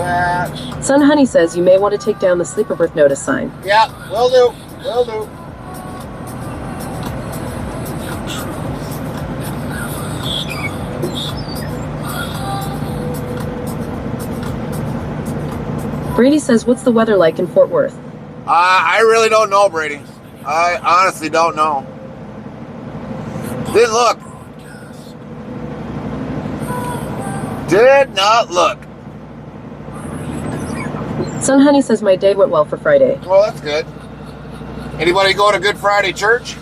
that. Son Honey says you may want to take down the sleeper birth notice sign. Yeah, will do. Will do. Brady says, what's the weather like in Fort Worth? I really don't know, Brady. I honestly don't know. Didn't look. Did not look. Son Honey says my day went well for Friday. Well, that's good. Anybody go to Good Friday church?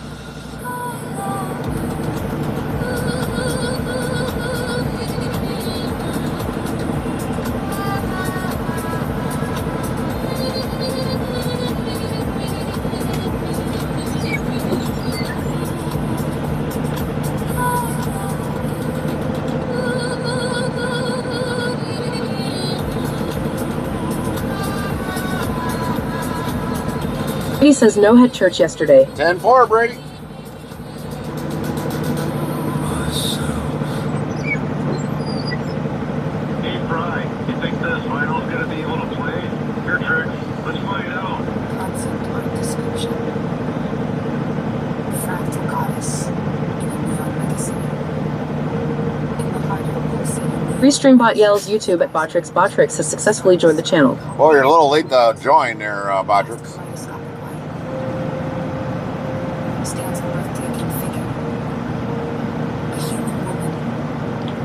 Brady says no had church yesterday. 10-4, Brady. Hey, Fry, you think this final's gonna be able to play? Your tricks. Let's find out. Concept art description. Fractal goddess in a neon magazine. In the heart of a pulsating. Restreambot yells YouTube at Botrix. Botrix has successfully joined the channel. Well, you're a little late to join there, Bodrix. Stands a breathtaking figure. A human woman,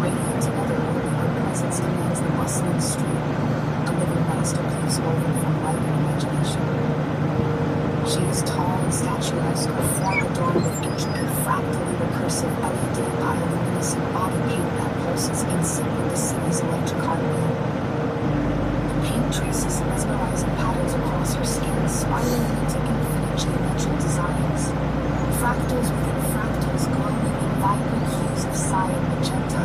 radiant and otherworldly, her presence commands the bustling street, a living masterpiece woven from light and imagination. She is tall and statuesque, her form adorned with intricate, fractally recursive LED bioluminescent body paint that pulses in sync with the city's electric heartbeat. The paint traces mesmerizing patterns across her skin, spiraling into infinite geometric designs. Fractals within fractals, glowing in vibrant hues of cyan magenta.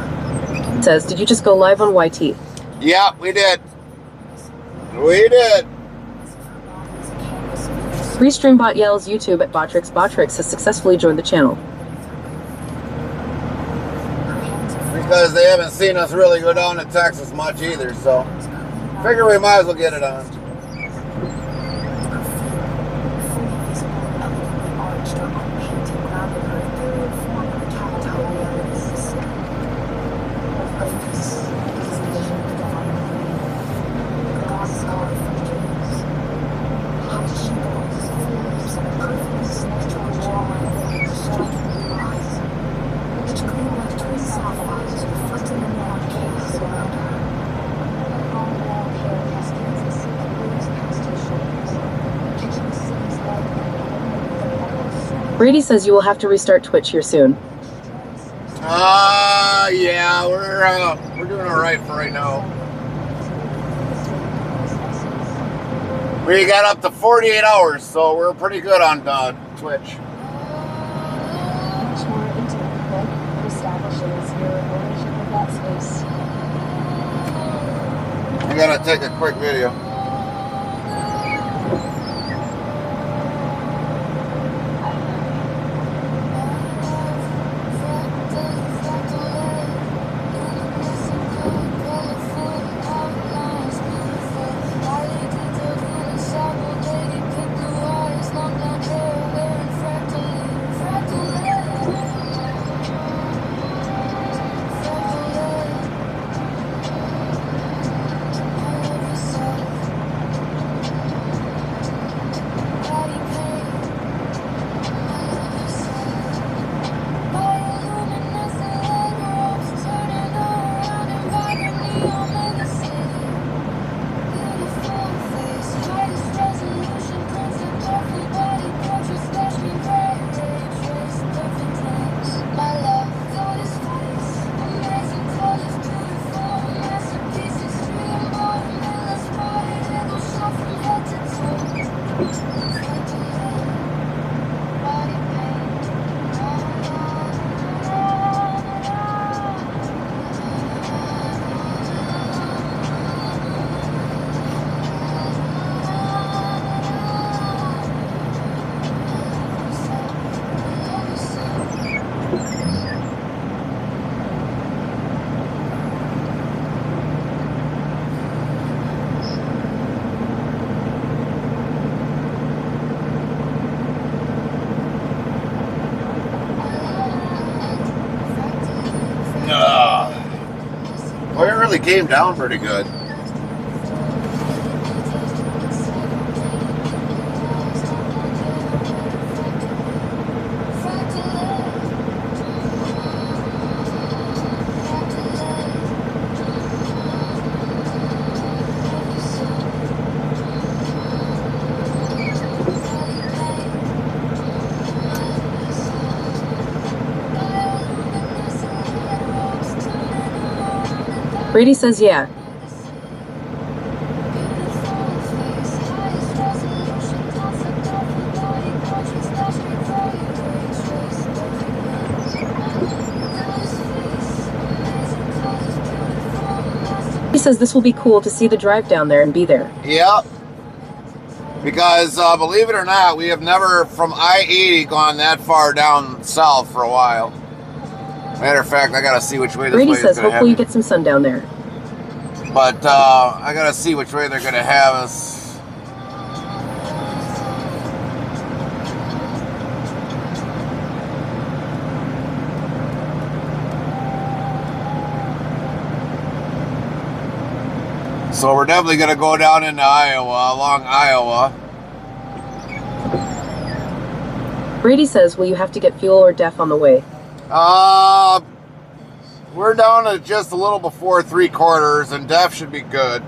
Says, did you just go live on YT? Yeah, we did. We did. Restreambot yells YouTube at Botrix. Botrix has successfully joined the channel. Because they haven't seen us really go down to Texas much either, so figure we might as well get it on. Brady says you will have to restart Twitch here soon. Yeah, we're doing all right for right now. We got up to 48 hours, so we're pretty good on Twitch. Much more intimate clip that establishes your ownership of that space. I gotta take a quick video. came down pretty good. Brady says yeah. He says this will be cool to see the drive down there and be there. Yep. Because believe it or not, we have never from I-80 gone that far down south for a while. Matter of fact, I gotta see which way this Brady way is says gonna hopefully you have get some sun down there. But I gotta see which way they're gonna have us. So we're definitely gonna go down into Iowa, along Iowa. Brady says, will you have to get fuel or DEF on the way? We're down to just a little before 3/4, and DEF should be good.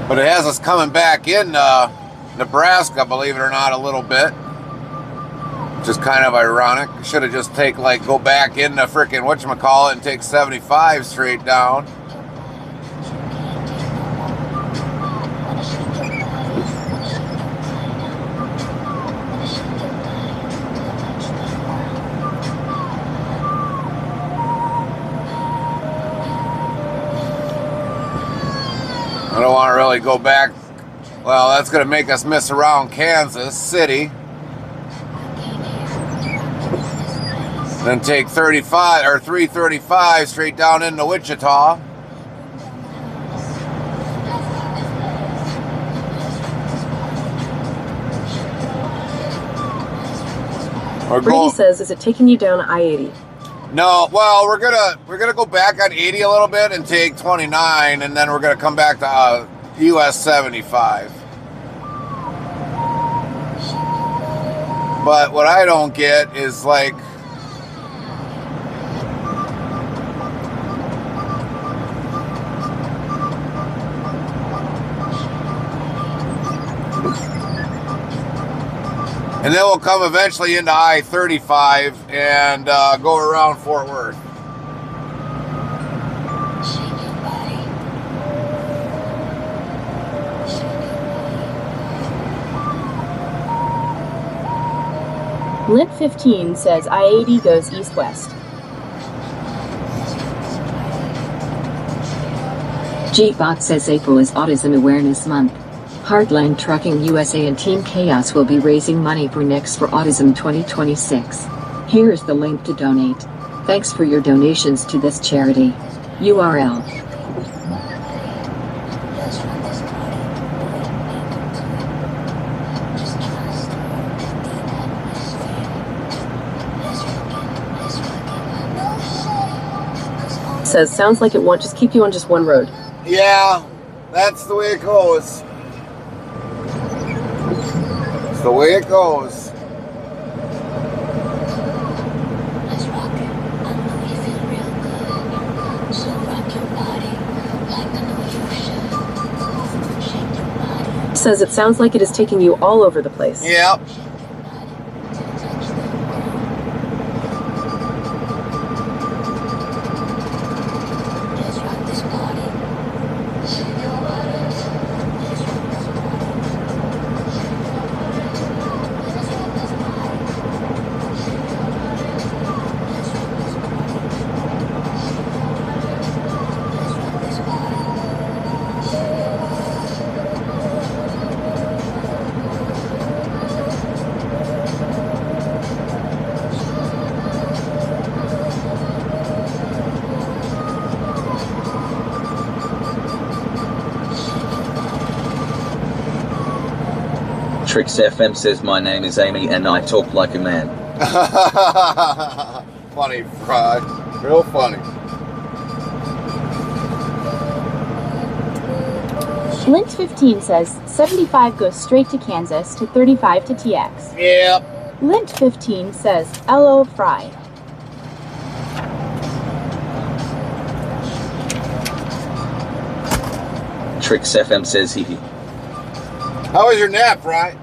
But it has us coming back in Nebraska, believe it or not, a little bit. Which is kind of ironic. Should have just go back into frickin' whatchamacallit and take 75 straight down. I don't want to really go back. Well, that's going to make us miss around Kansas City. Then take 35 or 335 straight down into Wichita. Brady says, is it taking you down I-80? No, well, we're gonna go back on 80 a little bit and take 29, and then we're gonna come back to US 75. But what I don't get is like, and then we'll come eventually into I-35 and go around Fort Worth. Lit 15 says I-80 goes east-west. Jeepbot says April is Autism Awareness Month. Heartland Trucking USA and Team Chaos will be raising money for Next for Autism 2026. Here is the link to donate. Thanks for your donations to this charity. URL. Says, sounds like it won't just keep you on just one road. Yeah, that's the way it goes. It's the way it goes. Says it sounds like it is taking you all over the place. Yep. Trix FM says my name is Amy and I talk like a man. Funny, Fry. Real funny. Lint15 says 75 goes straight to Kansas to 35 to TX. Yep. Lint15 says LO Fry. Trix FM says hee hee. How was your nap, Fry?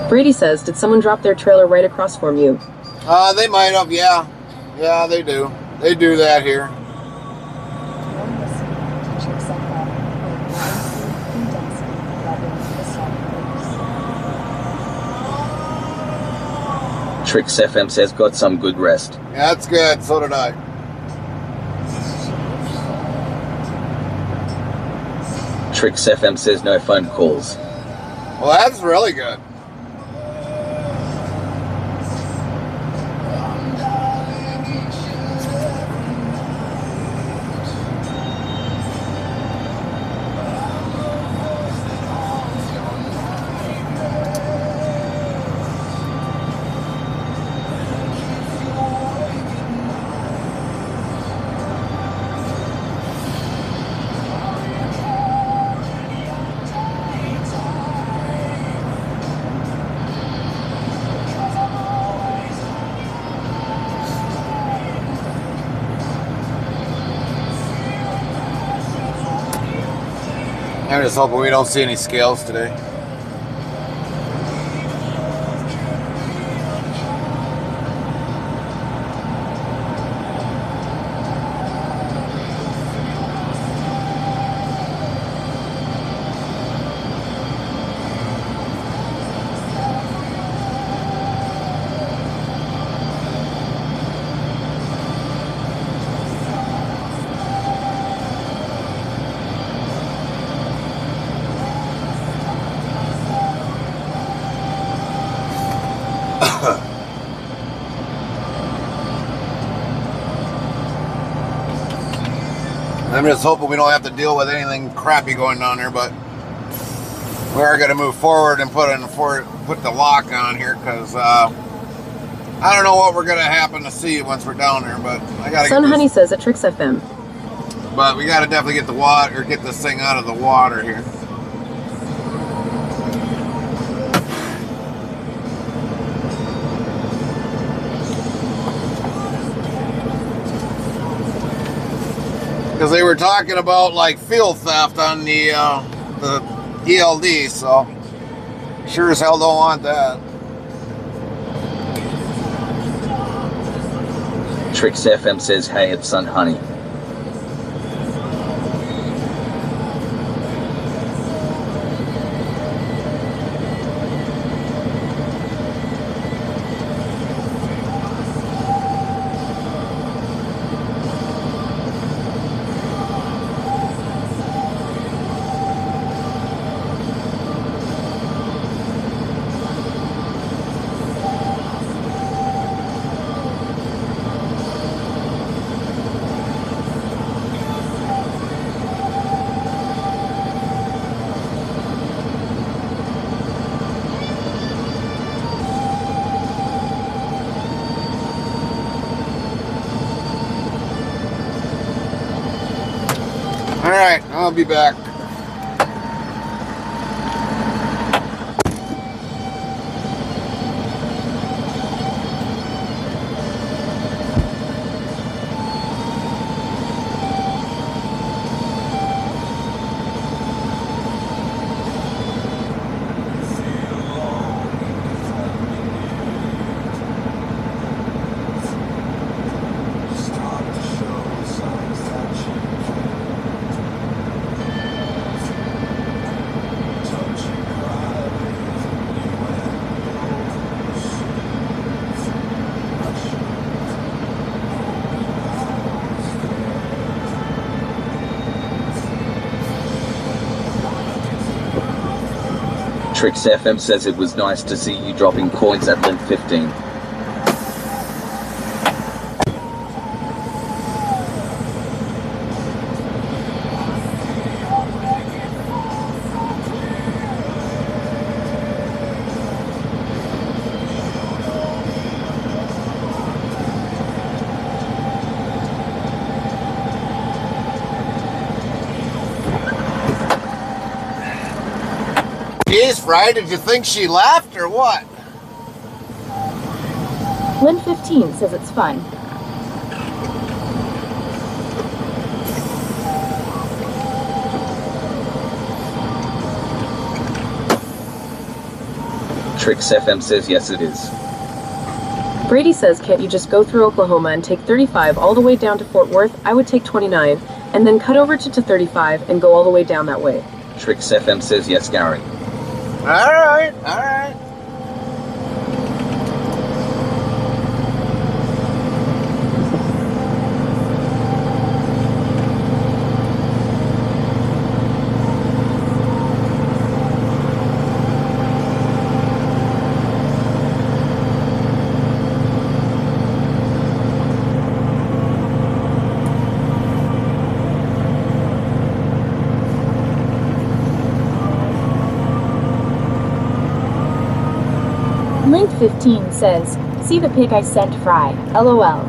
Brady says, did someone drop their trailer right across from you? They might have, yeah. Yeah, they do. They do that here. Trix FM says got some good rest. Yeah, that's good. So did I. Trix FM says no phone calls. Well, that's really good. I'm just hoping we don't see any scales today. I'm just hoping we don't have to deal with anything crappy going down there, but we are going to move forward and put the lock on here because I don't know what we're going to happen to see once we're down there, but I got to. Sun Honey says at Trix FM. But we got to definitely get the water, or get this thing out of the water here. Because they were talking about like field theft on the ELD, so sure as hell don't want that. Trix FM says hey, it's Sun Honey. Alright, I'll be back. Trix FM says it was nice to see you dropping coins at Link 15. Jeez, Fry, did you think she left or what? Lynn 15 says it's fun. Trix FM says yes it is. Brady says, can't you just go through Oklahoma and take 35 all the way down to Fort Worth? I would take 29 and then cut over to 35 and go all the way down that way. Trix FM says yes, Gary. Alright, alright. Link 15 says, see the pic I sent Fry, LOL.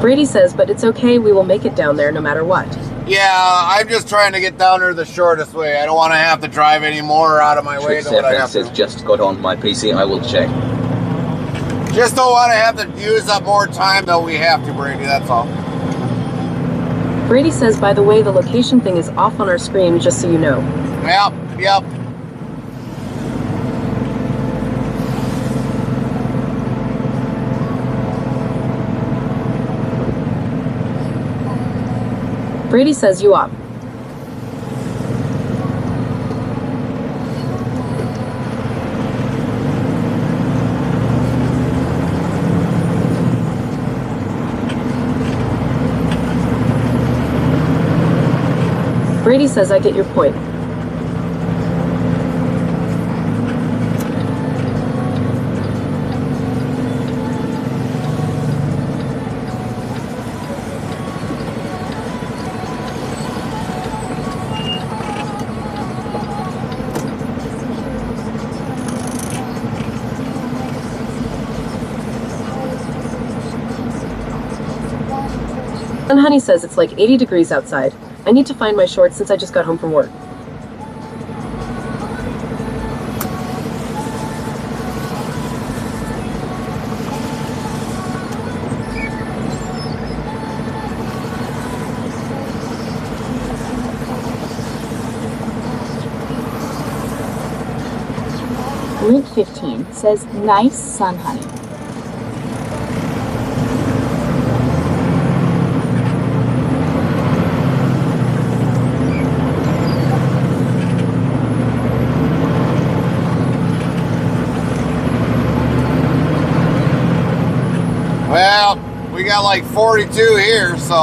Brady says, but it's okay, we will make it down there no matter what. Yeah, I'm just trying to get down there the shortest way. I don't want to have to drive any more out of my way Trix than what I FM have says to. just got on my PC, I will check. Just don't want to have to use up more time than we have to, Brady, that's all. Brady says, by the way, the location thing is off on our screen, just so you know. Yep. Brady says, you up. Brady says, I get your point. And Honey says it's like 80 degrees outside. I need to find my shorts since I just got home from work. Link 15 says, nice sun, honey. Well, we got like 42 here, so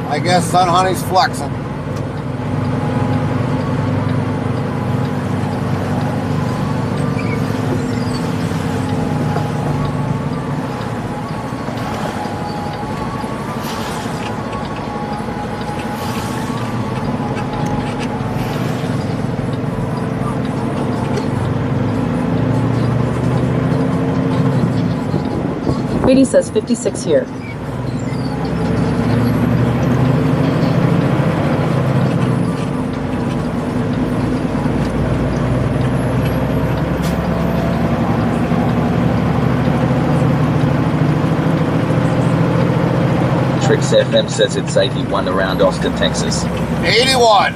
I guess Sun Honey's flexing. Brady says 56 here. Trix FM says it's 81 around Austin, Texas. 81.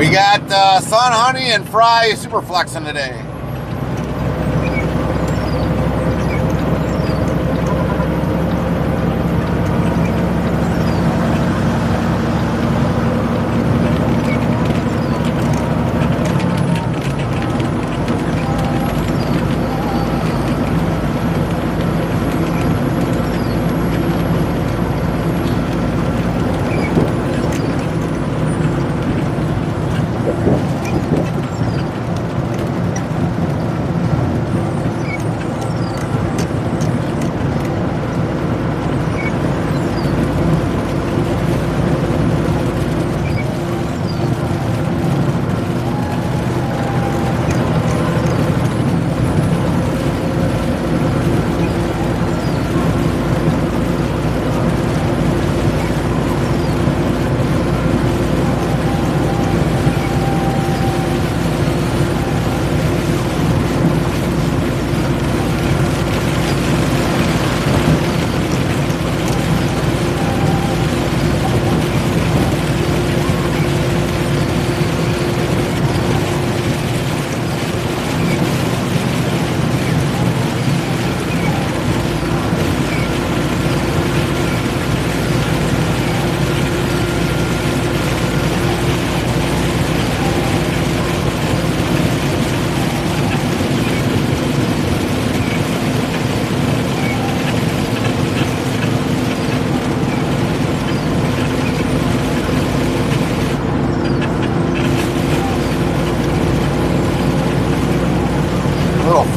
We got Sun Honey and Fry super flexing today.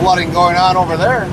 flooding going on over there.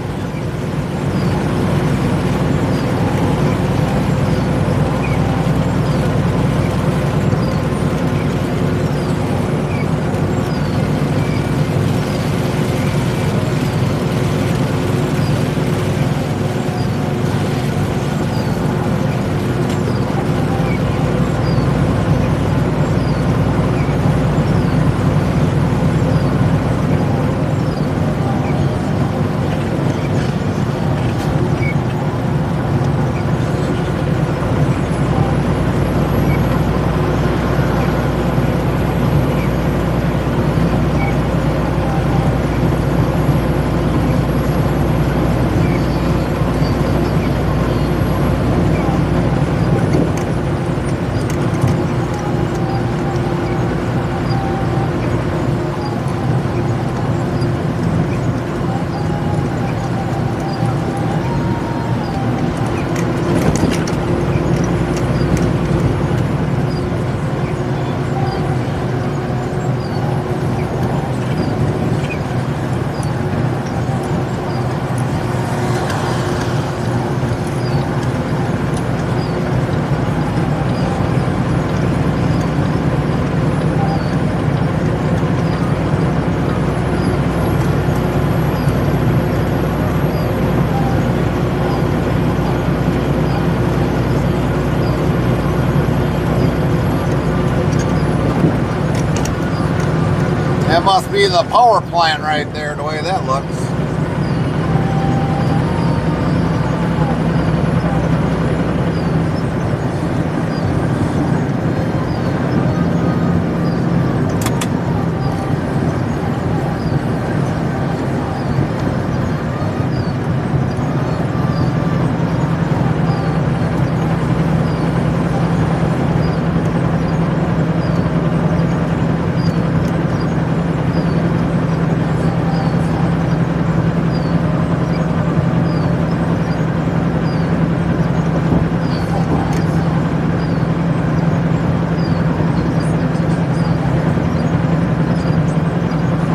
That must be the power plant right there, the way that looks.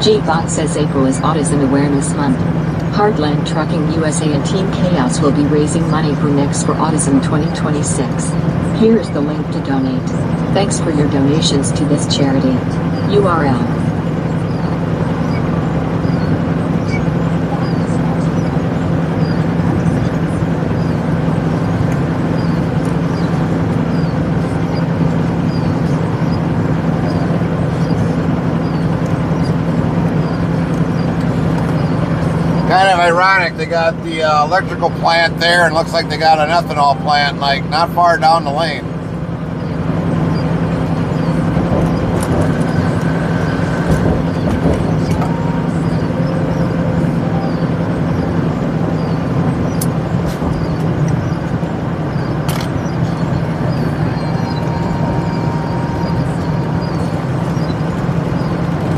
G-Bot says April is Autism Awareness Month. Heartland Trucking USA and Team Chaos will be raising money for Next for Autism 2026. Here is the link to donate. Thanks for your donations to this charity. URL. Kind of ironic, they got the electrical plant there, and looks like they got an ethanol plant like not far down the lane.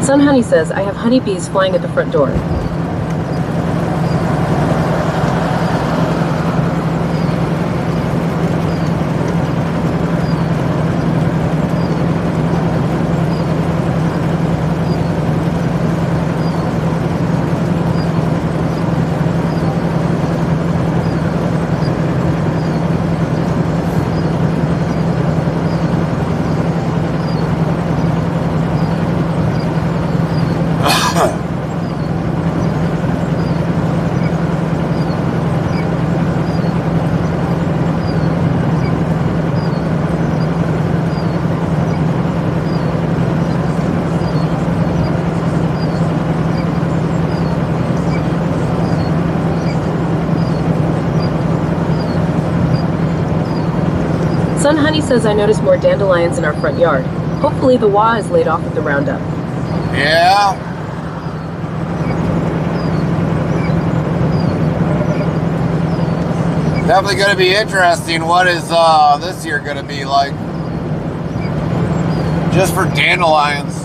Sun Honey says, I have honeybees flying at the front door. Sun Honey says I noticed more dandelions in our front yard. Hopefully the wah is laid off with the roundup. Yeah. Definitely going to be interesting. What is this year going to be like? Just for dandelions.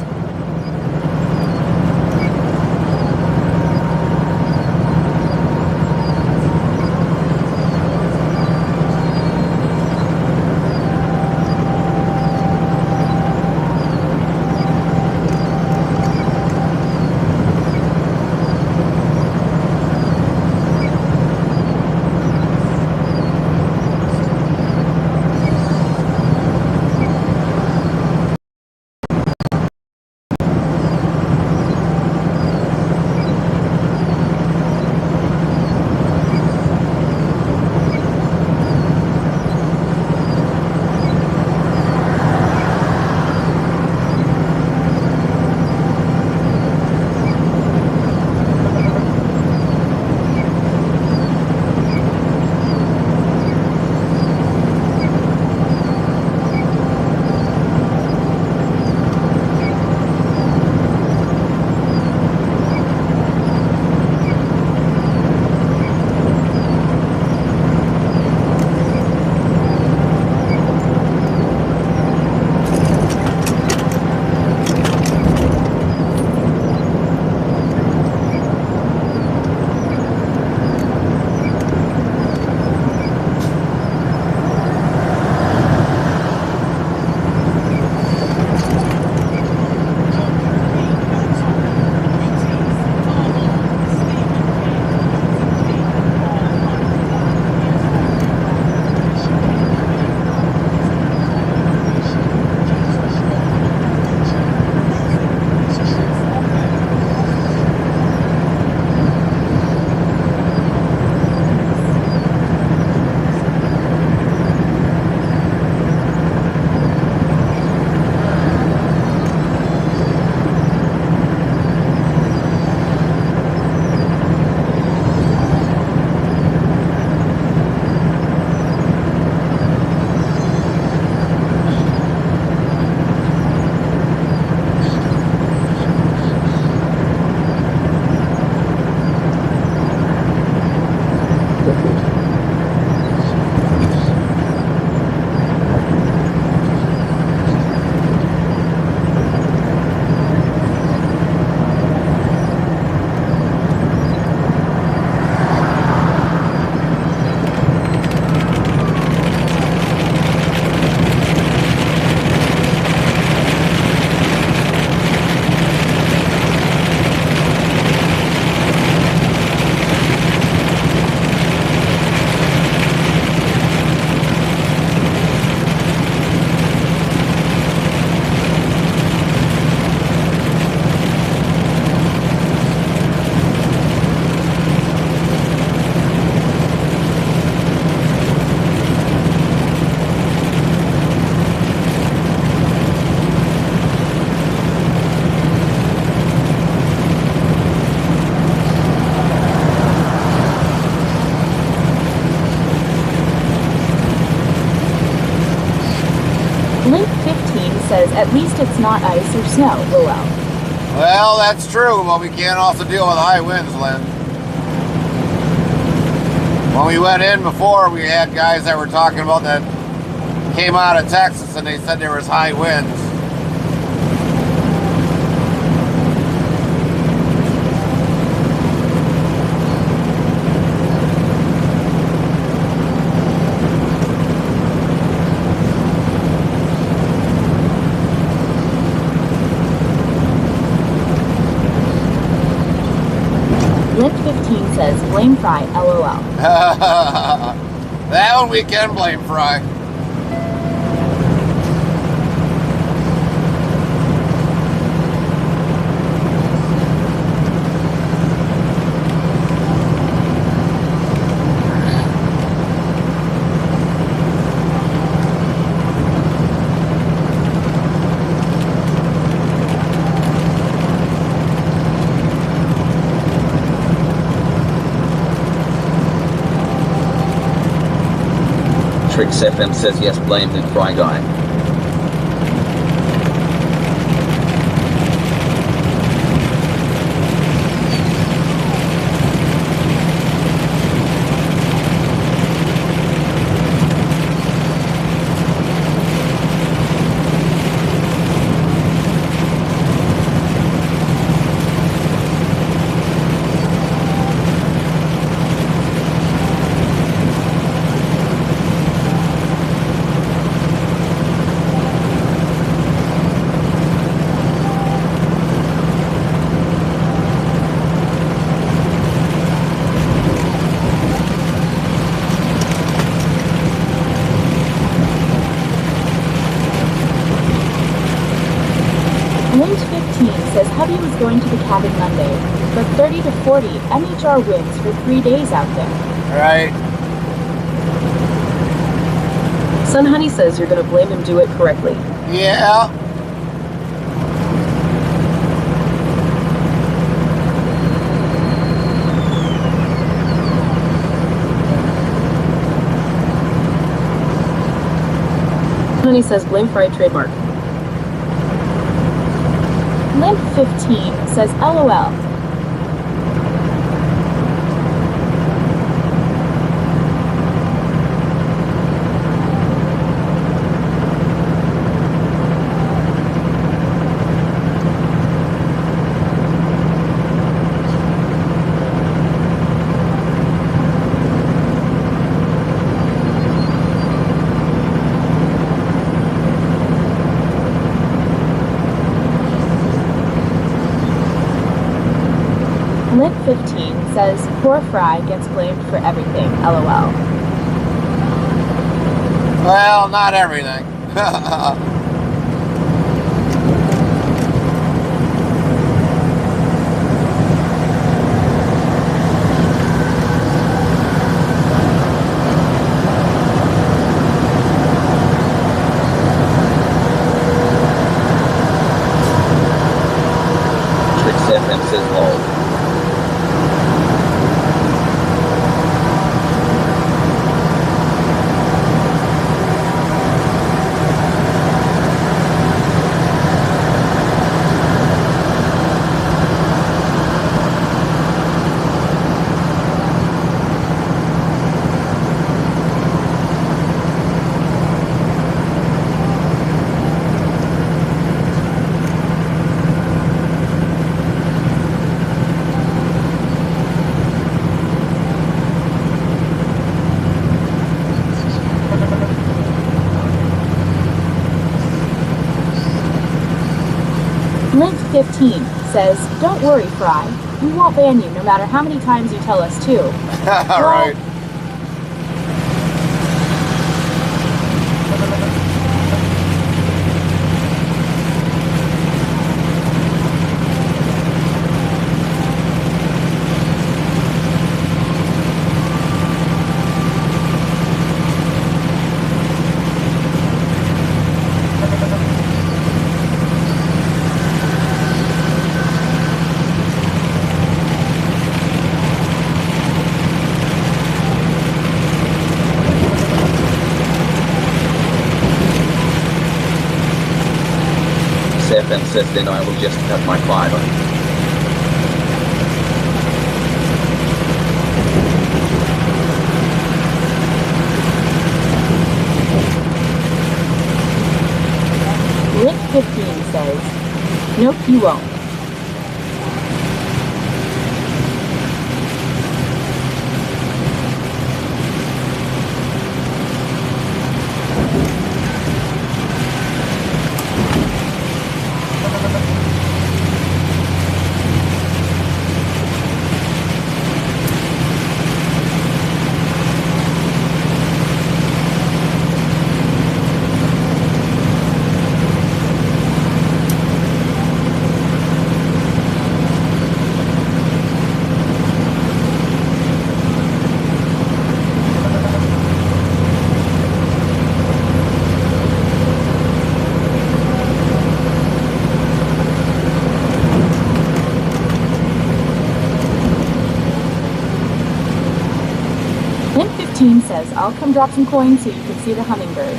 at least it's not ice or snow, lol. Well, that's true, but we can't also deal with high winds, Lynn. When we went in before, we had guys that were talking about that came out of Texas and they said there was high winds. Lint15 says, blame Fry, lol. That one we can blame Fry. Trix FM says yes, blame the Fry guy. Hubby was going to the cabin Monday, but 30 to 40 MHR winds for 3 days out there. Right. Sun Honey says you're gonna blame him, do it correctly. Yeah. Honey says blame Fry trademark. Limp15 says LOL. Limp15 says poor Fry gets blamed for everything, LOL. Well, not everything. Trix FM says lol. Limp15 says, don't worry, Fry. We won't ban you no matter how many times you tell us to. All right. FM says then I will just cut my fiber. Rick 15 says, nope, you won't. Hint 15 says, I'll come drop some coins so you can see the hummingbird.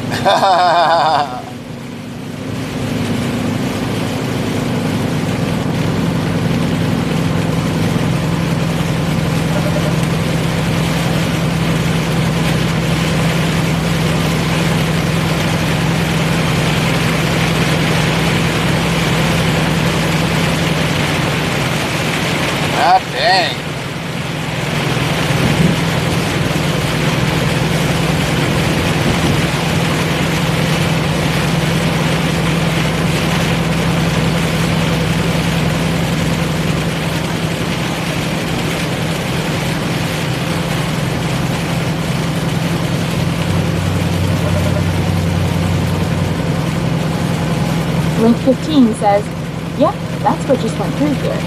God dang. Link 15 says, yep, that's what just went through here.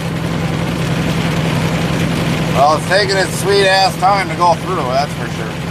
Well, it's taking its sweet ass time to go through, that's for sure.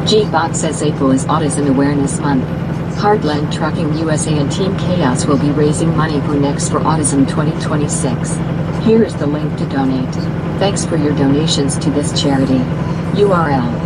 G-Bot says April is Autism Awareness Month. Hardline Trucking USA and Team Chaos will be raising money for Next for Autism 2026. Here is the link to donate. Thanks for your donations to this charity. URL.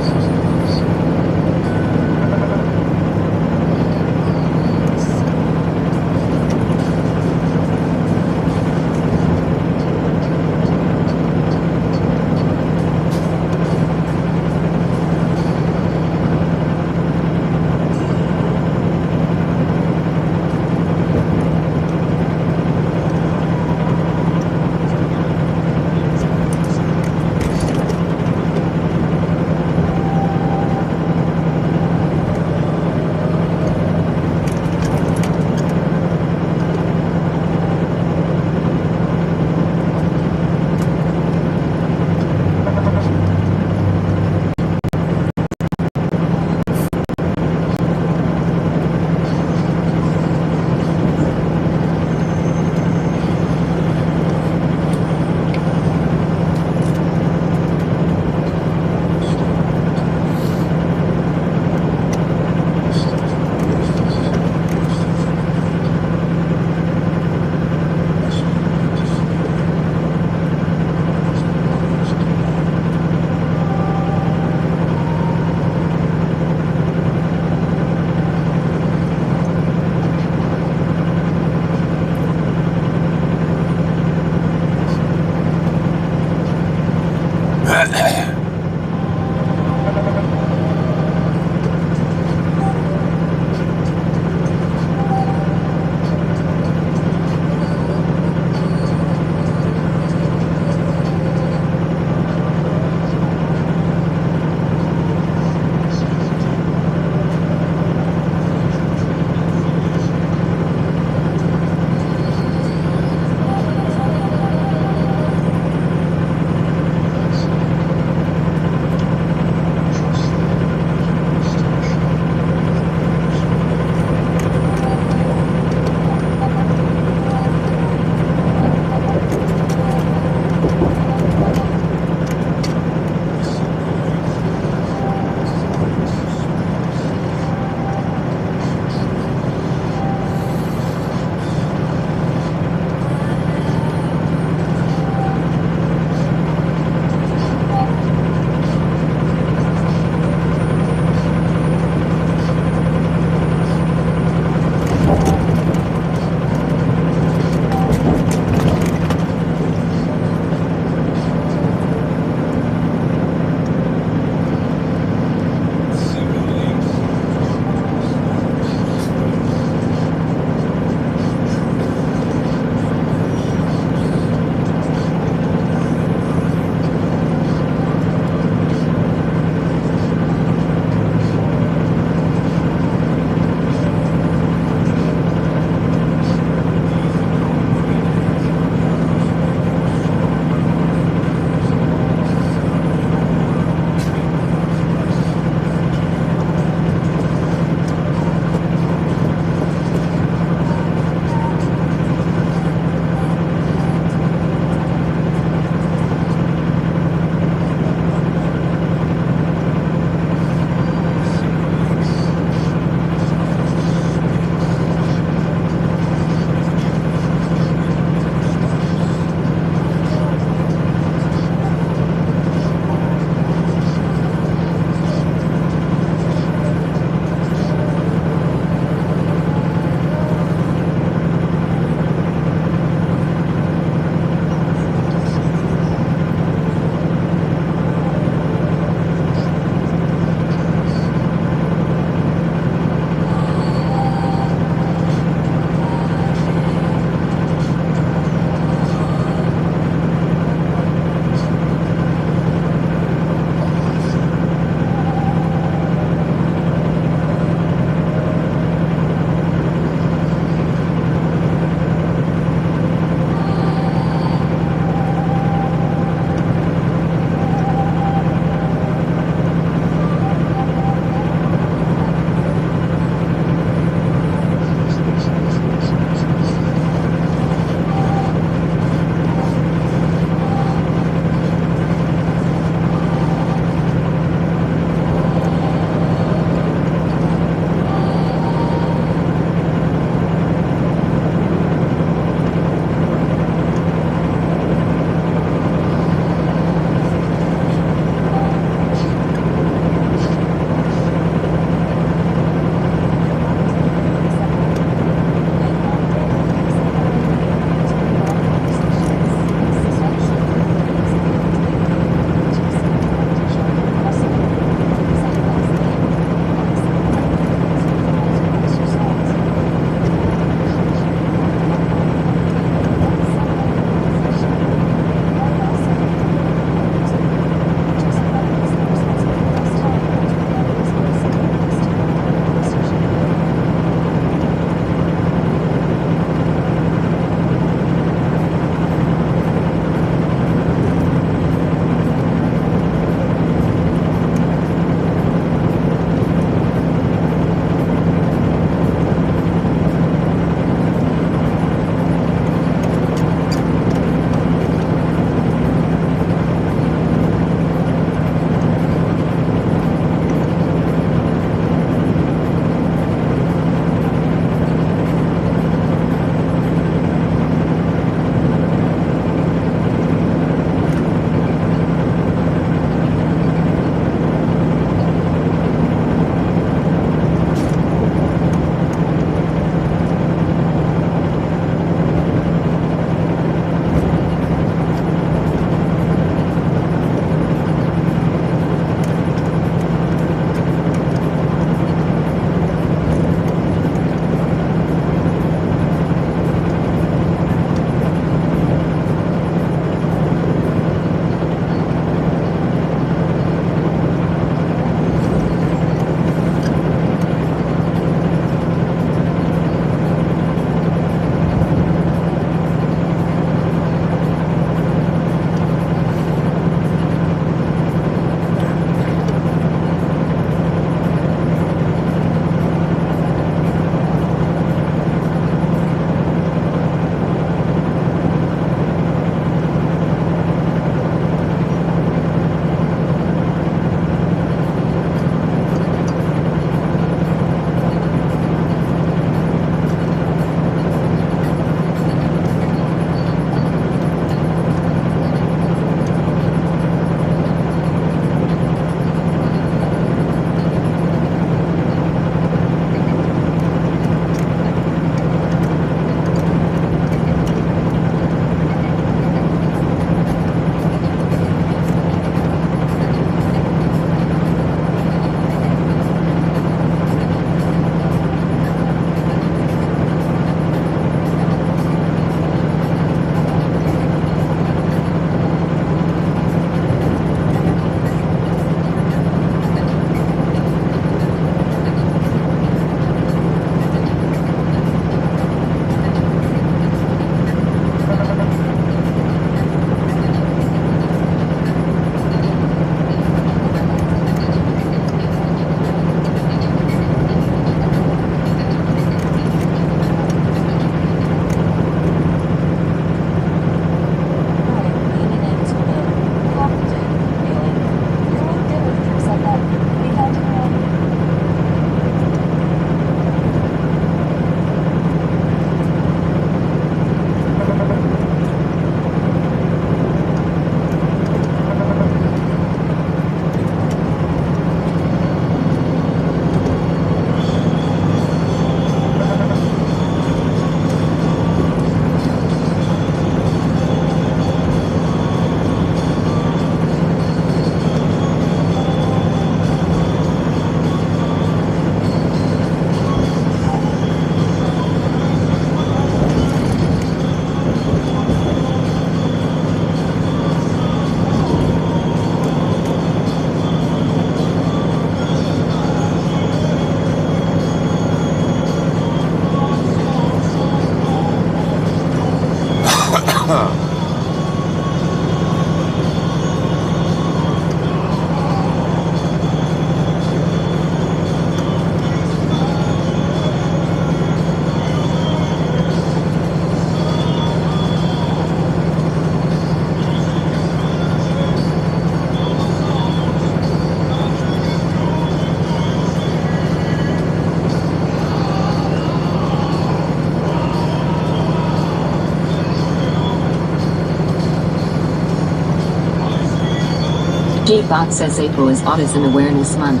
G-Bot says April is Autism Awareness Month.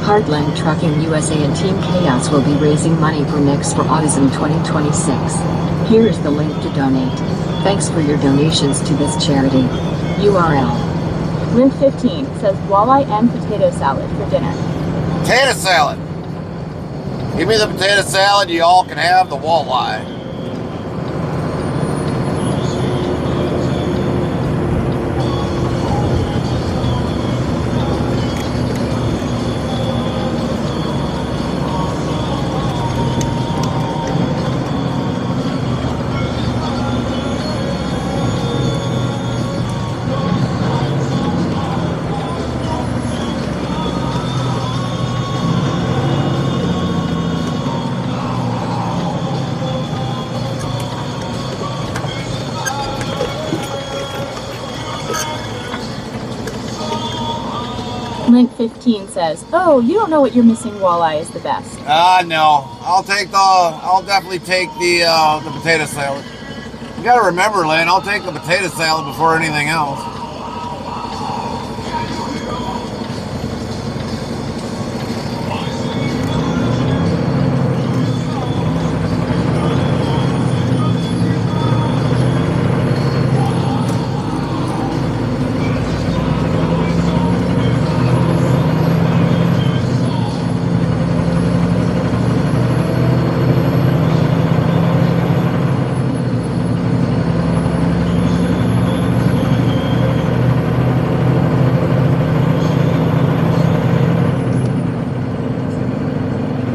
Heartland Trucking USA and Team Chaos will be raising money for Next for Autism 2026. Here is the link to donate. Thanks for your donations to this charity. URL. Link 15 says walleye and potato salad for dinner. Potato salad. Give me the potato salad. You all can have the walleye. Link 15 says, oh, you don't know what you're missing, walleye is the best. No. I'll definitely take the potato salad. You gotta remember, Lynn, I'll take the potato salad before anything else.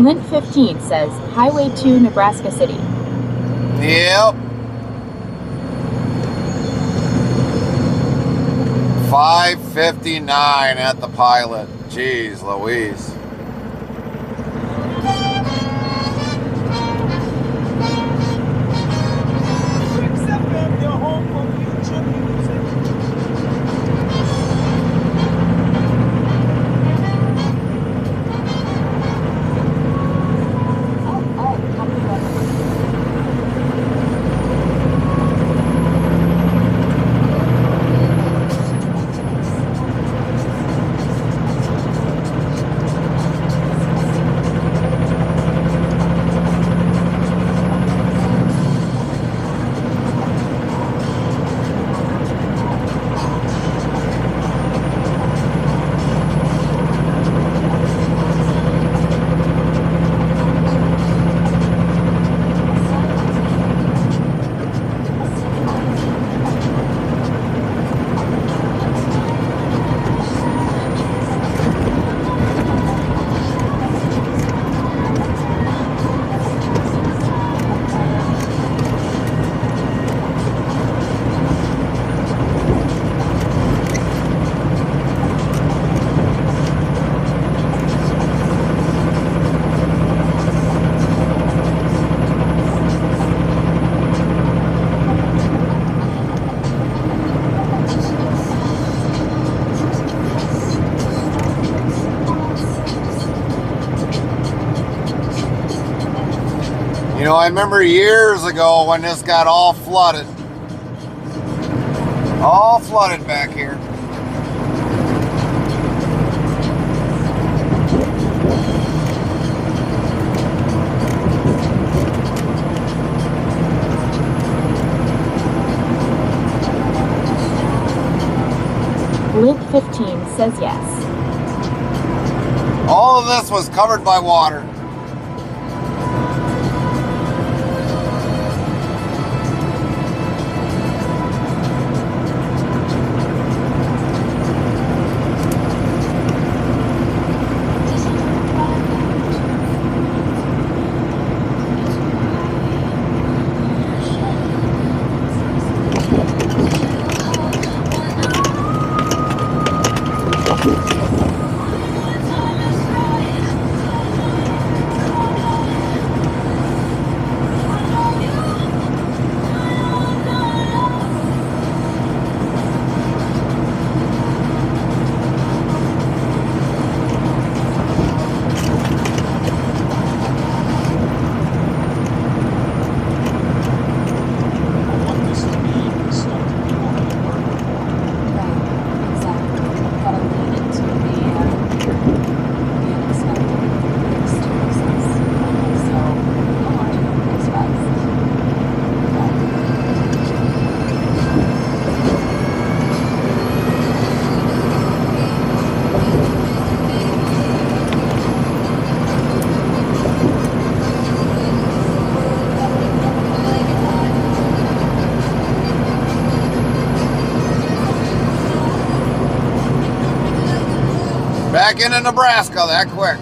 Link 15 says, Highway 2, Nebraska City. Yep. 5:59 at the Pilot. Jeez Louise. You know, I remember years ago when this got all flooded. All flooded back here. Link 15 says yes. All of this was covered by water. back into Nebraska that quick.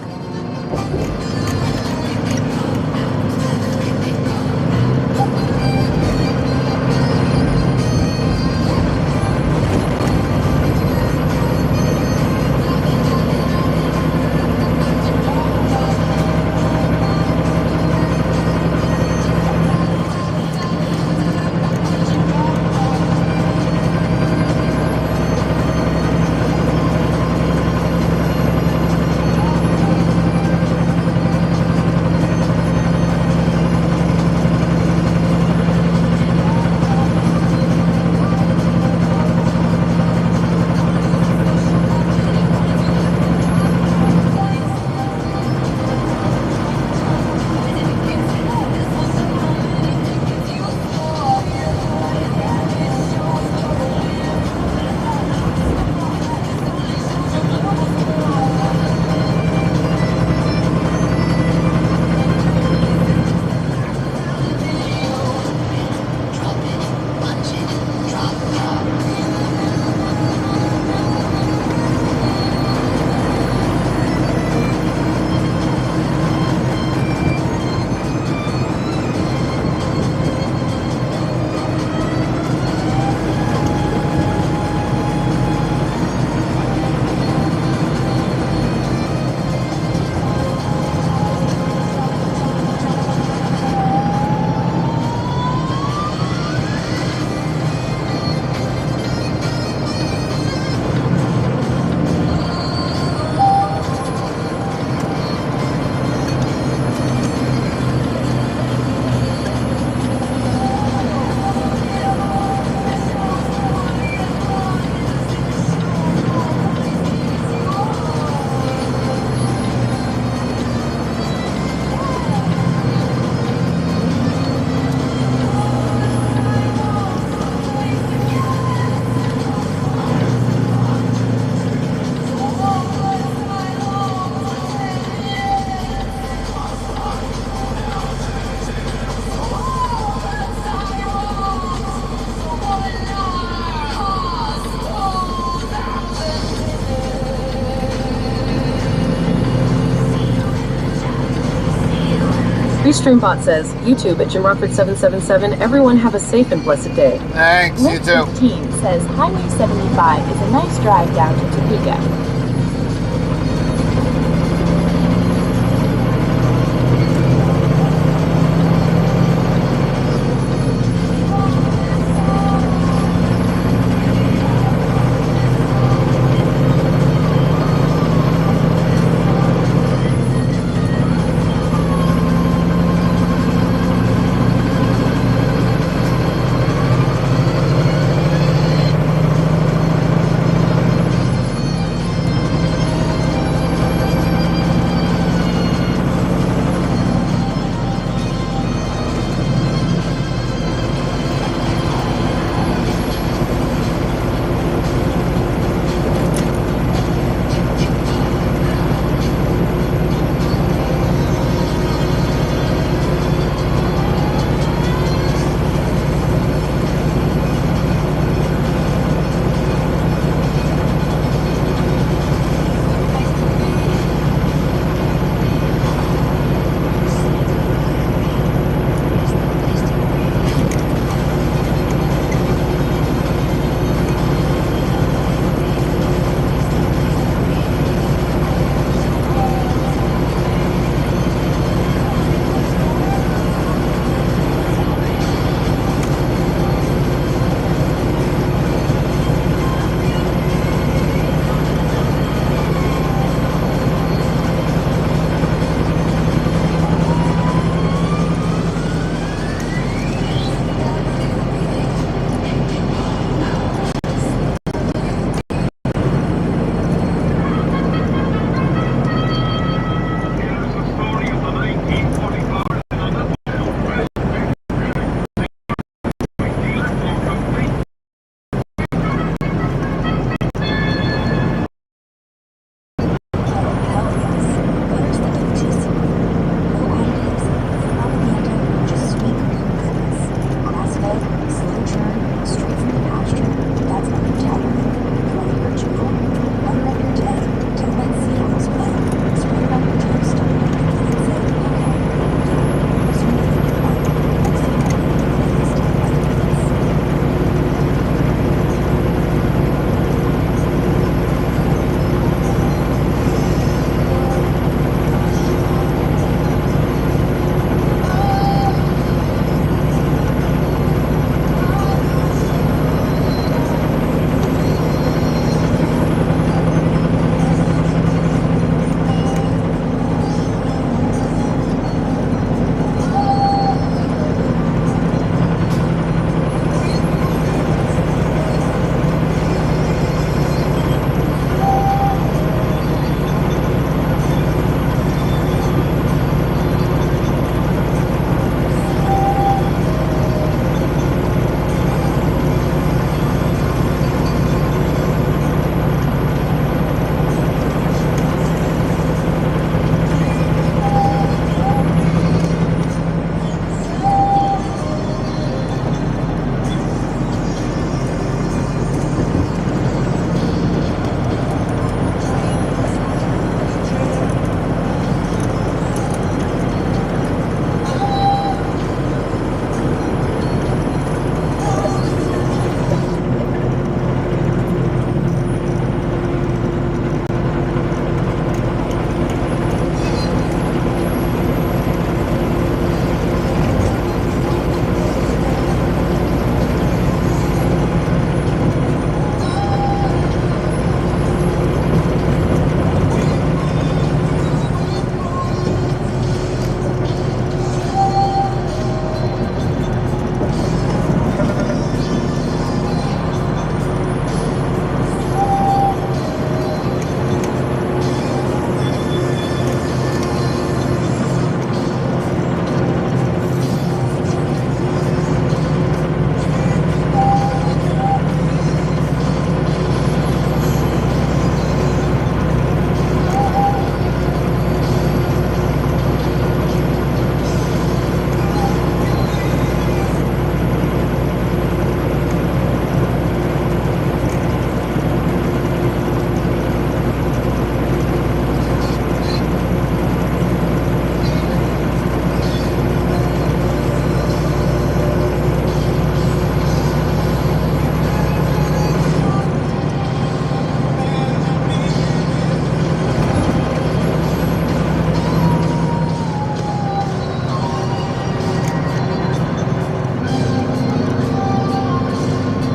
Restreambot says, YouTube at JimRockford777, everyone have a safe and blessed day. Thanks, you too. 15 says Highway 75 is a nice drive down to Topeka.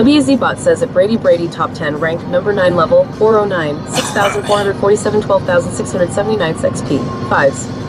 The BZBot says that Brady top 10 ranked number 9 level 409 6,447 12,679 XP 5s.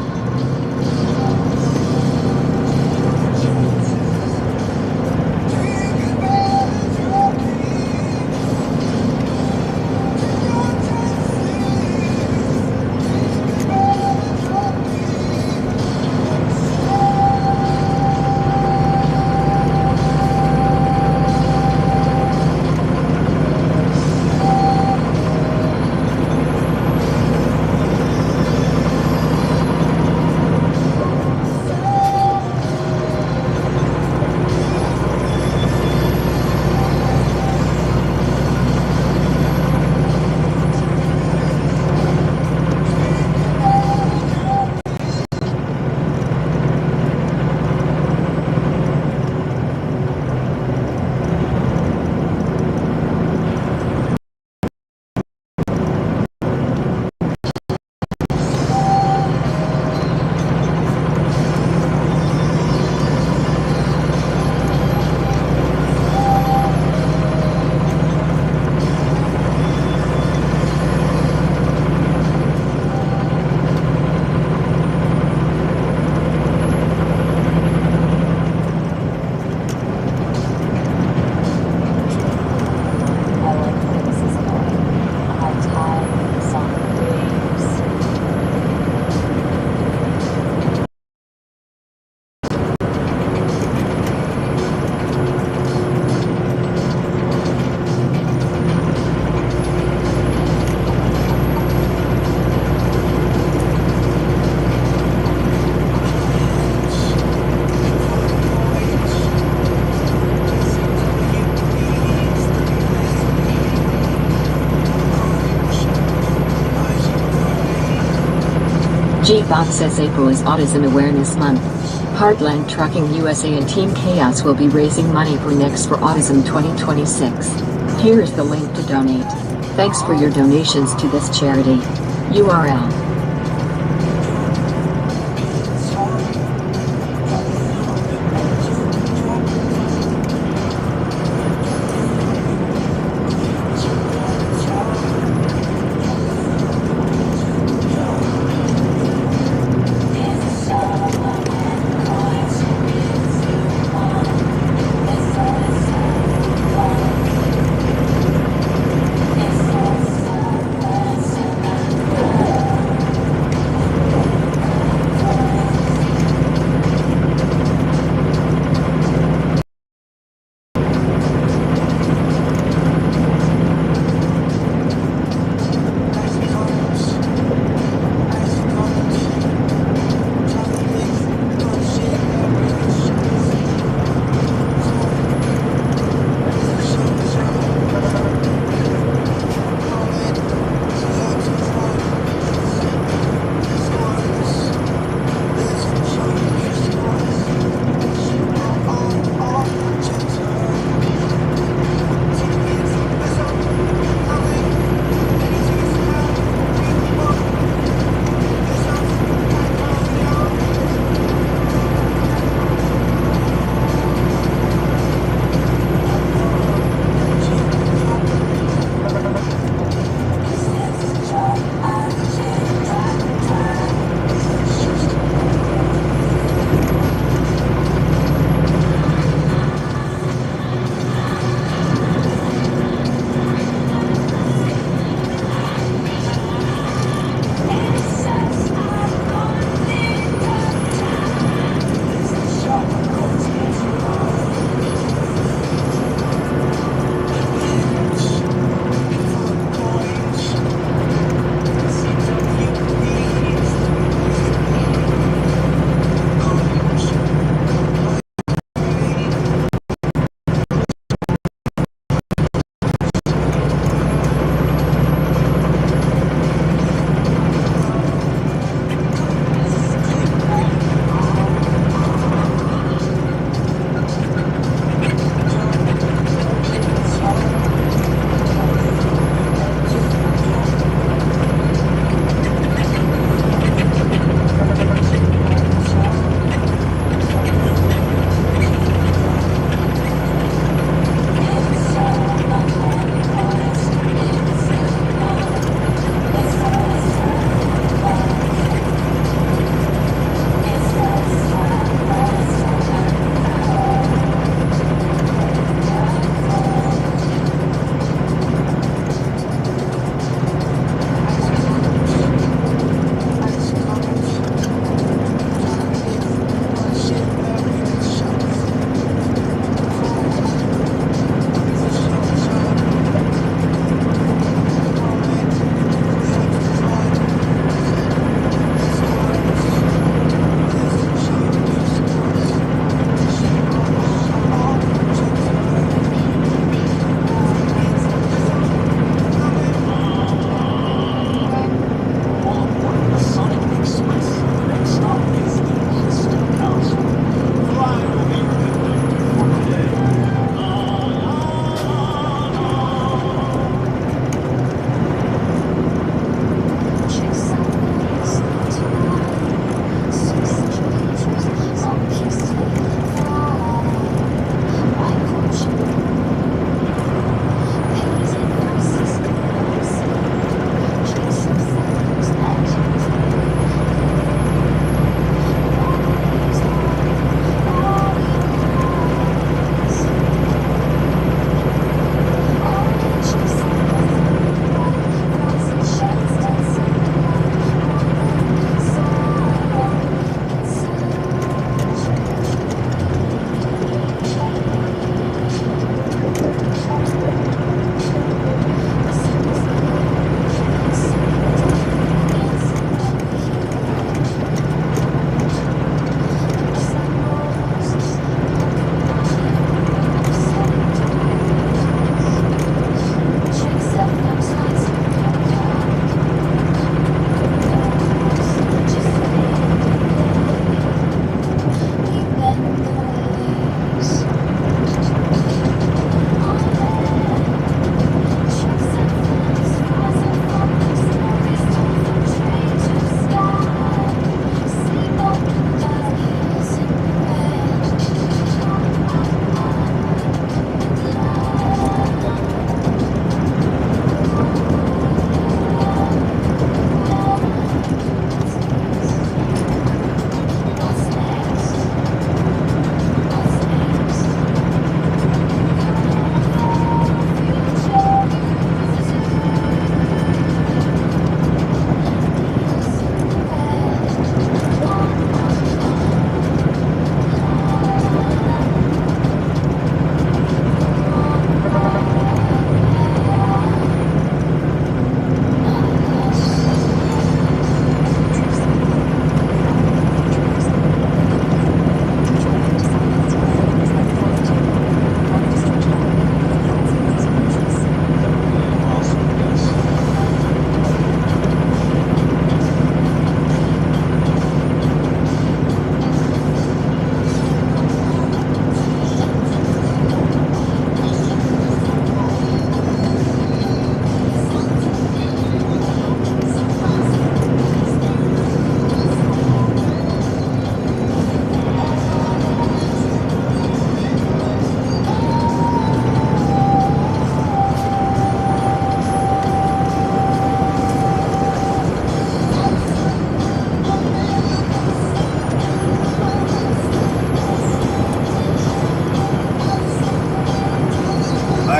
G-Bot says April is Autism Awareness Month. Heartland Trucking USA and Team Chaos will be raising money for Next for Autism 2026. Here is the link to donate. Thanks for your donations to this charity. URL.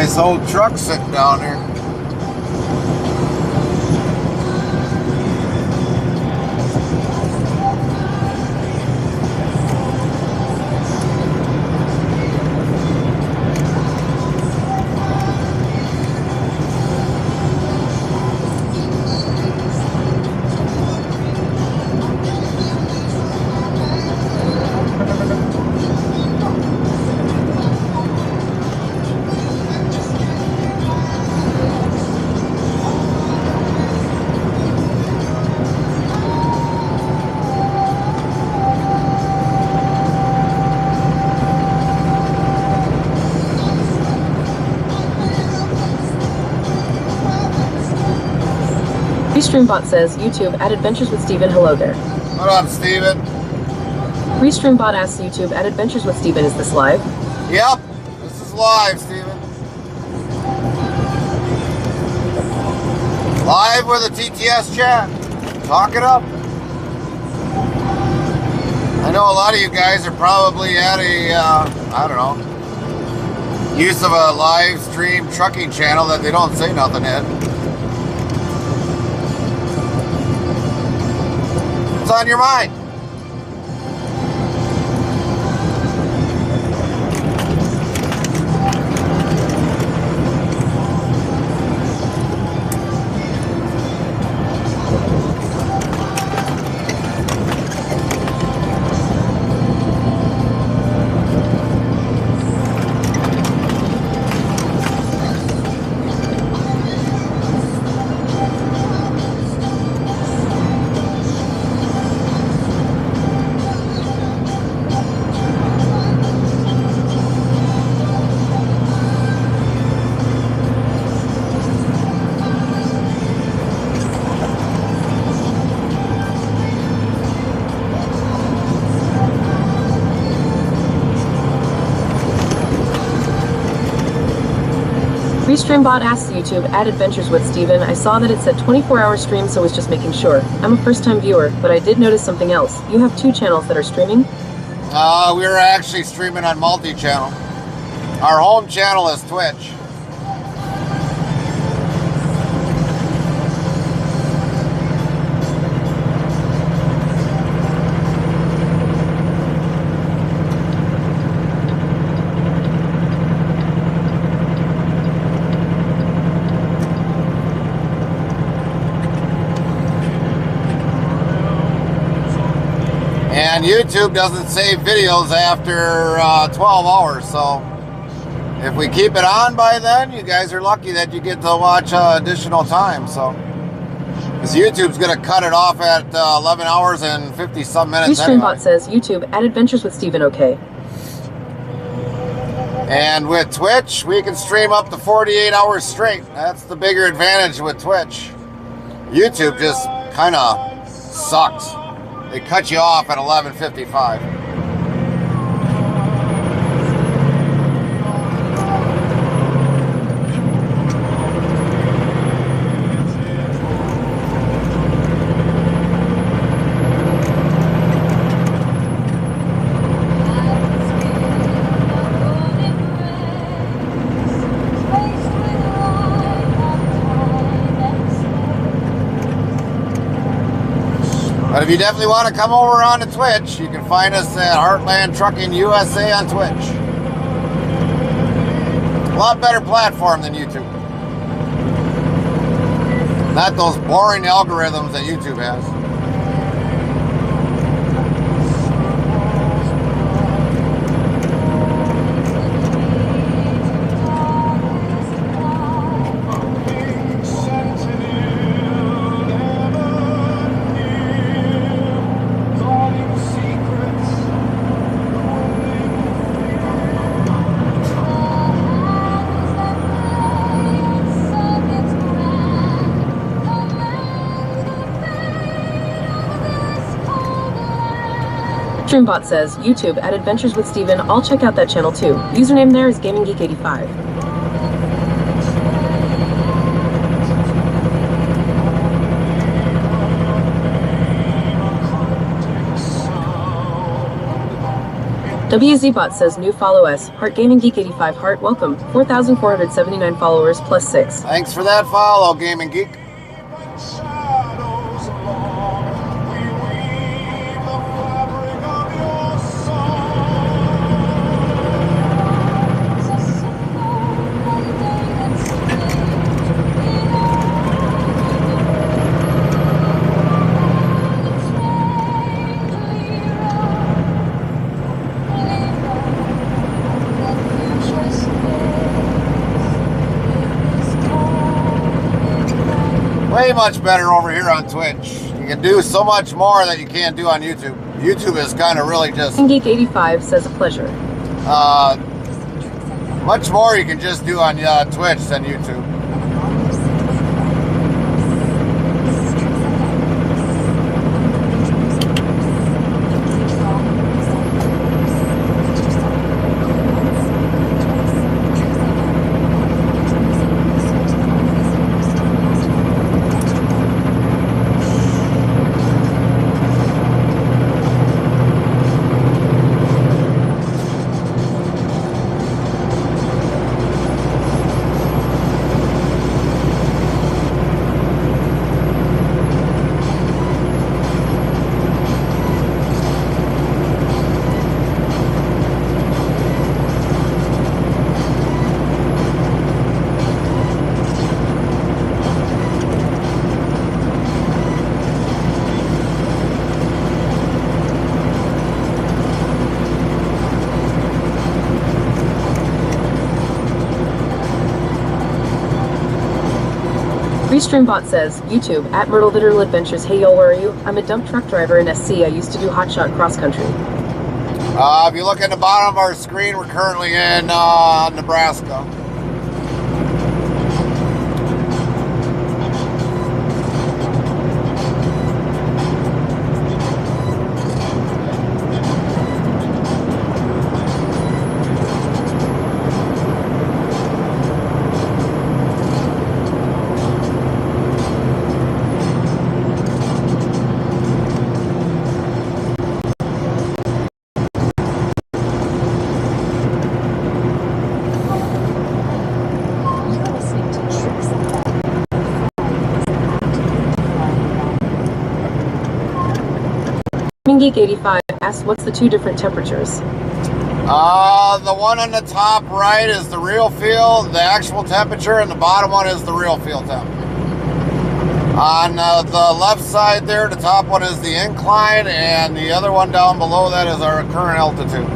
Nice old truck sitting down there. Restreambot says, YouTube, at Adventures with Steven, hello there. What up, Steven? Restreambot asks YouTube, at Adventures with Steven, is this live? Yep, this is live, Steven. Live with a TTS chat. Talk it up. I know a lot of you guys are probably at a, I don't know, use of a live stream trucking channel that they don't say nothing in. What's on your mind? Restreambot asks YouTube, at Adventures with Steven, I saw that it said 24-hour stream, so was just making sure. I'm a first-time viewer, but I did notice something else. You have 2 channels that are streaming? We're actually streaming on multi-channel. Our home channel is Twitch. And YouTube doesn't save videos after 12 hours, so if we keep it on by then, you guys are lucky that you get to watch additional time. So, because YouTube's going to cut it off at 11 hours and 50-some minutes Restreambot anyway. says, YouTube, at Adventures with Steven, okay. And with Twitch, we can stream up to 48 hours straight. That's the bigger advantage with Twitch. YouTube just kind of sucks. They cut you off at 11:55. But if you definitely want to come over onto Twitch, you can find us at Heartland Trucking USA on Twitch. A lot better platform than YouTube. Not those boring algorithms that YouTube has. Restreambot says, YouTube, at Adventures with Steven, I'll check out that channel too. Username there is GamingGeek85. WZBot says new follow us. Heart Gaming Geek 85 Heart, welcome. 4,479 followers plus 6. Thanks for that follow, Gaming Geek. Way much better over here on Twitch. You can do so much more that you can't do on YouTube. YouTube is kind of really just... Geek 85 says a pleasure. Much more you can just do on Twitch than YouTube. Restreambot says, YouTube, at Myrtle Literal Adventures, hey y'all, where are you? I'm a dump truck driver in SC. I used to do hotshot cross country. If you look at the bottom of our screen, we're currently in Nebraska. Geek 85 asks, what's the two different temperatures? The one on the top right is the real feel, the actual temperature, and the bottom one is the real feel temp. On the left side there, the top one is the incline, and the other one down below that is our current altitude.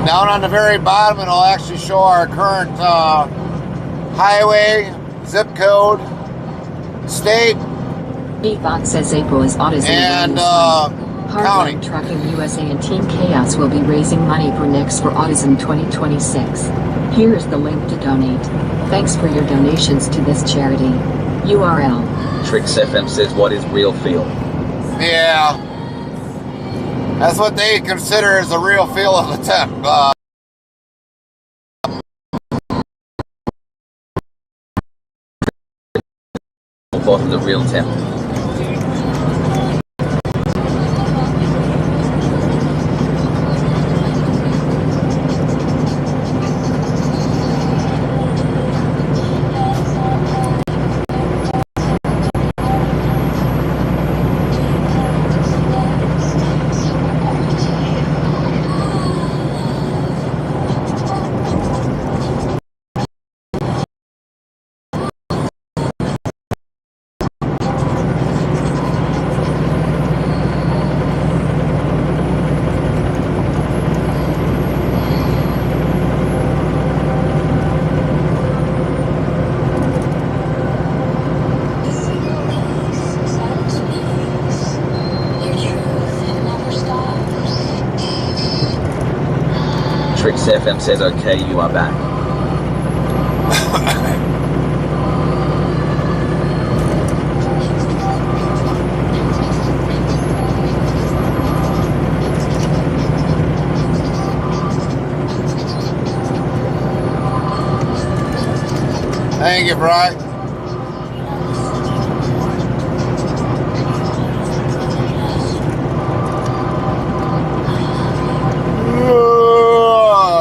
Down on the very bottom, it'll actually show our current highway, zip code, state, Bebot says April is autism and county. Hardline Trucking USA and Team Chaos will be raising money for Next for Autism 2026. Here is the link to donate. Thanks for your donations to this charity. URL. Trix FM says, what is real feel? Yeah. That's what they consider as the real feel of the temp. For the real temp. Trix FM says, okay, you are back. Thank you, Bri.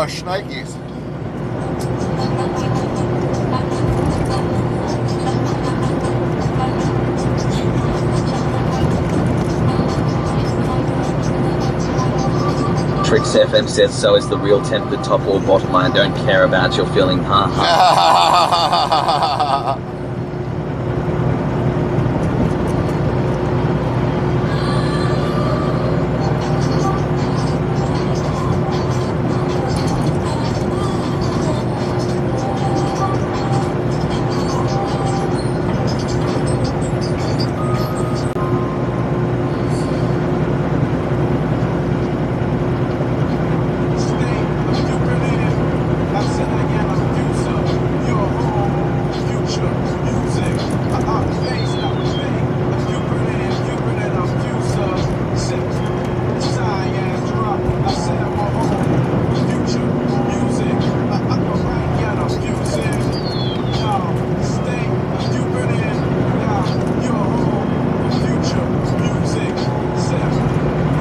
Schnikes. Trix FM says, so is the real temp the top or bottom? I don't care about your feeling, huh?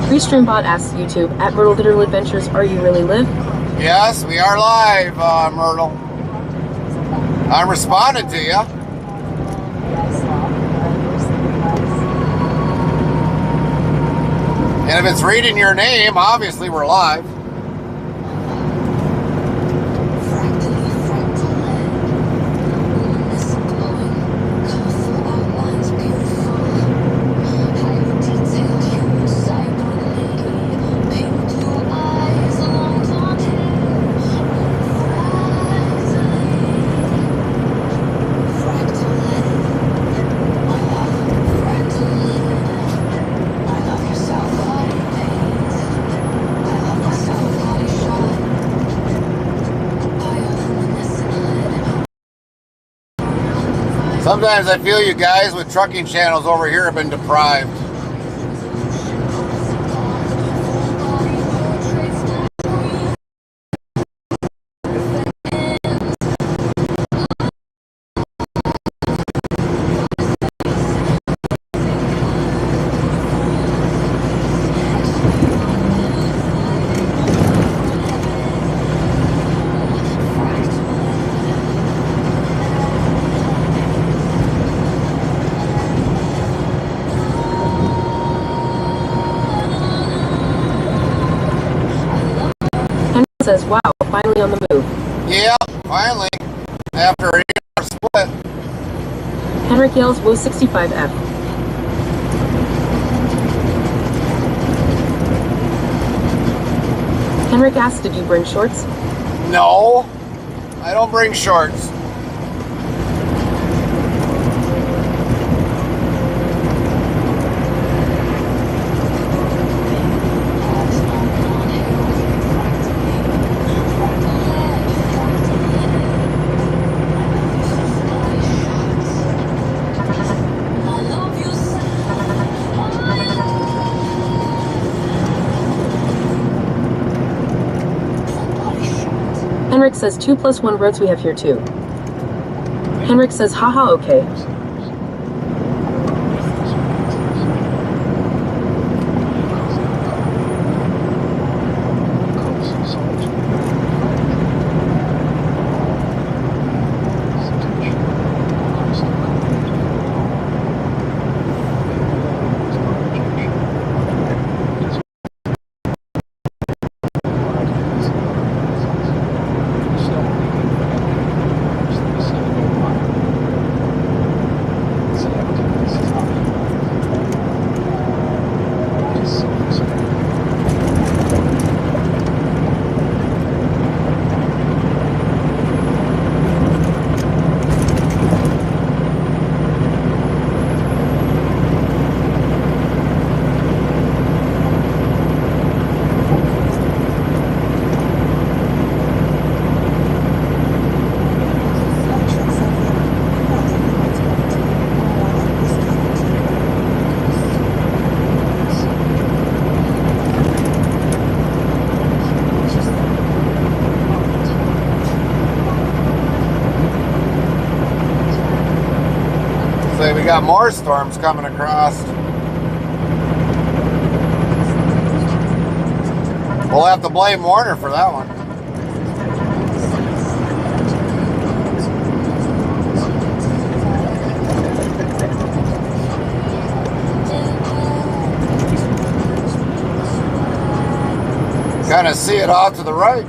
Restreambot asks YouTube, at Myrtle Digital Adventures, are you really live? Yes, we are live, Myrtle. I'm responding to you. And if it's reading your name, obviously we're live. Sometimes I feel you guys with trucking channels over here have been deprived. Says, wow, finally on the move. Yeah, finally. After an 8-hour split. Henrik yells, whoa, 65F. Henrik asks, did you bring shorts? No, I don't bring shorts. Henrik says 2 + 1 roads we have here too. Henrik says, haha, okay. got more storms coming across. We'll have to blame Warner for that one. Kind of see it off to the right.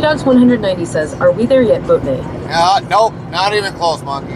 Dogs 190 says, "Are we there yet, Boatney?" Nope, not even close, Monkey.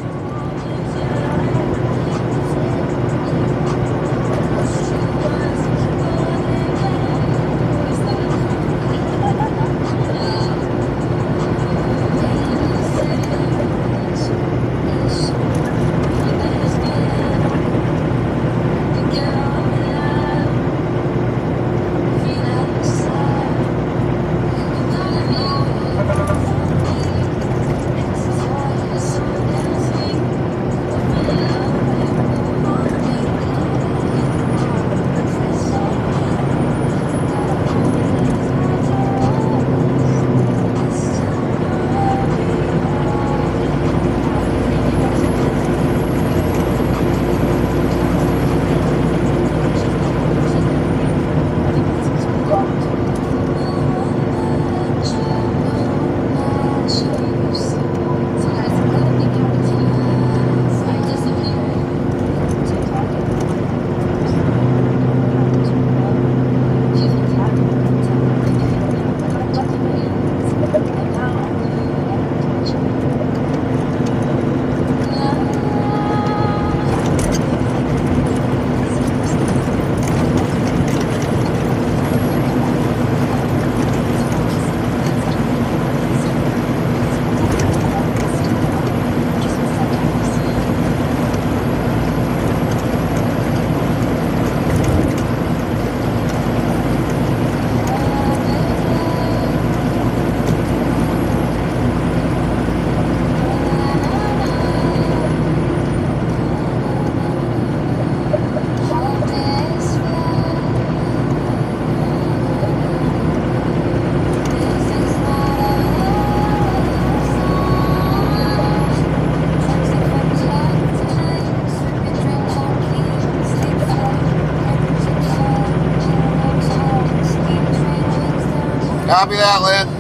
Copy that, Lynn.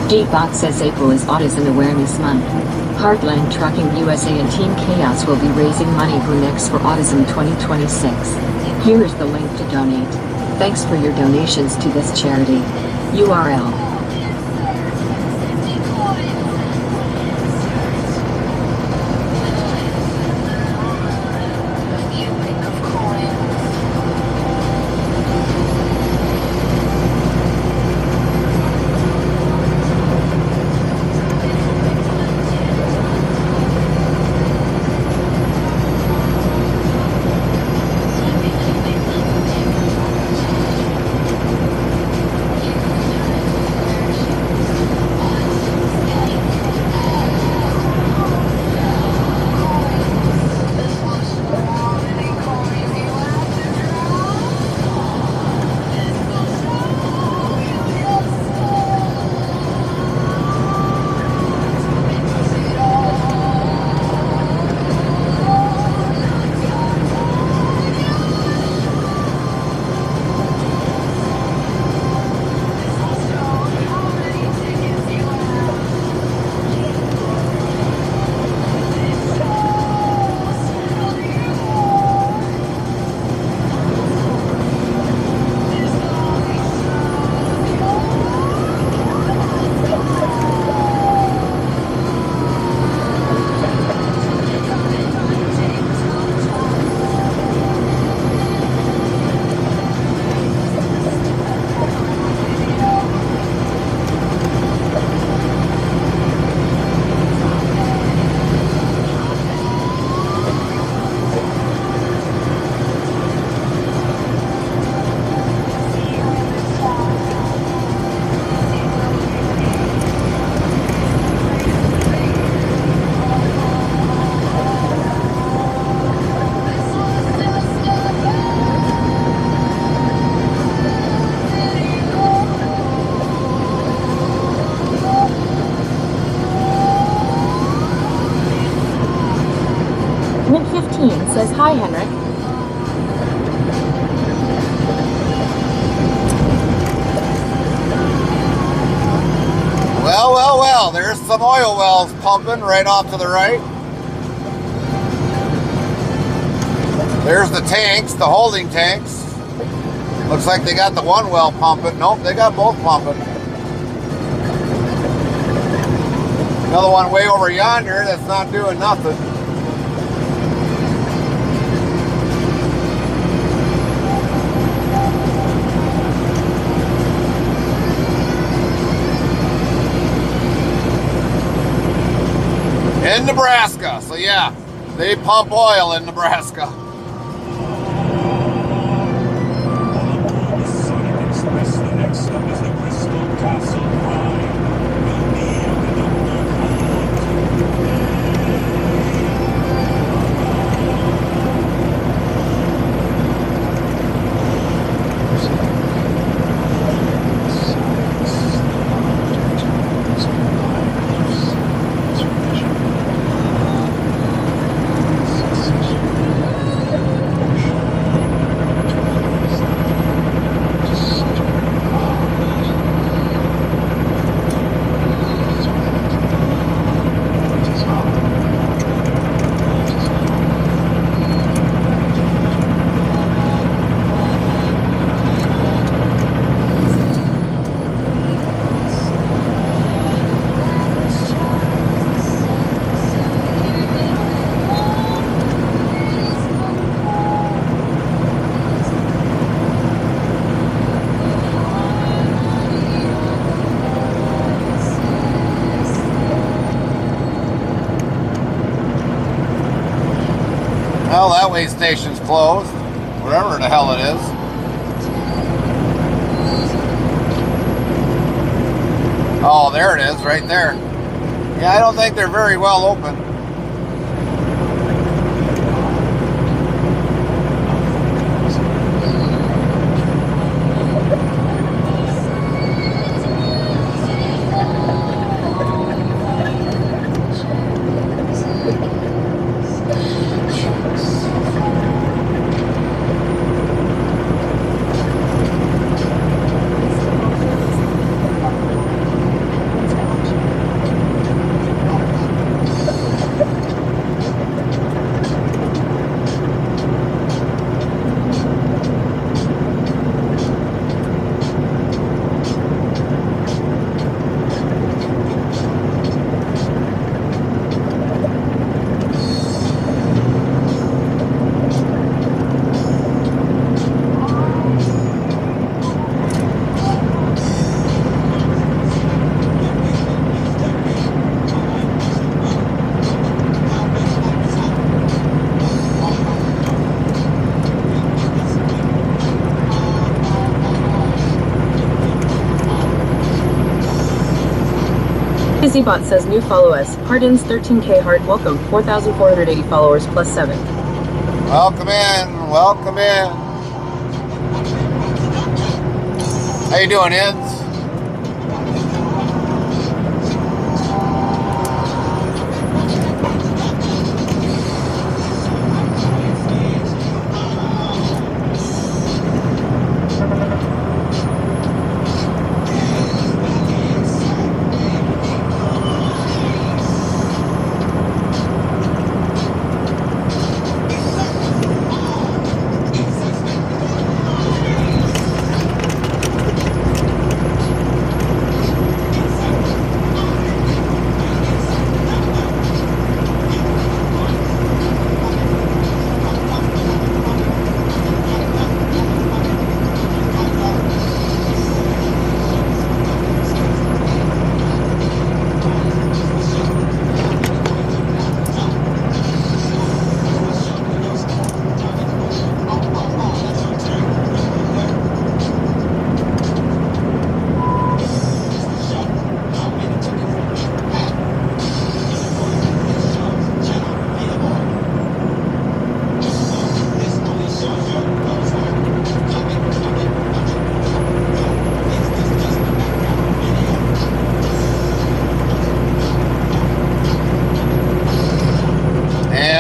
Dbot says April is Autism Awareness Month. Heartland Trucking USA and Team Chaos will be raising money for Next for Autism 2026. Here is the link to donate. Thanks for your donations to this charity. URL. Says hi, Henrik. Well, there's some oil wells pumping right off to the right. There's the tanks, the holding tanks. Looks like they got the one well pumping. Nope, they got both pumping. Another one way over yonder that's not doing nothing. In Nebraska, so yeah, they pump oil in Nebraska. Well, that way station's closed, whatever the hell it is. Oh, there it is, right there. Yeah, I don't think they're very well open. Cbot says new follow us. Hardins 13K heart. Welcome. 4,480 followers plus 7. Welcome in. Welcome in. How you doing, Eds?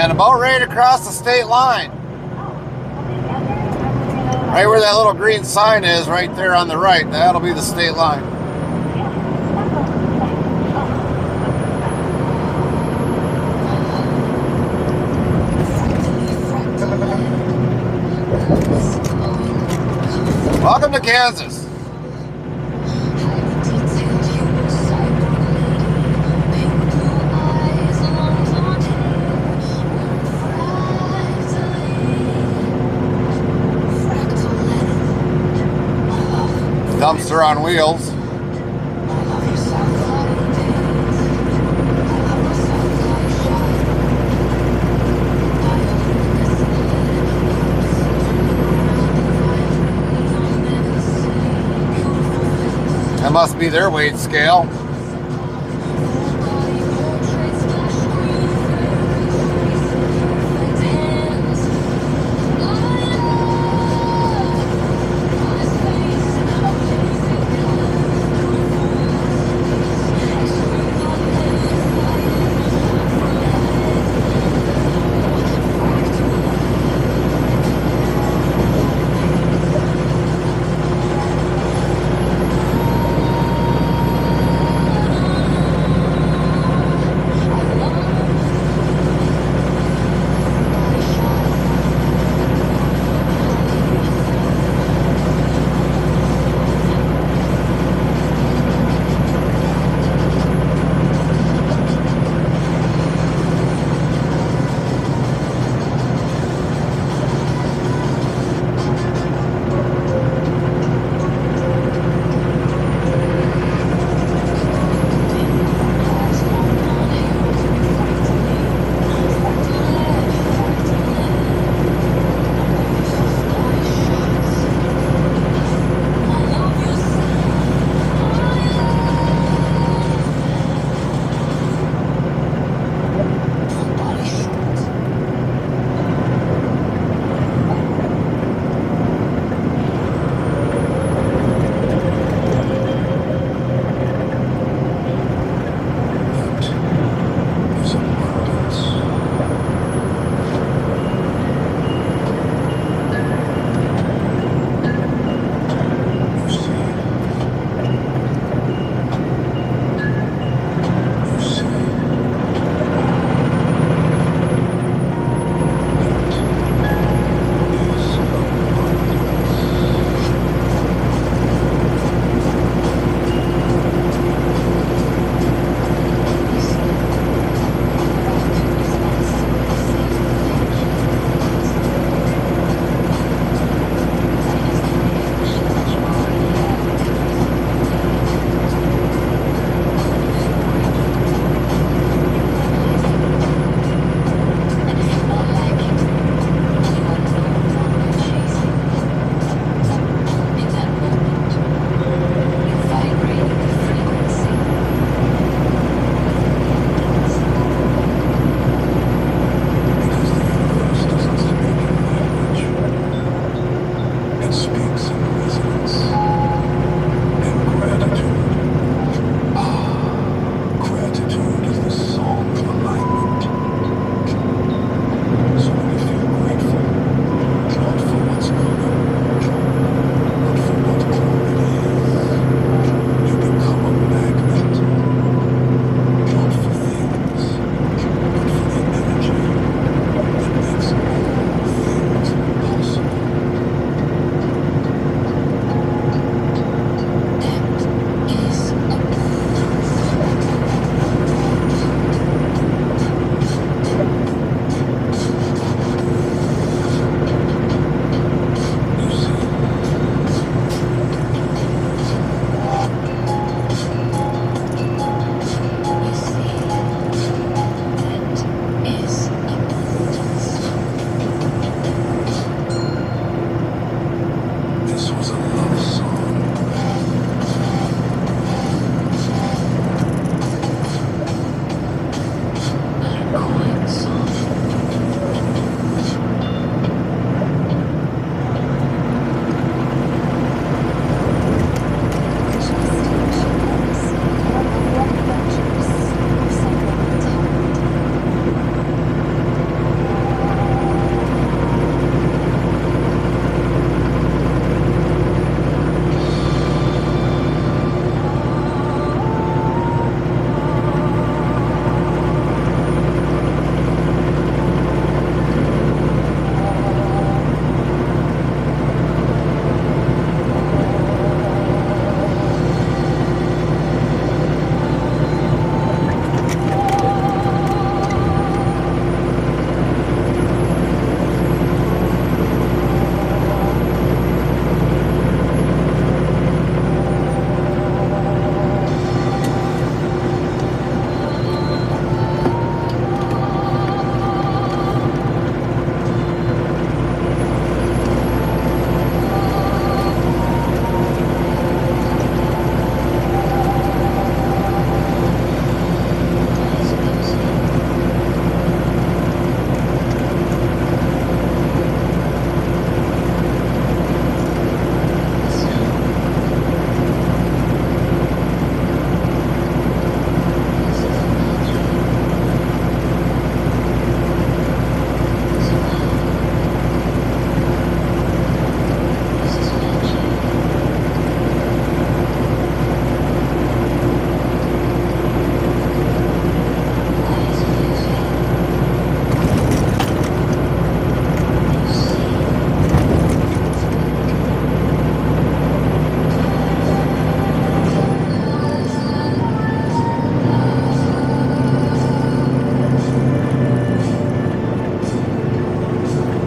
About ready to cross the state line. Right where that little green sign is, right there on the right, that'll be the state line. Welcome to Kansas. Dumpster on wheels. That must be their weight scale.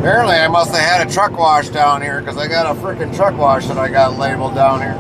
Apparently I must have had a truck wash down here because I got a freaking truck wash that I got labeled down here.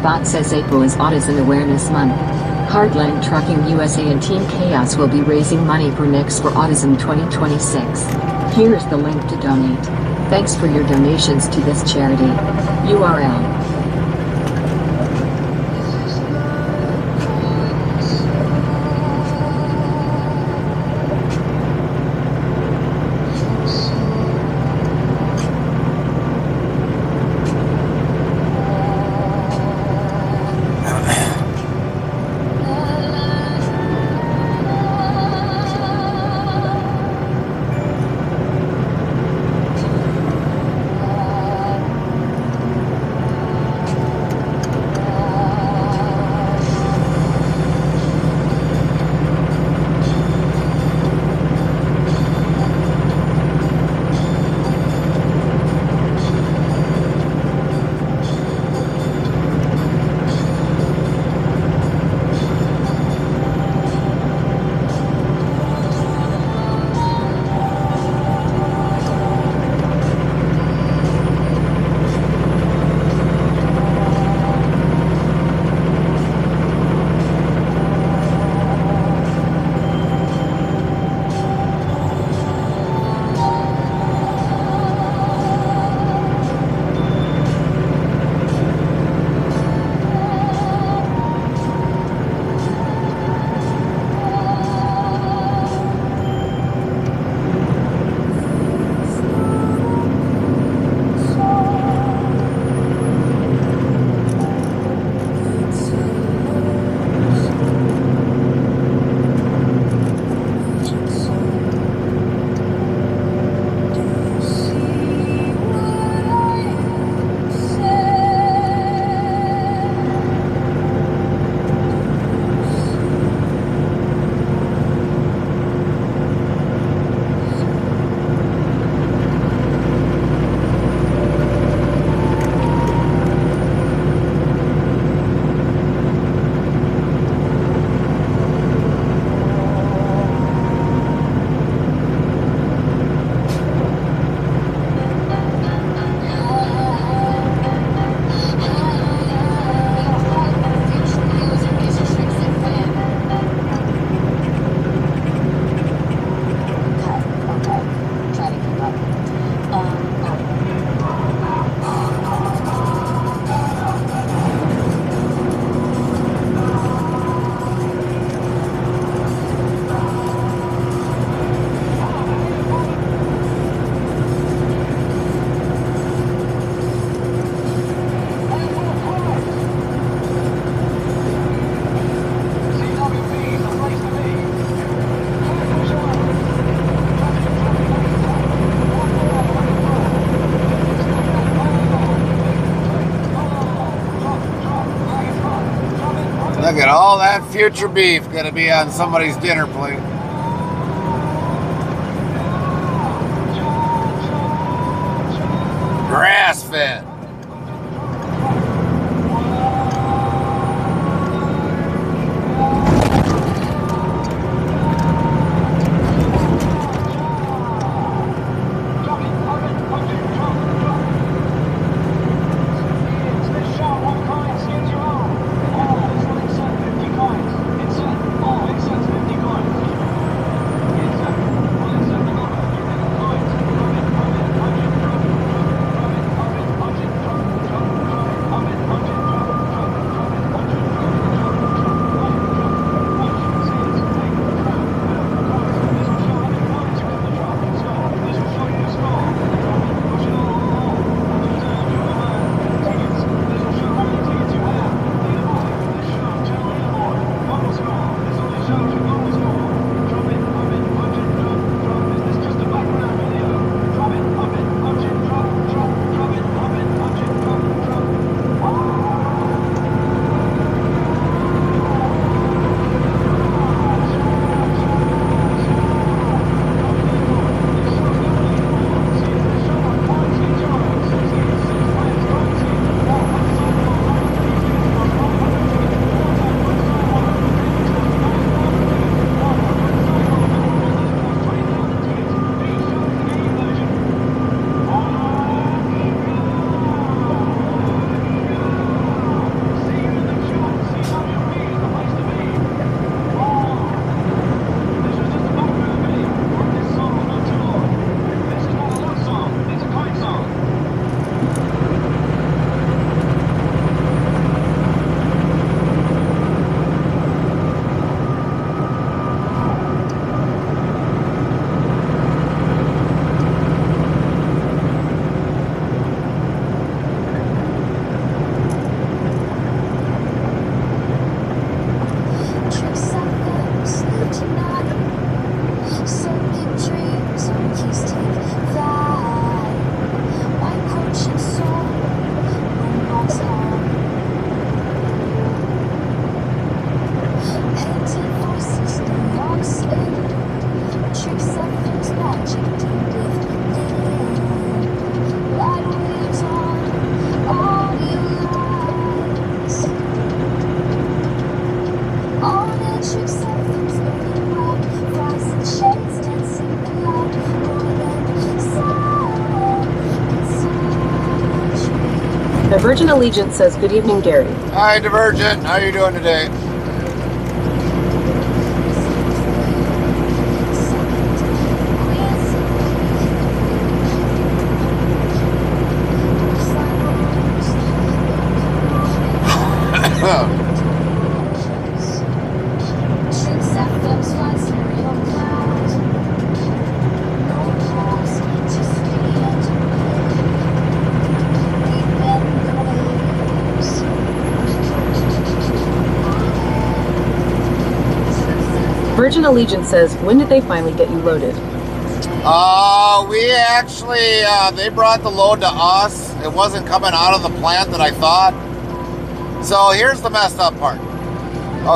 Gbot says April is Autism Awareness Month. Hardline Trucking USA and Team Chaos will be raising money for Next for Autism 2026. Here is the link to donate. Thanks for your donations to this charity. URL. Look at all that future beef gonna be on somebody's dinner plate. Grass fed. Divergent Allegiance says, good evening, Gary. Hi, Divergent. How are you doing today? Virgin Allegiance says, when did they finally get you loaded? We actually, they brought the load to us. It wasn't coming out of the plant that I thought. So here's the messed up part.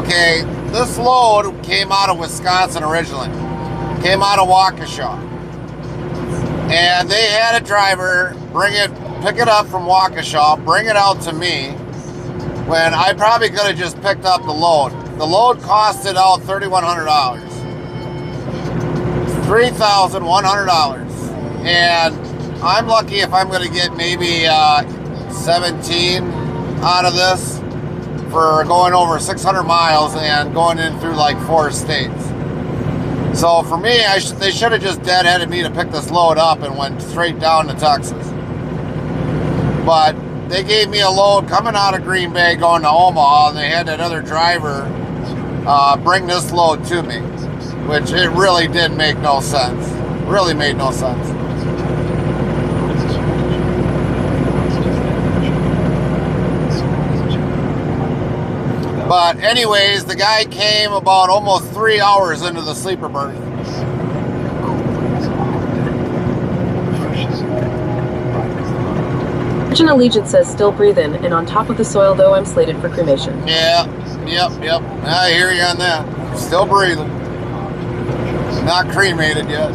Okay, this load came out of Wisconsin originally. Came out of Waukesha. And they had a driver pick it up from Waukesha, bring it out to me, when I probably could have just picked up the load. The load costed out $3,100. $3,100. And I'm lucky if I'm going to get maybe 17 out of this for going over 600 miles and going in through like 4 states. So for me, they should have just deadheaded me to pick this load up and went straight down to Texas. But they gave me a load coming out of Green Bay going to Omaha, and they had that other driver bring this load to me, which it really did make no sense. Really made no sense. But anyways, the guy came about almost 3 hours into the sleeper berth. Virgin Allegiance says, still breathing, and on top of the soil, though, I'm slated for cremation. Yeah, yep. I hear you on that. Still breathing. Not cremated yet.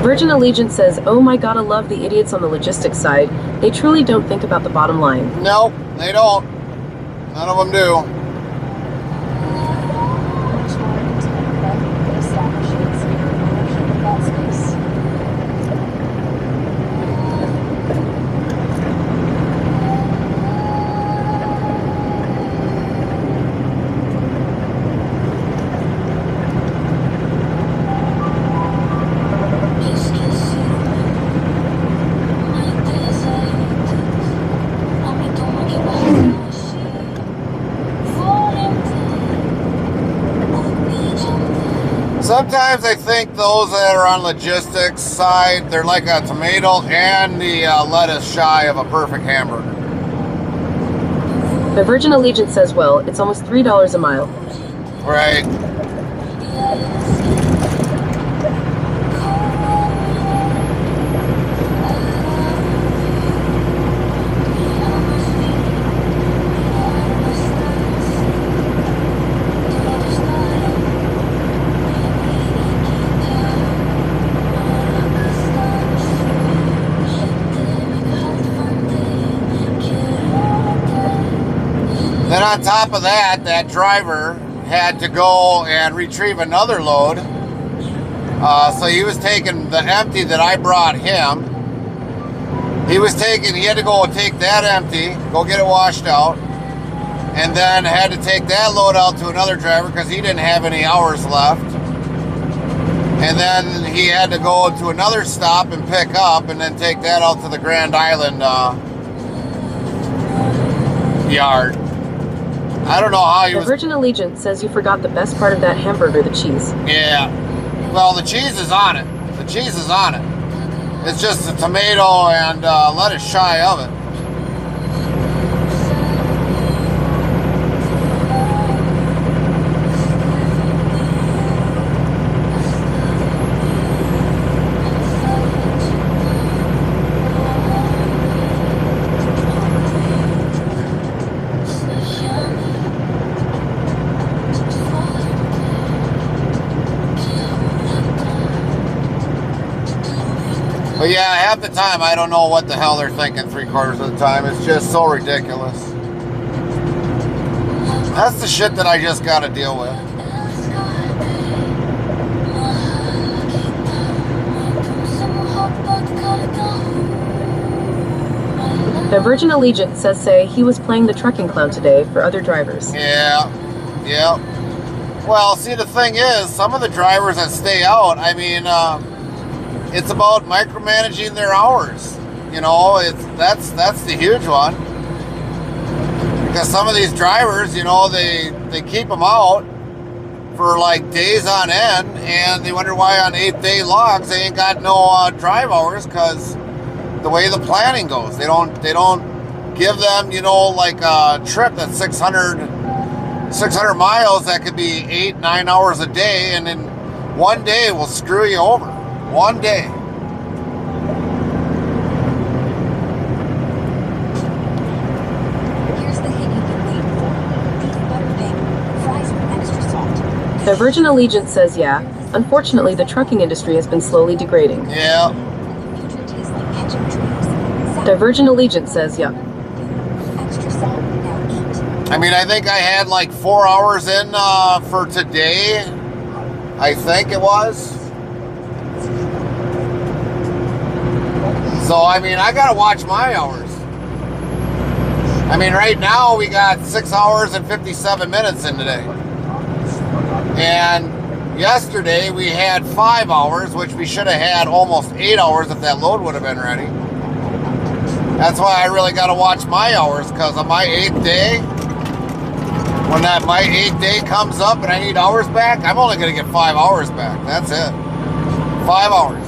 Virgin Allegiance says, oh my god, I love the idiots on the logistics side. They truly don't think about the bottom line. Nope, they don't. None of them do. Sometimes I think those that are on logistics side, they're like a tomato and the lettuce shy of a perfect hamburger. The Virgin Allegiance says, well, it's almost $3 a mile. Right. Then on top of that, that driver had to go and retrieve another load. So he was taking the empty that I brought him. He had to go take that empty, go get it washed out, and then had to take that load out to another driver because he didn't have any hours left. And then he had to go to another stop and pick up and then take that out to the Grand Island yard. I don't know how he was... The Virgin Allegiance says you forgot the best part of that hamburger, the cheese. Yeah. Well, the cheese is on it. The cheese is on it. It's just the tomato and lettuce shy of it. But yeah, half the time I don't know what the hell they're thinking 3/4 of the time. It's just so ridiculous. That's the shit that I just gotta deal with. The Virgin Allegiance says say he was playing the trucking clown today for other drivers. Yeah. Well, see, the thing is, some of the drivers that stay out, I mean, it's about micromanaging their hours. You know, that's the huge one. Because some of these drivers, you know, they keep them out for like days on end, and they wonder why on 8-day logs they ain't got no drive hours, because the way the planning goes, they don't give them, you know, like a trip that's 600 miles that could be 8-9 hours a day, and then one day will screw you over. One day. Here's the hit you've been waiting for. Beef butter bacon, fries with extra salt. The Virgin Allegiance says yeah. Unfortunately, the trucking industry has been slowly degrading. Yeah. Future tastes like ketchup dreams. The Virgin Allegiance says yeah. Extra salt, now eat. I mean, I think I had like 4 hours in for today. I think it was. So, I mean, I gotta watch my hours. I mean, right now we got 6 hours and 57 minutes in today. And yesterday we had 5 hours, which we should have had almost 8 hours if that load would have been ready. That's why I really gotta watch my hours, because on my 8th day, when my 8th day comes up and I need hours back, I'm only gonna get 5 hours back. That's it. 5 hours.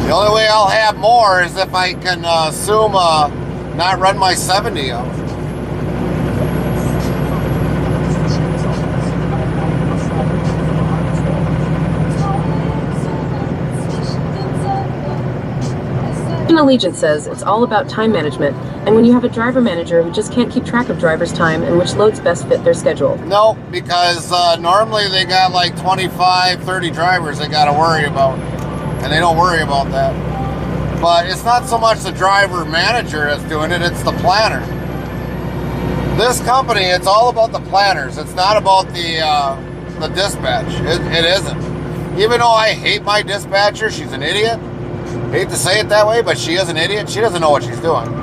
The only way I'll have more is if I can assume not run my 70 hours. Virgin Allegiance says it's all about time management, and when you have a driver manager who just can't keep track of drivers' time and which loads best fit their schedule. No, because normally they got like 25, 30 drivers they got to worry about. And they don't worry about that. But it's not so much the driver manager that's doing it, it's the planner. This company, it's all about the planners. It's not about the dispatch. It isn't. Even though I hate my dispatcher, she's an idiot. Hate to say it that way, but she is an idiot. She doesn't know what she's doing.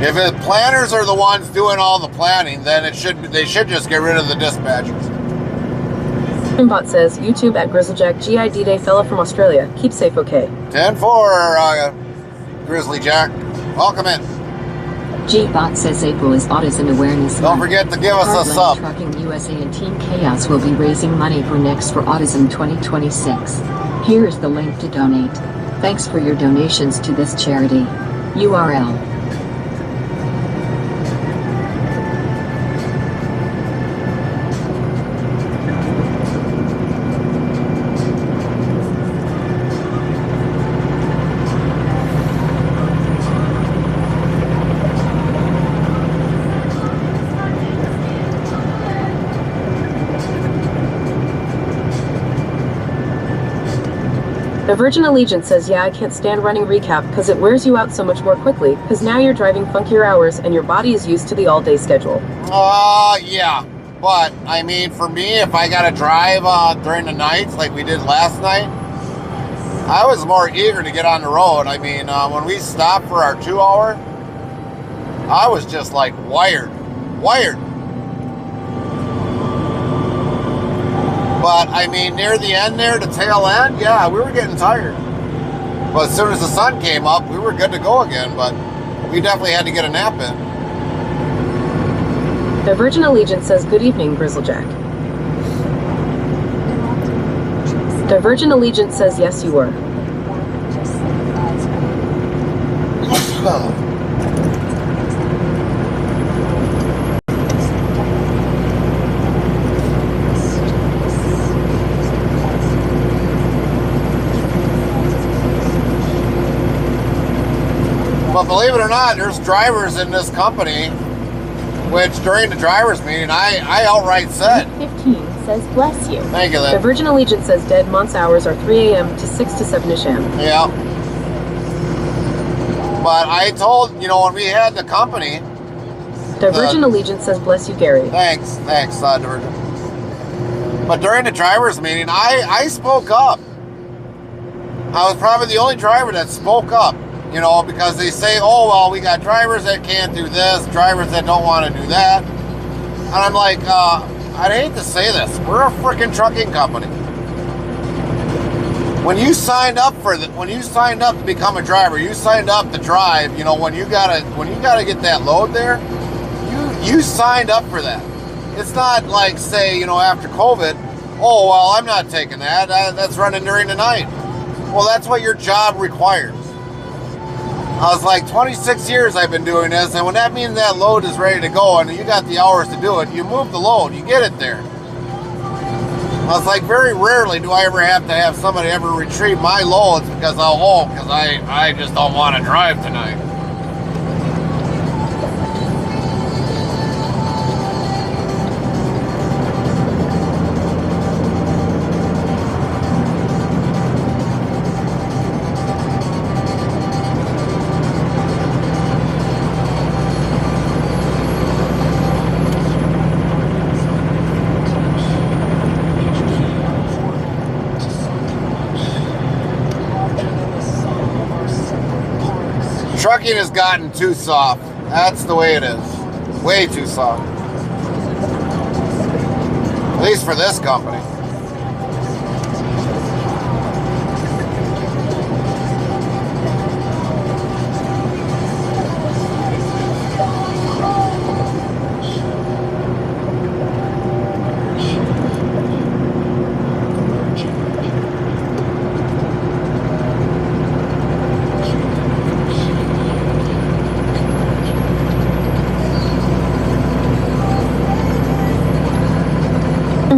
If the planners are the ones doing all the planning, then they should just get rid of the dispatchers. Bot says YouTube at Grizzlejack GID Day fella from Australia. Keep safe, okay. 10-4, Grizzly Jack. Welcome in. G-Bot says April is Autism Awareness Don't Month. forget to give us a Heartland sub. Trucking USA and Team Chaos will be raising money for Next for Autism 2026. Here is the link to donate. Thanks for your donations to this charity. URL. The Virgin Allegiance says, yeah, I can't stand running recap because it wears you out so much more quickly because now you're driving funkier hours and your body is used to the all-day schedule. Yeah. But, I mean, for me, if I got to drive during the nights like we did last night, I was more eager to get on the road. I mean, when we stopped for our 2 hour, I was just like wired. But, I mean, near the end there, the tail end, yeah, we were getting tired. But as soon as the sun came up, we were good to go again. But we definitely had to get a nap in. The Virgin Allegiance says, good evening, Grizzlejack. The Virgin Allegiance says, yes, you were. But believe it or not, there's drivers in this company, which during the drivers meeting, I outright said. 15 says, bless you. Thank you, The Lynn. Virgin Allegiance says, dead month's hours are 3 a.m. to 6 to 7-ish a.m. Yeah. But I told, when we had the company. The Virgin Allegiance says, bless you, Gary. Thanks, the Virgin. But during the drivers meeting, I spoke up. I was probably the only driver that spoke up. Because they say, oh, well, we got drivers that can't do this, drivers that don't want to do that. And I'm like, I'd hate to say this. We're a freaking trucking company. When you signed up to become a driver, you signed up to drive, when you gotta get that load there, you signed up for that. It's not like, say, after COVID, oh, well, I'm not taking that. That's running during the night. Well, that's what your job requires. I was like, 26 years I've been doing this, and when that means that load is ready to go and you got the hours to do it, you move the load, you get it there. I was like, very rarely do I ever have to have somebody ever retrieve my loads because I just don't want to drive tonight. Trucking has gotten too soft. That's the way it is. Way too soft. At least for this company.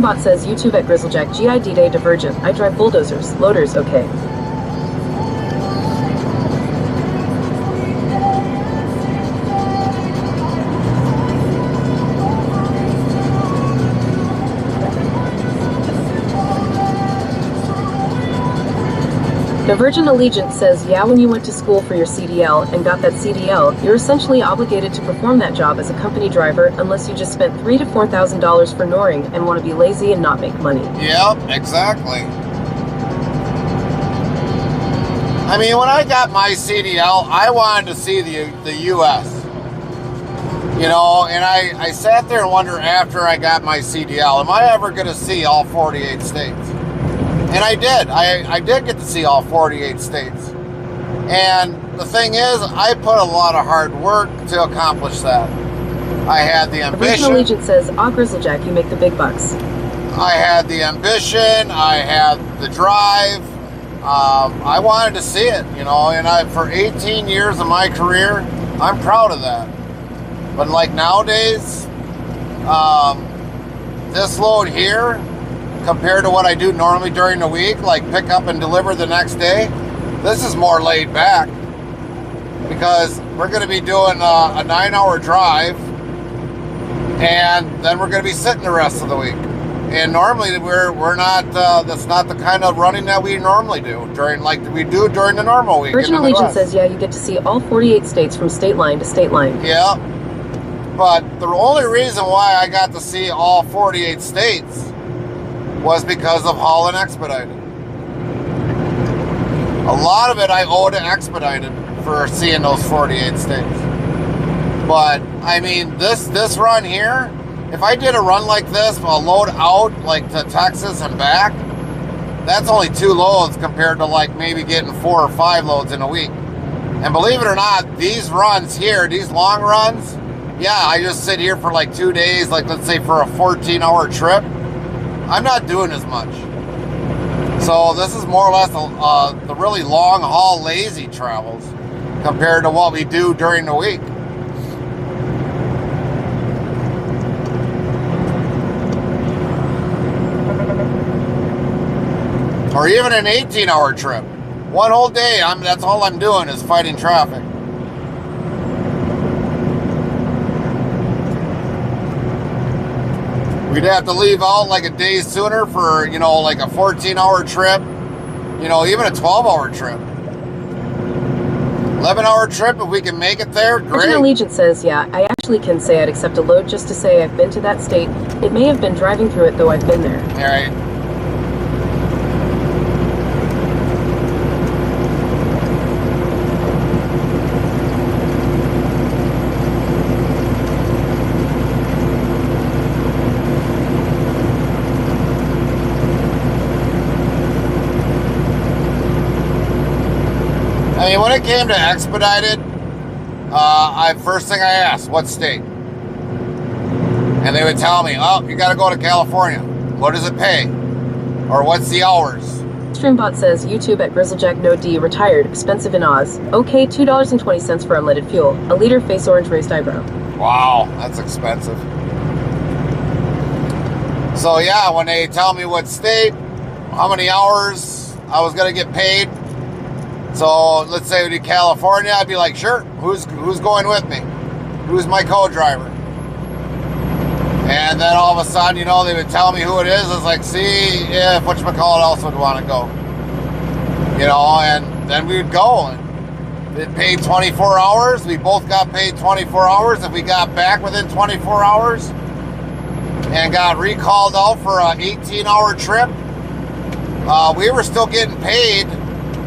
Bot says, YouTube at Grizzlejack, GID Day Divergent. I drive bulldozers. Loaders, okay. The Virgin Allegiance says, yeah, when you went to school for your CDL and got that CDL, you're essentially obligated to perform that job as a company driver unless you just spent $3,000 to $4,000 for Noring and want to be lazy and not make money. Yep, exactly. I mean, when I got my CDL, I wanted to see the U.S. And I sat there and wondered after I got my CDL, am I ever going to see all 48 states? And I did. I did get to see all 48 states. And the thing is, I put a lot of hard work to accomplish that. I had the ambition. The Virgin Allegiance says, Grizzlejack, you make the big bucks. I had the ambition. I had the drive. I wanted to see it, and for 18 years of my career, I'm proud of that. But like nowadays, this load here, compared to what I do normally during the week, like pick up and deliver the next day, this is more laid back because we're going to be doing a 9-hour drive and then we're going to be sitting the rest of the week. And normally we're not, that's not the kind of running that we normally do during, like we do during the normal week. Virgin Allegiance says, yeah, you get to see all 48 states from state line to state line. Yeah, but the only reason why I got to see all 48 states was because of Haul and Expedited. A lot of it I owe to Expedited for seeing those 48 states. But I mean, this run here, if I did a run like this, a load out like to Texas and back, that's only 2 loads compared to like maybe getting 4 or 5 loads in a week. And believe it or not, these runs here, these long runs, yeah, I just sit here for like 2 days, like let's say for a 14-hour trip, I'm not doing as much. So this is more or less the really long haul lazy travels compared to what we do during the week. Or even an 18-hour trip. One whole day, that's all I'm doing is fighting traffic. We'd have to leave out like a day sooner for, you know, like a 14-hour trip, you know, even a 12-hour trip. 11-hour trip, if we can make it there, great. Original Allegiance says, yeah, I actually can say I'd accept a load just to say I've been to that state. It may have been driving through it, though I've been there. All right. I mean, when it came to expedited, first thing I asked, what state? And they would tell me, oh, you got to go to California. What does it pay? Or what's the hours? Streambot says, YouTube at Grizzlejack No D, retired, expensive in Oz. Okay, $2.20 for unleaded fuel. A liter face orange raised eyebrow. Wow, that's expensive. So yeah, when they tell me what state, how many hours I was going to get paid, so let's say we do California, I'd be like, sure, who's going with me? Who's my co-driver? And then all of a sudden, you know, they would tell me who it is. It's like, see if whatchamacallit else would want to go. You know, and then we would go. And it paid 24 hours. We both got paid 24 hours. If we got back within 24 hours and got recalled out for an 18-hour trip, we were still getting paid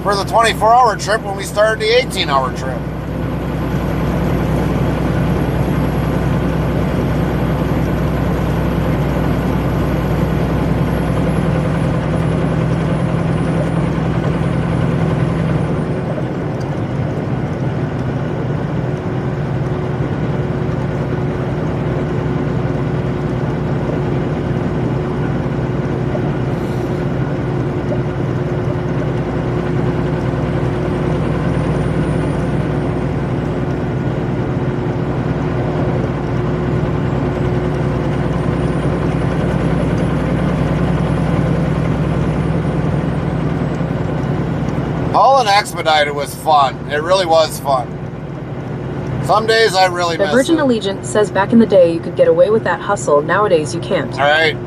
for the 24-hour trip when we started the 18-hour trip. Hauling expedited was fun. It really was fun. Some days I really miss it. The Virgin Allegiance says back in the day you could get away with that hustle. Nowadays you can't. All right.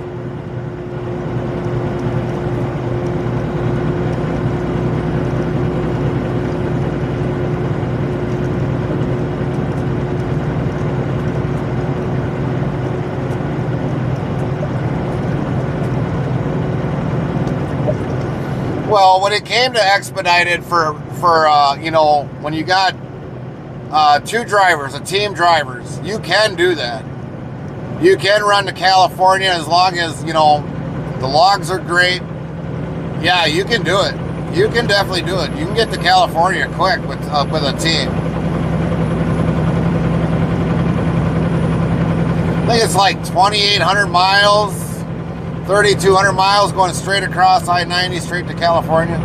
Well, when it came to expedited for you know, when you got two drivers, a team drivers, you can do that. You can run to California as long as, you know, the logs are great. Yeah, you can do it. You can definitely do it. You can get to California quick with a team. I think it's like 2,800 miles. 3,200 miles going straight across I-90 straight to California.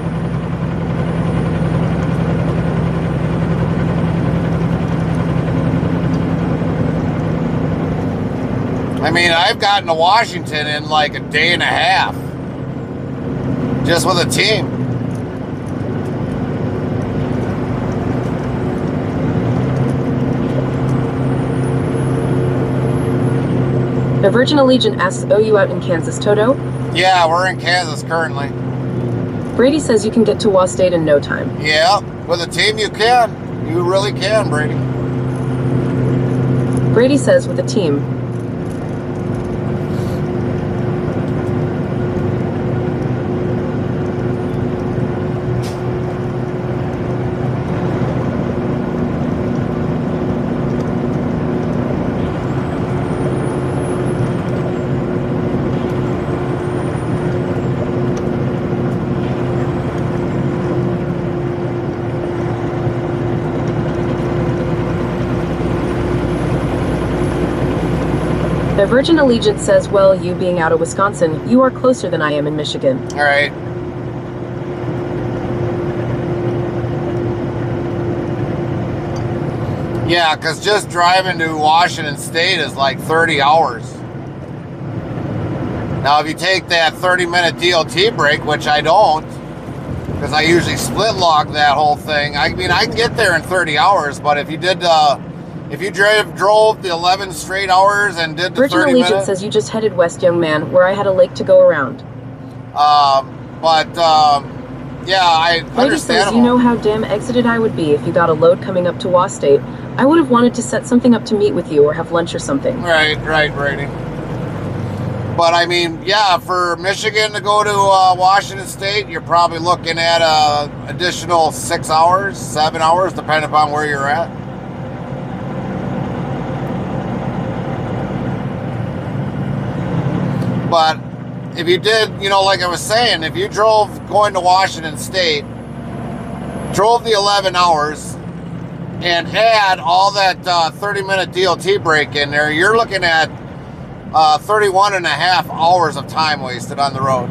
I mean, I've gotten to Washington in like a day and a half. Just with a team. The Virgin Allegiance asks, oh, you out in Kansas, Toto? Yeah, we're in Kansas currently. Brady says you can get to Wastate in no time. Yeah, with a team you can. You really can, Brady. Brady says with a team. The Virgin Allegiance says, well, you being out of Wisconsin, you are closer than I am in Michigan. All right. Yeah, because just driving to Washington State is like 30 hours. Now, if you take that 30-minute DOT break, which I don't, because I usually split log that whole thing, I mean, I can get there in 30 hours, but if you did, if you drove the 11 straight hours and did the Virgin 30 Allegiance minutes... says you just headed west, young man, where I had a lake to go around. Yeah, I Lady says, you know how damn exited I would be if you got a load coming up to Was State. I would have wanted to set something up to meet with you or have lunch or something. Right, Brady. But I mean, yeah, for Michigan to go to Washington State, you're probably looking at additional 6 hours, 7 hours, depending upon where you're at. But if you did, you know, like I was saying, if you drove going to Washington State, drove the 11 hours, and had all that 30-minute DOT break in there, you're looking at 31 and a half hours of time wasted on the road.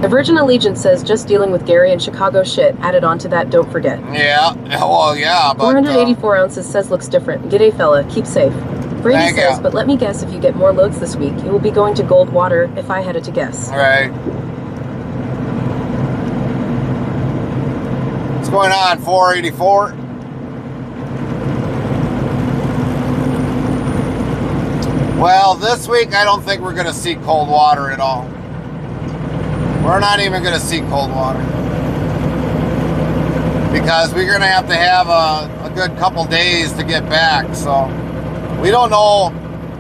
The Virgin Allegiance says just dealing with Gary and Chicago shit. Added on to that, don't forget. Yeah, well, yeah, but... 484 ounces says looks different. G'day, fella. Keep safe. Brady Thank says, you. but let me guess, if you get more loads this week, you will be going to Goldwater, if I had it to guess. All right. What's going on, 484? Well, this week I don't think we're going to see cold water at all. We're not even going to see cold water. Because we're going to have a good couple days to get back. So we don't know.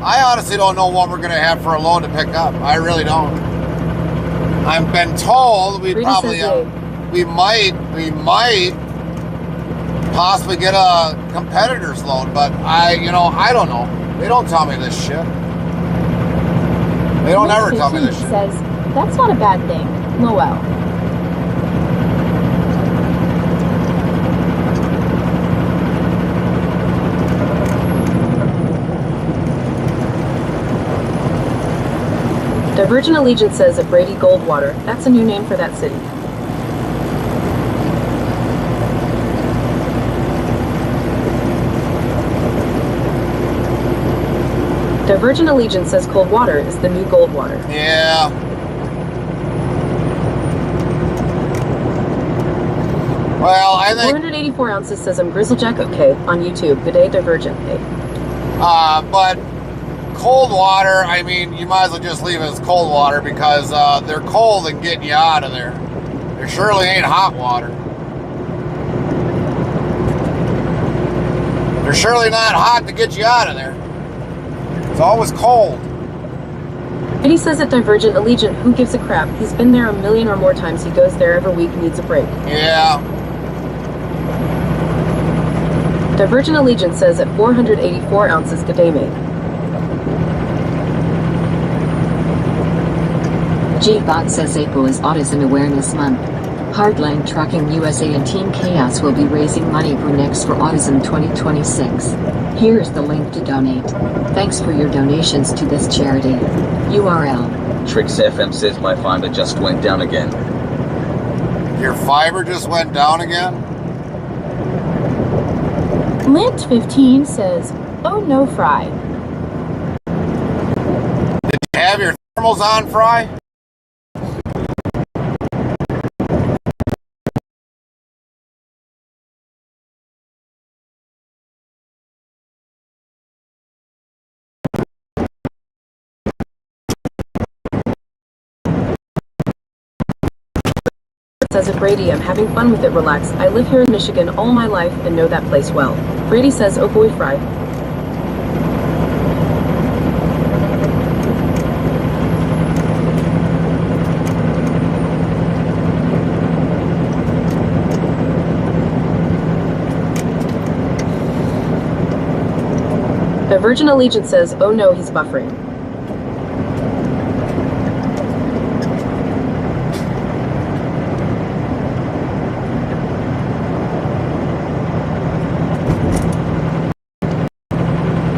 I honestly don't know what we're going to have for a load to pick up. I really don't. I've been told we probably, we might possibly get a competitor's load, but I don't know. They don't tell me this shit. They don't ever tell me this shit. Says, that's not a bad thing. Lowell. The Virgin Allegiance says at Brady Goldwater. That's a new name for that city. The Virgin Allegiance says cold water is the new Goldwater. Yeah. Well, I think... 484 ounces says I'm Grizzlejack, okay, on YouTube. Good day, Divergent. Hey. But cold water, I mean, you might as well just leave it as cold water because they're cold and getting you out of there. There surely ain't hot water. They're surely not hot to get you out of there. It's always cold. And he says at Divergent Allegiant, who gives a crap? He's been there a million or more times. He goes there every week, needs a break. Yeah. Divergent Allegiance says at 484 ounces, good day, mate. G-Bot says April is Autism Awareness Month. Hardline Trucking USA and Team Chaos will be raising money for Next for Autism 2026. Here is the link to donate. Thanks for your donations to this charity. URL. Trix FM says my fiber just went down again. Your fiber just went down again? Lint 15 says, oh no, Fry. Did you have your thermals on, Fry? Says at Brady, I'm having fun with it, relax. I live here in Michigan all my life and know that place well. Brady says, oh boy, Fry. Divergent Allegiance says, oh no, he's buffering.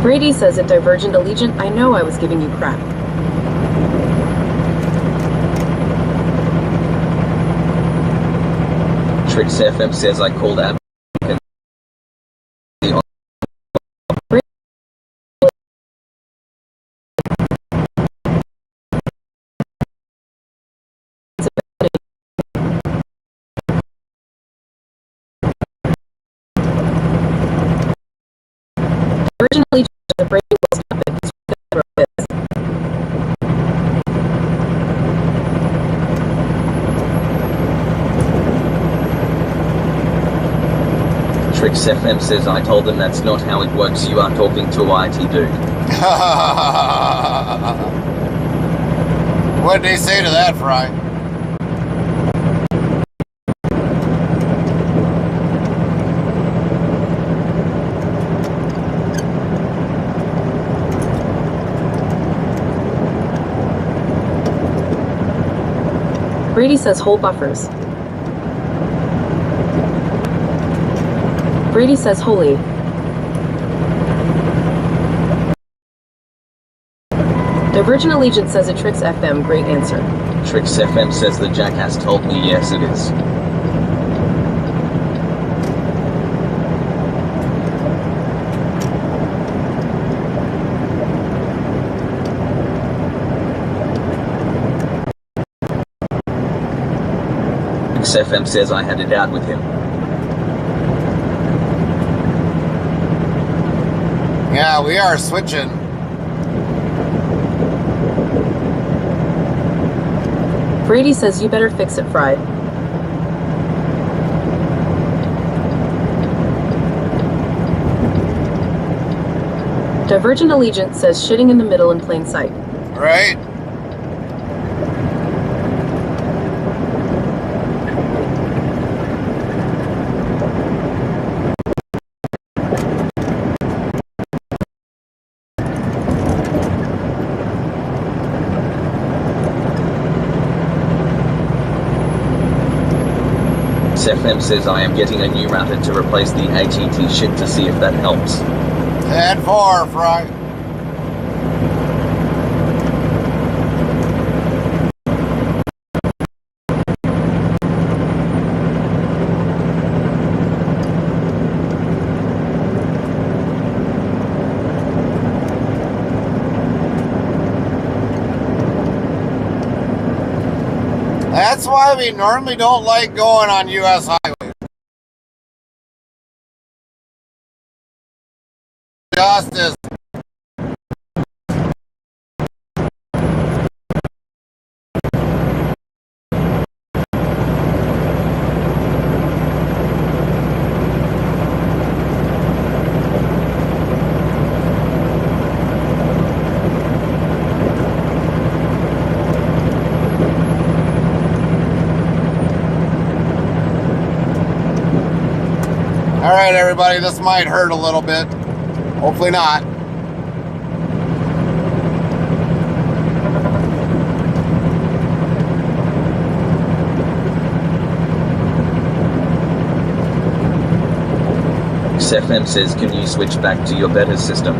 Brady says at Divergent Allegiant, I know I was giving you crap. Trix FM says I called Ab. Virgin Allegiance says Brady will stop it. He's throw this. Trix FM says I told them that's not how it works. You are talking to a IT dude. What'd they say to that, Fry? Brady says hold buffers. Brady says holy. Divergent Allegiance says at Trix FM, great answer. Trix FM says the jackass told me yes it is. Trix FM says I had it out with him. Yeah, we are switching. Brady says you better fix it, Fry. Divergent Allegiance says shitting in the middle in plain sight. Right? FM says I am getting a new router to replace the AT&T shit to see if that helps. 10-4, Fry. That's why we normally don't like going on U.S. highways. Justice. All right, everybody, this might hurt a little bit. Hopefully not. XFM says, can you switch back to your better system?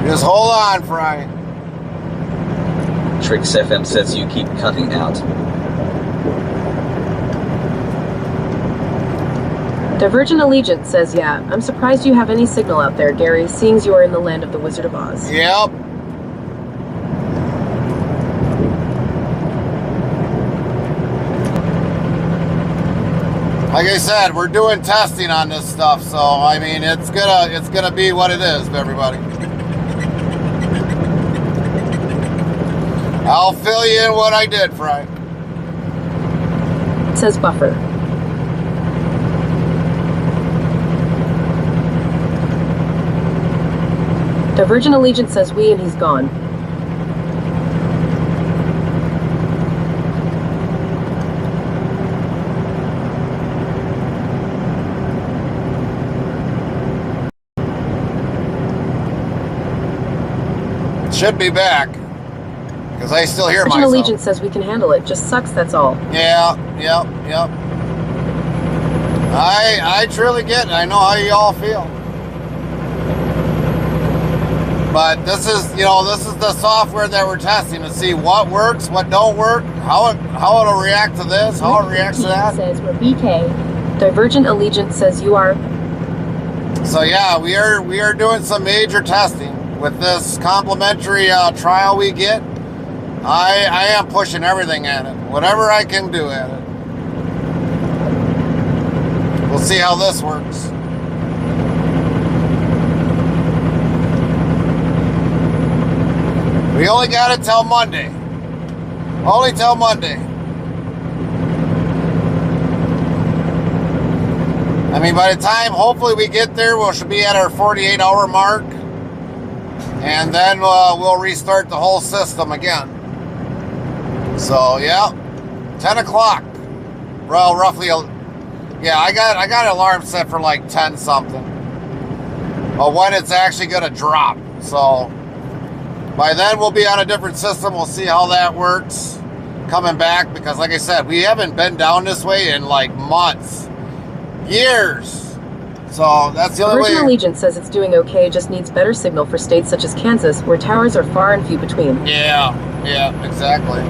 Just hold on, Fry. Trix FM says you keep cutting out. Divergent Allegiance says, yeah, I'm surprised you have any signal out there, Gary, seeing you are in the land of the Wizard of Oz. Yep. Like I said, we're doing testing on this stuff, so I mean it's gonna be what it is, everybody. I'll fill you in what I did, Fry. It says buffer. Divergent Allegiance says we and he's gone. should be back. Because I still hear Virgin myself. Allegiance says we can handle it. Just sucks, that's all. Yeah, yep. I truly get it. I know how you all feel. But this is the software that we're testing to see what works, what don't work, how it'll react to this, how it reacts to that. Says we're BK. Divergent Allegiance says you are. So yeah, we are doing some major testing with this complimentary trial we get. I am pushing everything at it, whatever I can do at it. We'll see how this works. We only got it till Monday. Only till Monday. I mean, by the time hopefully we get there, we should be at our 48-hour mark. And then we'll restart the whole system again. So, yeah, 10 o'clock. Well, roughly, yeah, I got an alarm set for like 10 something. But when it's actually going to drop. So, by then we'll be on a different system. We'll see how that works coming back. Because like I said, we haven't been down this way in like months. Years. So that's the only way. Virgin Allegiance says it's doing okay, just needs better signal for states such as Kansas, where towers are far and few between. Yeah, exactly.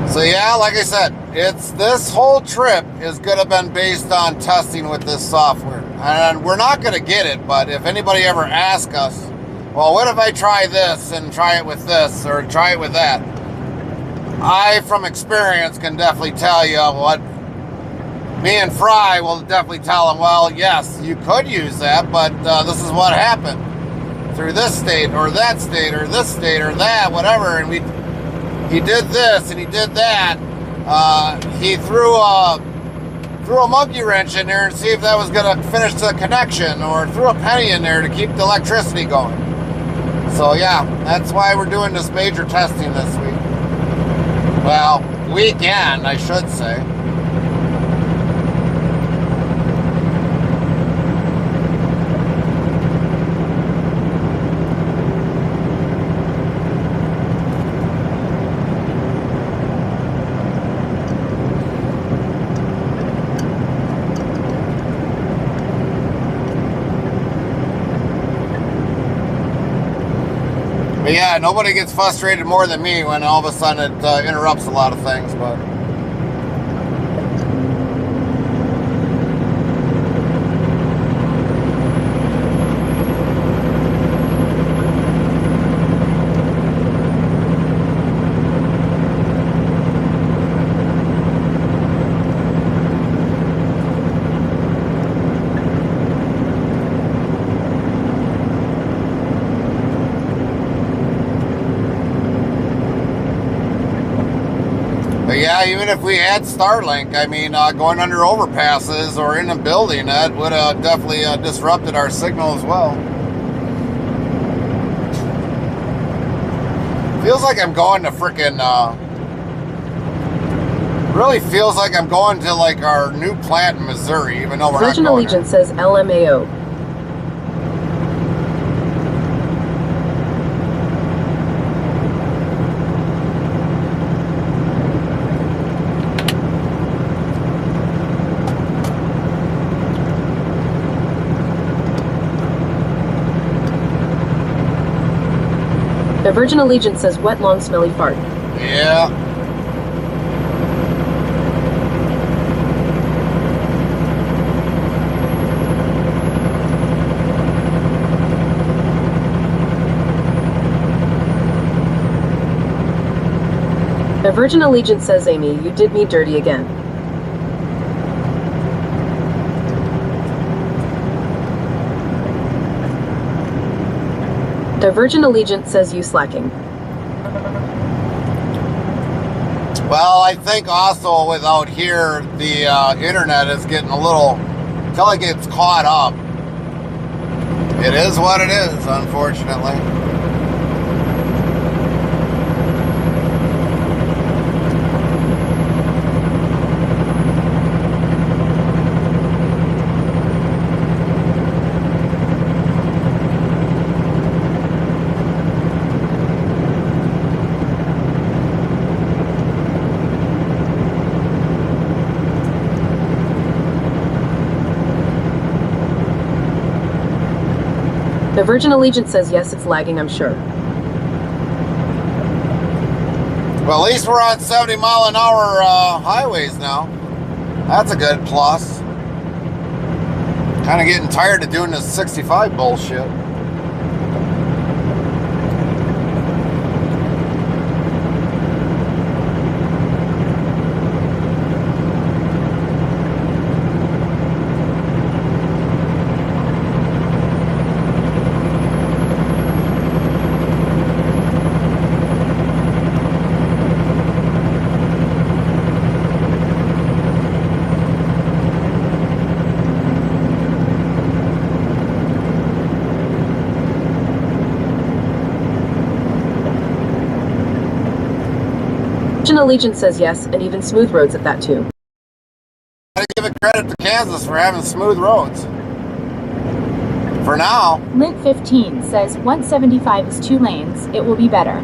So yeah, like I said, this whole trip is going to have been based on testing with this software. And we're not going to get it, but if anybody ever asks us, well, what if I try this and try it with this or try it with that? I, from experience, can definitely tell you what me and Fry will definitely tell them, well, yes, you could use that, but this is what happened through this state or that state or this state or that, whatever, and he did this and he did that. He threw a monkey wrench in there and see if that was going to finish the connection, or threw a penny in there to keep the electricity going. So yeah, that's why we're doing this major testing this week. Well, weekend, I should say. But yeah, nobody gets frustrated more than me when all of a sudden it interrupts a lot of things, but... yeah, even if we had Starlink, I mean, going under overpasses or in a building, that would have definitely disrupted our signal as well. Feels like I'm going to frickin', really feels like I'm going to like our new plant in Missouri, even though we're Virgin not going Allegiance says LMAO. The Virgin Allegiance says wet, long, smelly fart. Yeah. The Virgin Allegiance says, Amy, you did me dirty again. The Virgin Allegiance says you slacking. Well, I think also without here, the internet is getting a little, until it gets caught up. It is what it is, unfortunately. The Virgin Allegiance says yes, it's lagging, I'm sure. Well, at least we're on 70-mile-an-hour highways now. That's a good plus. Kind of getting tired of doing this 65 bullshit. Virgin Allegiance says yes, and even smooth roads at that too. Gotta give it credit to Kansas for having smooth roads. For now. Lint 15 says 175 is 2 lanes. It will be better.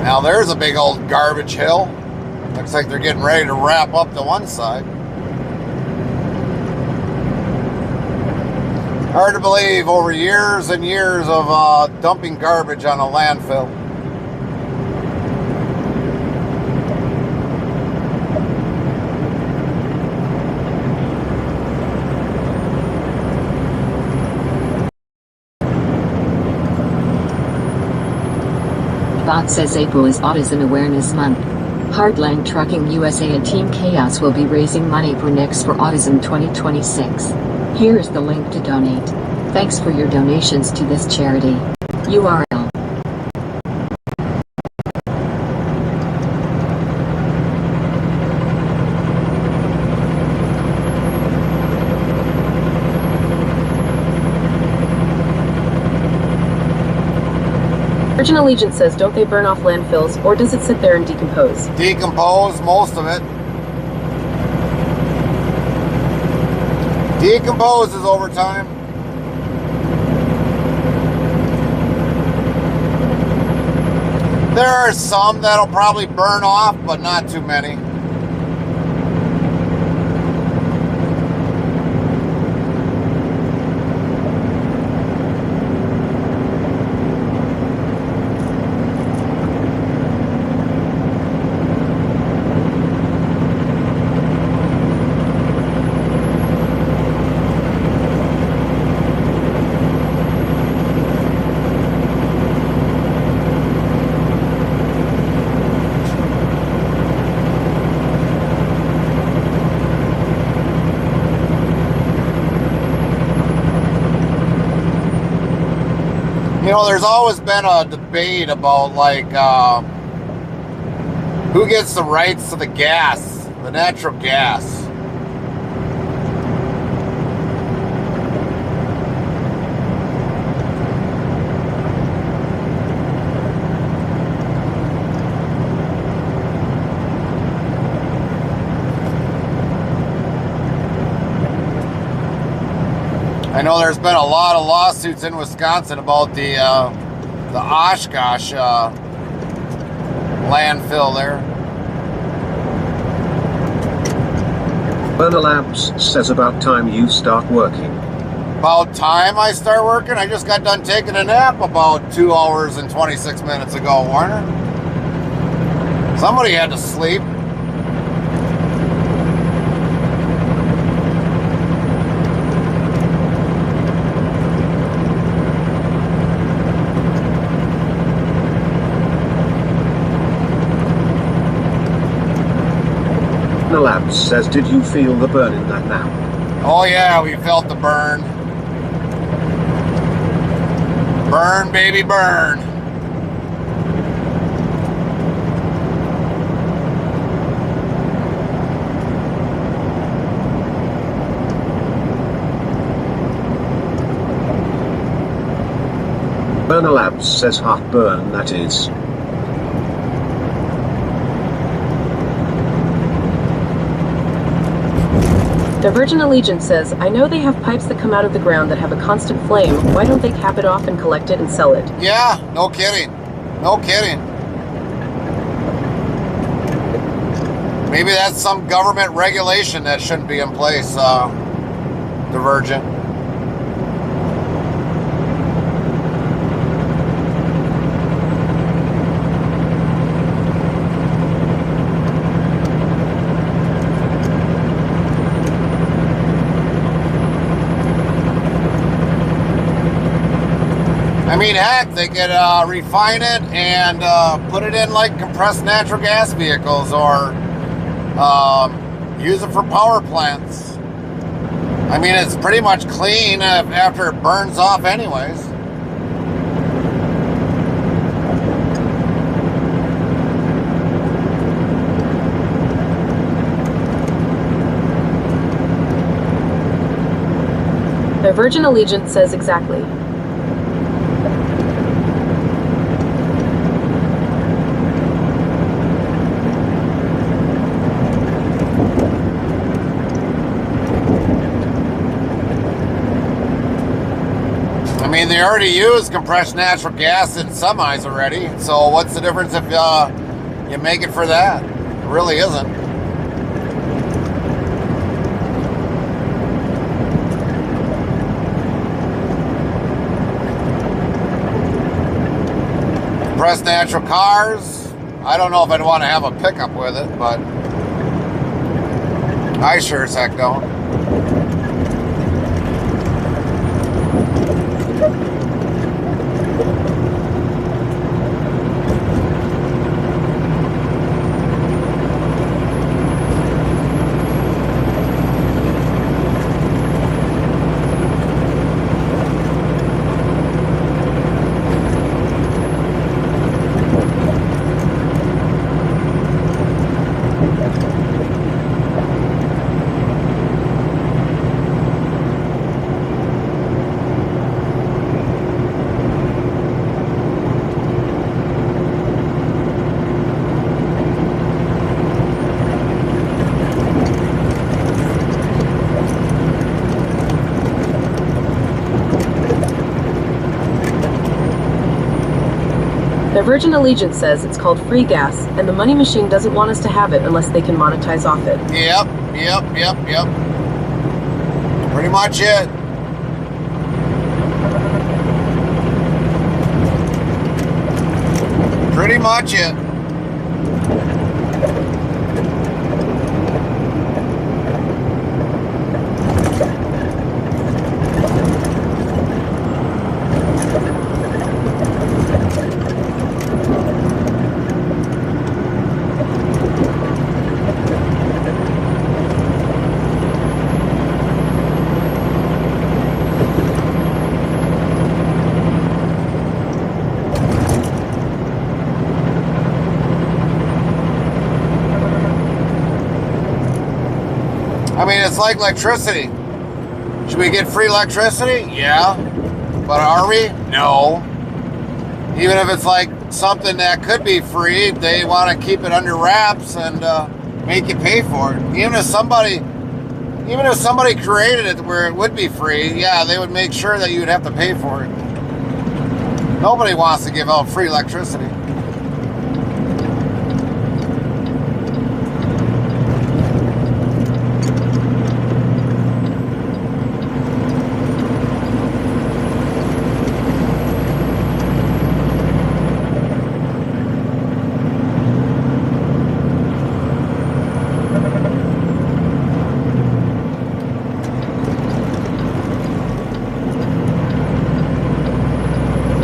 Now there's a big old garbage hill. Looks like they're getting ready to wrap up the one side. Hard to believe, over years and years of dumping garbage on a landfill. Bot says April is Autism Awareness Month. Hardline Trucking USA and Team Chaos will be raising money for Next for Autism 2026. Here is the link to donate. Thanks for your donations to this charity. URL. Virgin Allegiance says, don't they burn off landfills, or does it sit there and decompose? Decompose, most of it. Decomposes over time. There are some that'll probably burn off, but not too many. You know, there's always been a debate about, like, who gets the rights to the gas, the natural gas. I know there's been a lot of lawsuits in Wisconsin about the Oshkosh landfill there. Burner Labs says about time you start working. About time I start working? I just got done taking a nap about 2 hours and 26 minutes ago, Warner. Somebody had to sleep. Labs says, did you feel the burn in that now? Oh yeah, we felt the burn. Burn, baby, burn. Burner Labs says heartburn, that is. The Virgin Allegiance says, I know they have pipes that come out of the ground that have a constant flame. Why don't they cap it off and collect it and sell it? Yeah, no kidding. No kidding. Maybe that's some government regulation that shouldn't be in place, the Virgin. I mean, heck, they could refine it and put it in like compressed natural gas vehicles or use it for power plants. I mean, it's pretty much clean after it burns off anyways. The Virgin Allegiance says exactly. I mean, they already use compressed natural gas in semis already, so what's the difference if you make it for that? It really isn't. Compressed natural cars, I don't know if I'd want to have a pickup with it, but I sure as heck don't. The Virgin Allegiance says it's called free gas, and the money machine doesn't want us to have it unless they can monetize off it. Yep. Pretty much it. Pretty much it. like electricity. Should we get free electricity? Yeah. But are we? No. Even if it's like something that could be free, they want to keep it under wraps and make you pay for it. Even if somebody created it where it would be free, yeah, they would make sure that you would have to pay for it. Nobody wants to give out free electricity.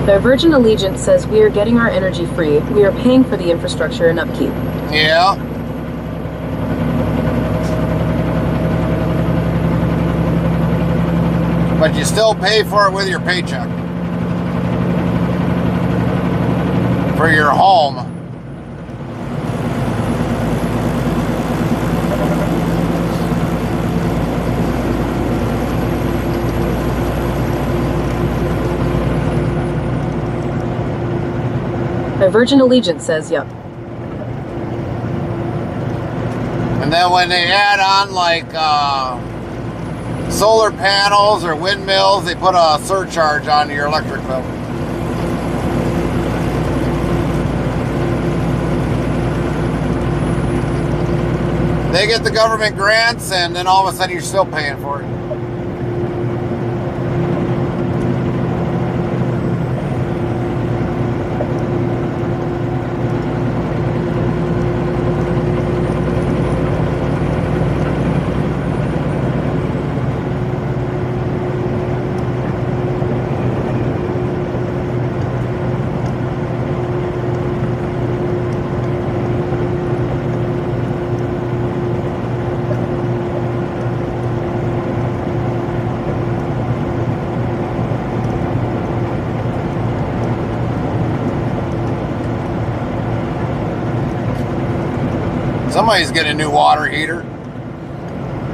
The Virgin Allegiance says we are getting our energy free. We are paying for the infrastructure and upkeep. Yeah. But you still pay for it with your paycheck. For your home. The Virgin Allegiance says, yep. And then when they add on like solar panels or windmills, they put a surcharge on your electric bill. They get the government grants and then all of a sudden you're still paying for it. Somebody's getting a new water heater.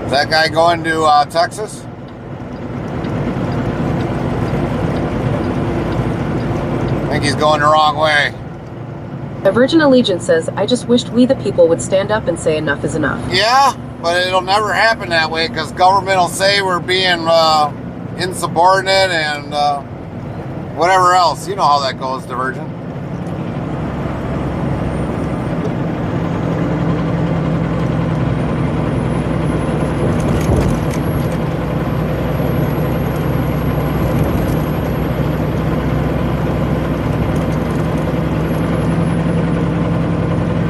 Is that guy going to Texas? I think he's going the wrong way. The Virgin Allegiance says, I just wished we the people would stand up and say enough is enough. Yeah, but it'll never happen that way because government will say we're being insubordinate and whatever else. You know how that goes, the Virgin.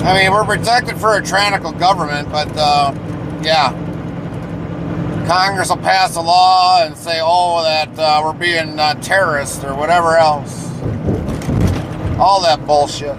I mean, we're protected for a tyrannical government, but yeah. Congress will pass a law and say, oh, that we're being terrorists or whatever else. All that bullshit.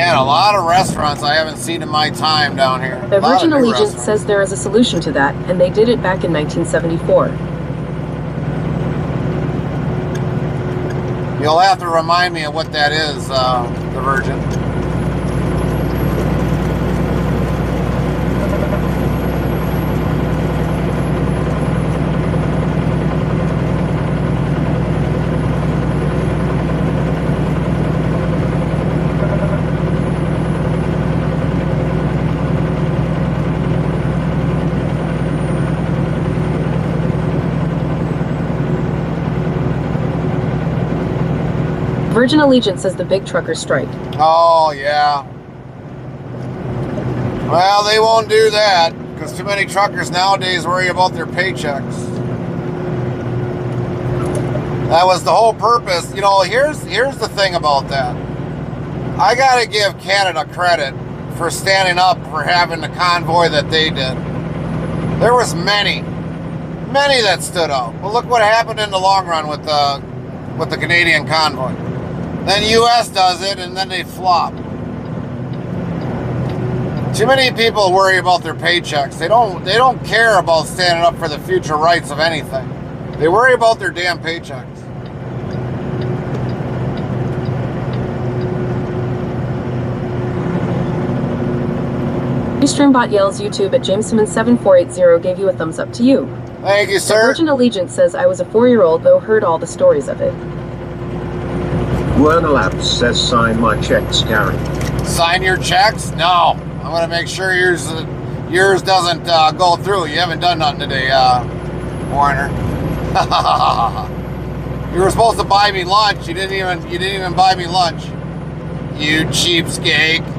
A lot of restaurants I haven't seen in my time down here. The Virgin Allegiance says there is a solution to that, and they did it back in 1974. You'll have to remind me of what that is, the Virgin. Virgin Allegiance says the big truckers strike. Oh, yeah. Well, they won't do that. because too many truckers nowadays worry about their paychecks. That was the whole purpose. You know, here's the thing about that. I gotta give Canada credit for standing up for having the convoy that they did. There was many that stood up. Well, look what happened in the long run with the Canadian convoy. Then U.S. does it, and then they flop. Too many people worry about their paychecks. They don't care about standing up for the future rights of anything. They worry about their damn paychecks. Streambot yells YouTube at Jameson7480 gave you a thumbs up to you. Thank you, sir. Virgin Allegiance says I was a 4-year-old though heard all the stories of it. Werner Labs says sign my checks, Gary. Sign your checks? No. I'm gonna make sure yours doesn't go through. You haven't done nothing today, Warner. You were supposed to buy me lunch. You didn't even buy me lunch. You cheapskate.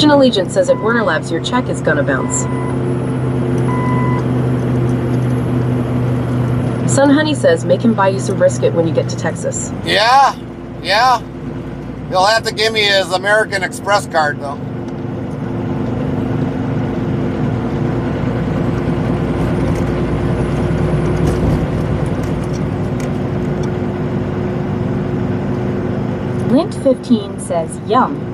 Virgin Allegiance says at Werner Labs your check is gonna bounce. Sun Honey says make him buy you some brisket when you get to Texas. Yeah. He'll have to give me his American Express card though. Lint 15 says yum.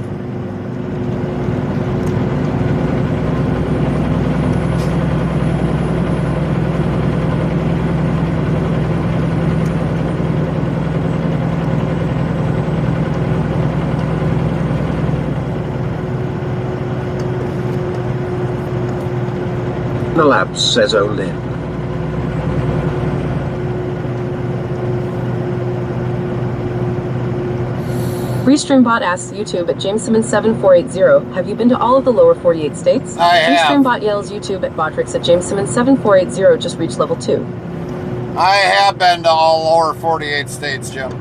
The Labs says Olin. Restreambot asks YouTube at Jameson7480, have you been to all of the lower 48 states? I have. Restreambot yells YouTube at Botrix at Jameson7480 just reached level 2. I have been to all lower 48 states, Jim.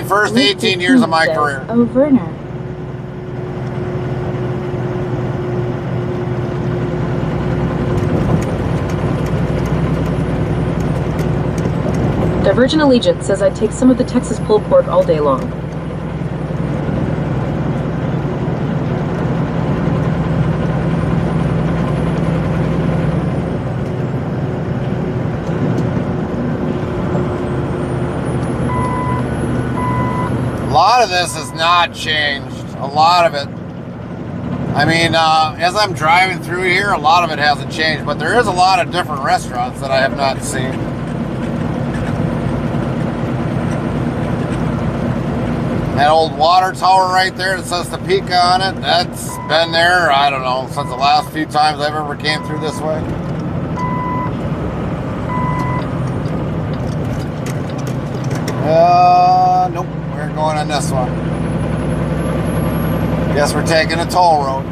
First 18 years of my career. Oh, Werner. Virgin Allegiance says I'd take some of the Texas pulled pork all day long. A lot of this has not changed. A lot of it. I mean, as I'm driving through here, a lot of it hasn't changed, but there is a lot of different restaurants that I have not seen. That old water tower right there that says Topeka on it, that's been there, I don't know, since the last few times I've ever came through this way. Nope, we're going on this one. Guess we're taking a toll road.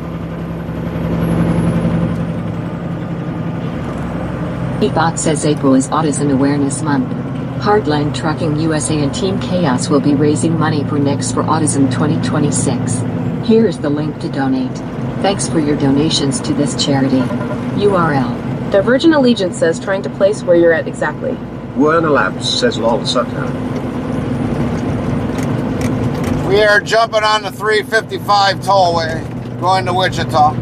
Bot says April is Autism Awareness Month. Hardline Trucking USA and Team Chaos will be raising money for Next for Autism 2026. Here is the link to donate. Thanks for your donations to this charity. URL. The Virgin Allegiance says trying to place where you're at exactly. Werner Labs says lol sucker. We are jumping on the 355 tollway, going to Wichita,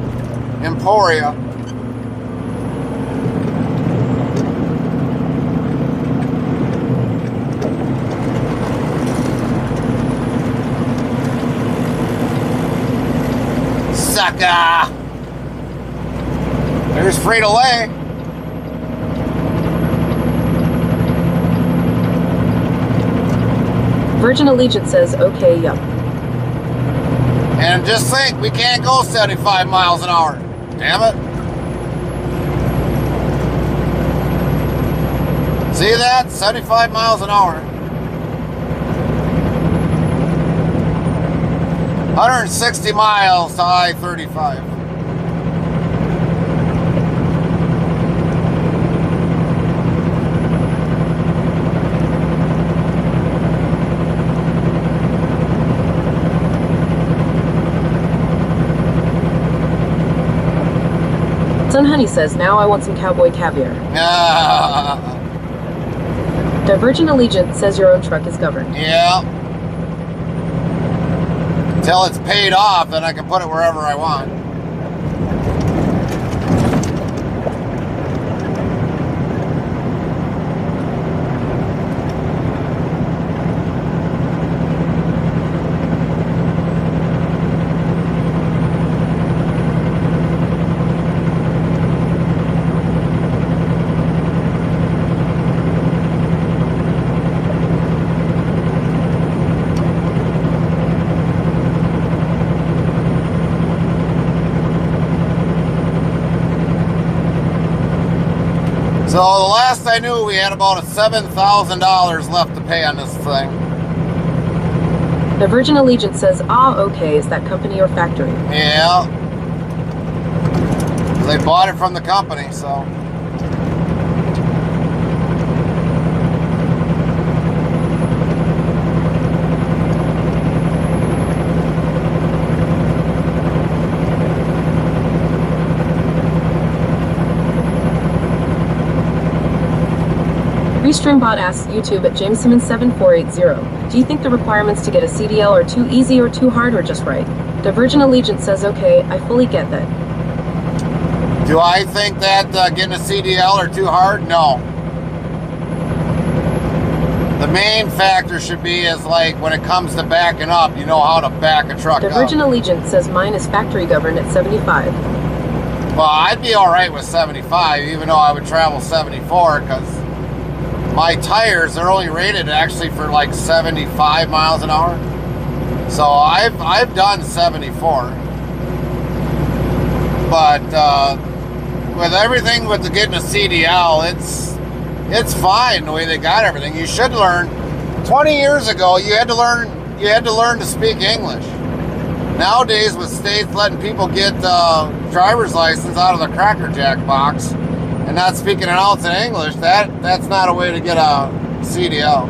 Emporia. Sucker! There's Frito-Lay. Virgin Allegiance says, okay, yup. And just think, we can't go 75 miles an hour. Damn it. See that? 75 miles an hour. 160 miles to I-35. Sun Honey says, now I want some cowboy caviar. Divergent Allegiance says your own truck is governed. Yeah. Until it's paid off, then I can put it wherever I want. So the last I knew, we had about $7,000 left to pay on this thing. The Virgin Allegiance says, ah, okay, is that company or factory? Yeah. They bought it from the company, so. Restreambot asks YouTube at JamesSimmons7480, do you think the requirements to get a CDL are too easy or too hard or just right? Divergent Allegiance says, okay, I fully get that. Do I think that getting a CDL are too hard? No. The main factor should be is like when it comes to backing up, you know how to back a truck up. Divergent Allegiance says mine is factory governed at 75. Well, I'd be all right with 75, even though I would travel 74, because my tires are only rated actually for like 75 miles an hour. So I've done 74. But with everything with getting a CDL, it's fine the way they got everything. You should learn. 20 years ago, you had to learn to speak English. Nowadays, with states letting people get driver's license out of the Cracker Jack box and not speaking an ounce in English, that's not a way to get a CDL.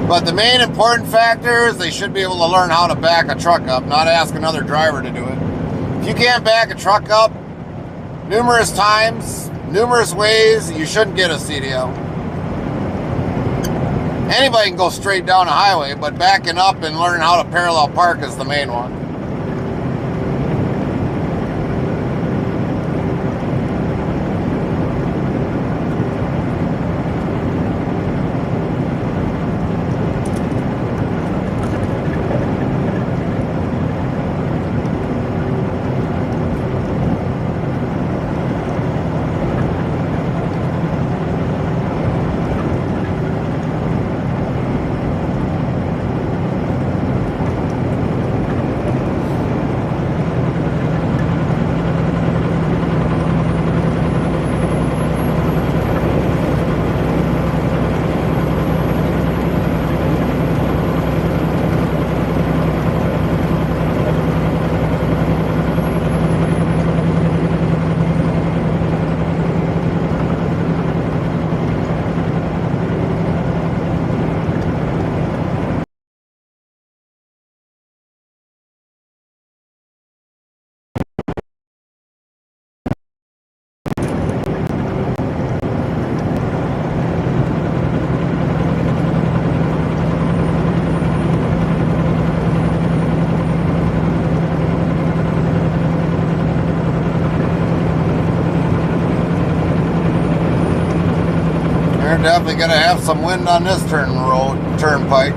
But the main important factor is they should be able to learn how to back a truck up, not ask another driver to do it. If you can't back a truck up numerous times, numerous ways, you shouldn't get a CDL. Anybody can go straight down a highway, but backing up and learning how to parallel park is the main one. Definitely gonna have some wind on this turnpike.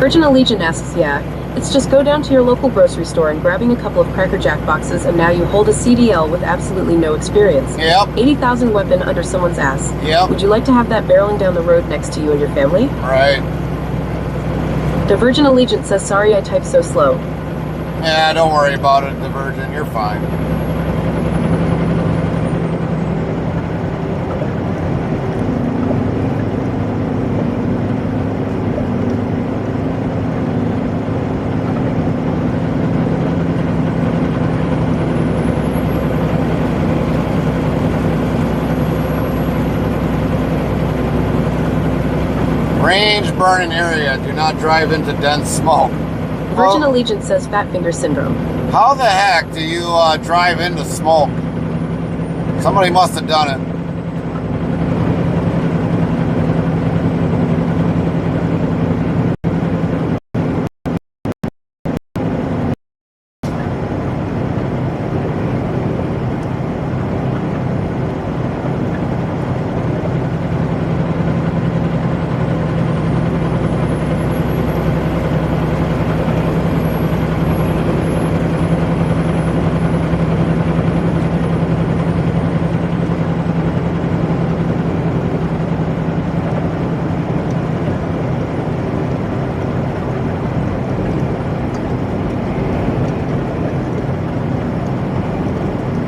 Virgin Allegiant asks, yeah, it's just go down to your local grocery store and grabbing a couple of Cracker Jack boxes and now you hold a CDL with absolutely no experience. Yep. 80,000 weapon under someone's ass. Yep. Would you like to have that barreling down the road next to you and your family? Right. The Virgin Allegiant says, sorry I type so slow. Yeah, don't worry about it, the Virgin. You're fine. Range burning area. Do not drive into dense smoke. Virgin Allegiant says fat finger syndrome. How the heck do you drive into smoke? Somebody must have done it.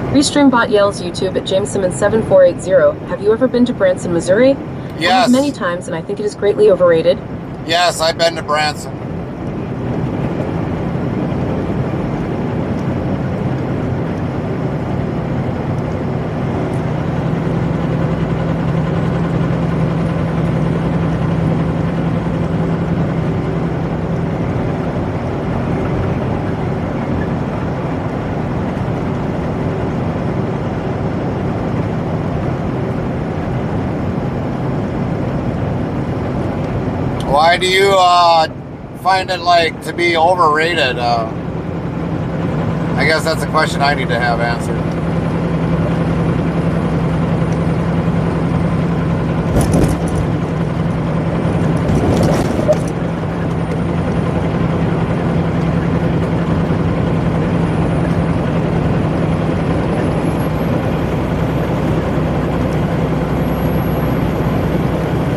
Restreambot yells YouTube at JamesSimmons7480. Have you ever been to Branson, Missouri? Yes. I have many times, and I think it is greatly overrated. Yes, I've been to Branson. Why do you find it like to be overrated? I guess that's a question I need to have answered.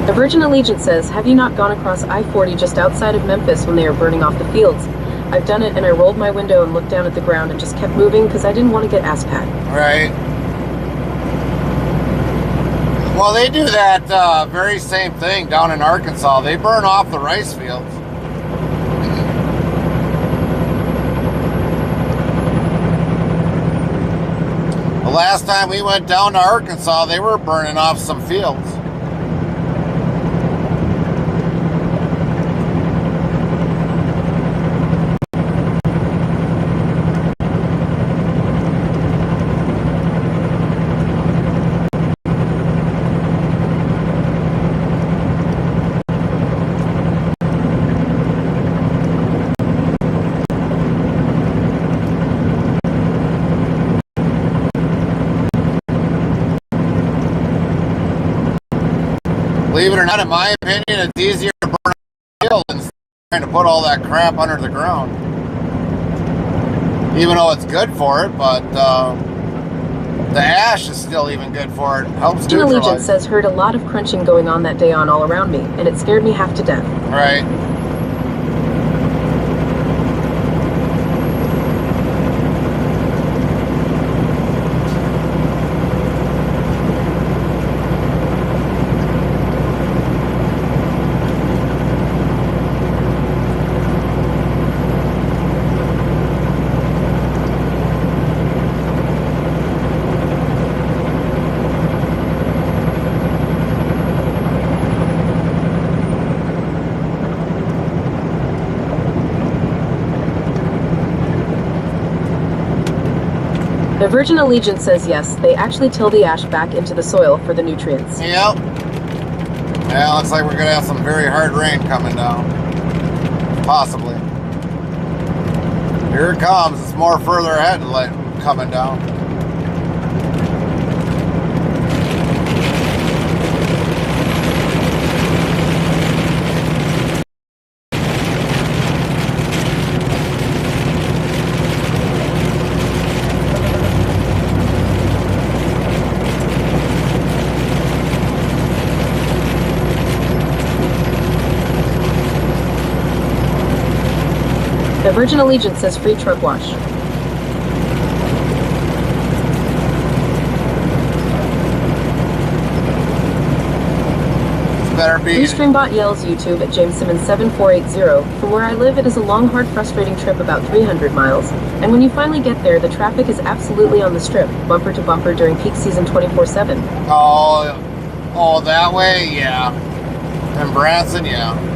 The Virgin Allegiant says, have you not gone across I-40 just outside of Memphis when they are burning off the fields? I've done it, and I rolled my window and looked down at the ground and just kept moving because I didn't want to get ass-pat. Right. Well, they do that very same thing down in Arkansas. They burn off the rice fields. The last time we went down to Arkansas, they were burning off some fields. Believe it or not, in my opinion, it's easier to burn a field than trying to put all that crap under the ground. Even though it's good for it, but the ash is still even good for it. Helps Virgin Allegiant neutralize. says heard a lot of crunching going on that day on all around me, and it scared me half to death. Right. The Virgin Allegiant says yes, they actually till the ash back into the soil for the nutrients. Yep. Yeah, looks like we're going to have some very hard rain coming down. Possibly. Here it comes. It's more further ahead coming down. The Virgin Allegiance says free truck wash. Better be. Restreambot yells YouTube at James Simmons 7480. From where I live, it is a long, hard, frustrating trip about 300 miles. And when you finally get there, the traffic is absolutely on the strip, bumper to bumper during peak season 24/7. Oh, that way, yeah. And Branson, yeah.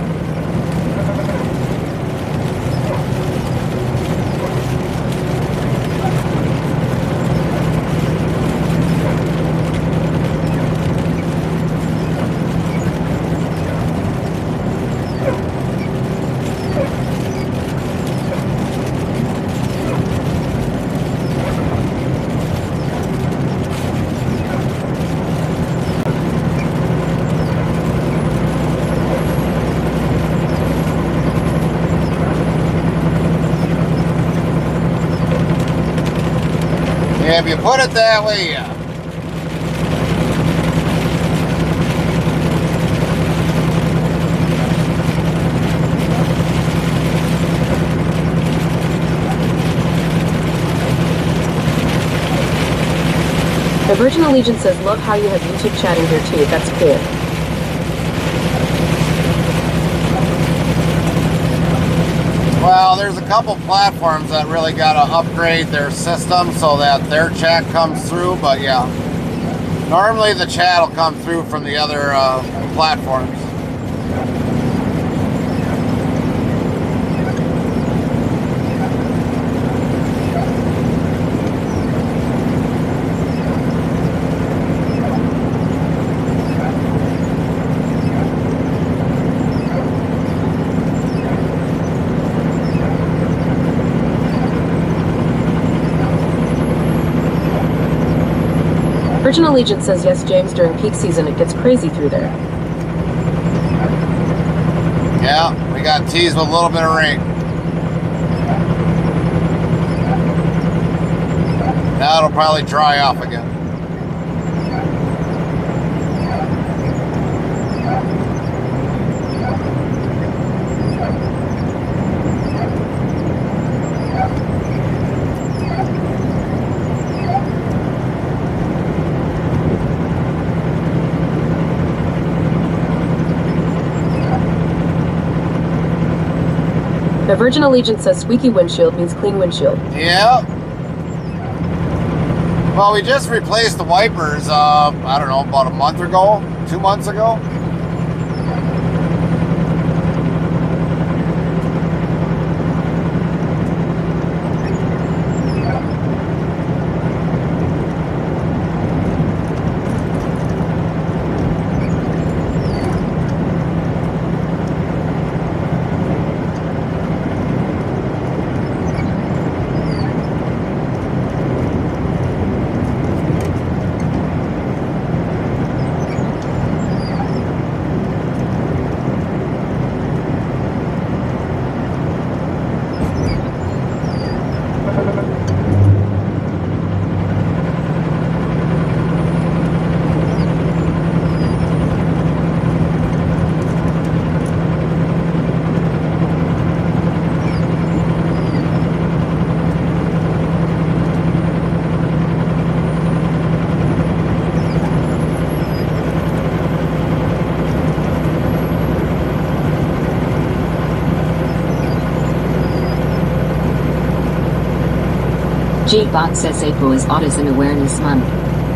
Yeah, if you put it that way, yeah. The Virgin Allegiance says, love how you have YouTube chatting here too. That's cool. Well, there's a couple platforms that really got to upgrade their system so that their chat comes through, but yeah. Normally the chat will come through from the other platforms. Virgin Allegiance says, yes, James, during peak season it gets crazy through there. Yeah, we got teased with a little bit of rain. Now it'll probably dry off again. The Virgin Allegiance says squeaky windshield means clean windshield. Yeah. Well, we just replaced the wipers, I don't know, about a month ago, 2 months ago. G-Bot says April is Autism Awareness Month.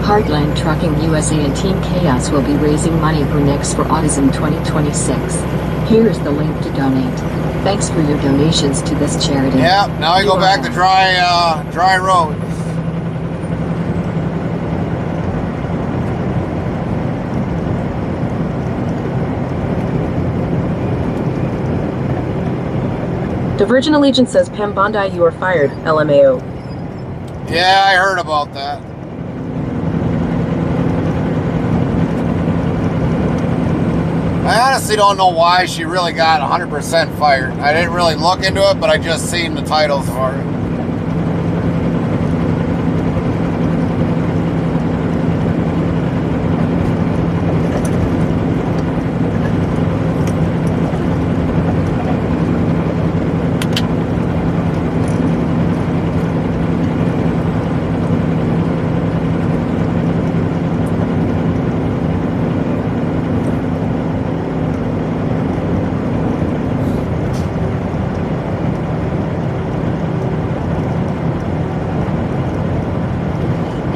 Heartland Trucking USA and Team Chaos will be raising money for Next for Autism 2026. Here is the link to donate. Thanks for your donations to this charity. Yeah, now we go back to dry roads. The Virgin Allegiance says, Pam Bondi, you are fired, LMAO. Yeah, I heard about that. I honestly don't know why she really got 100% fired. I didn't really look into it, but I just seen the titles for it.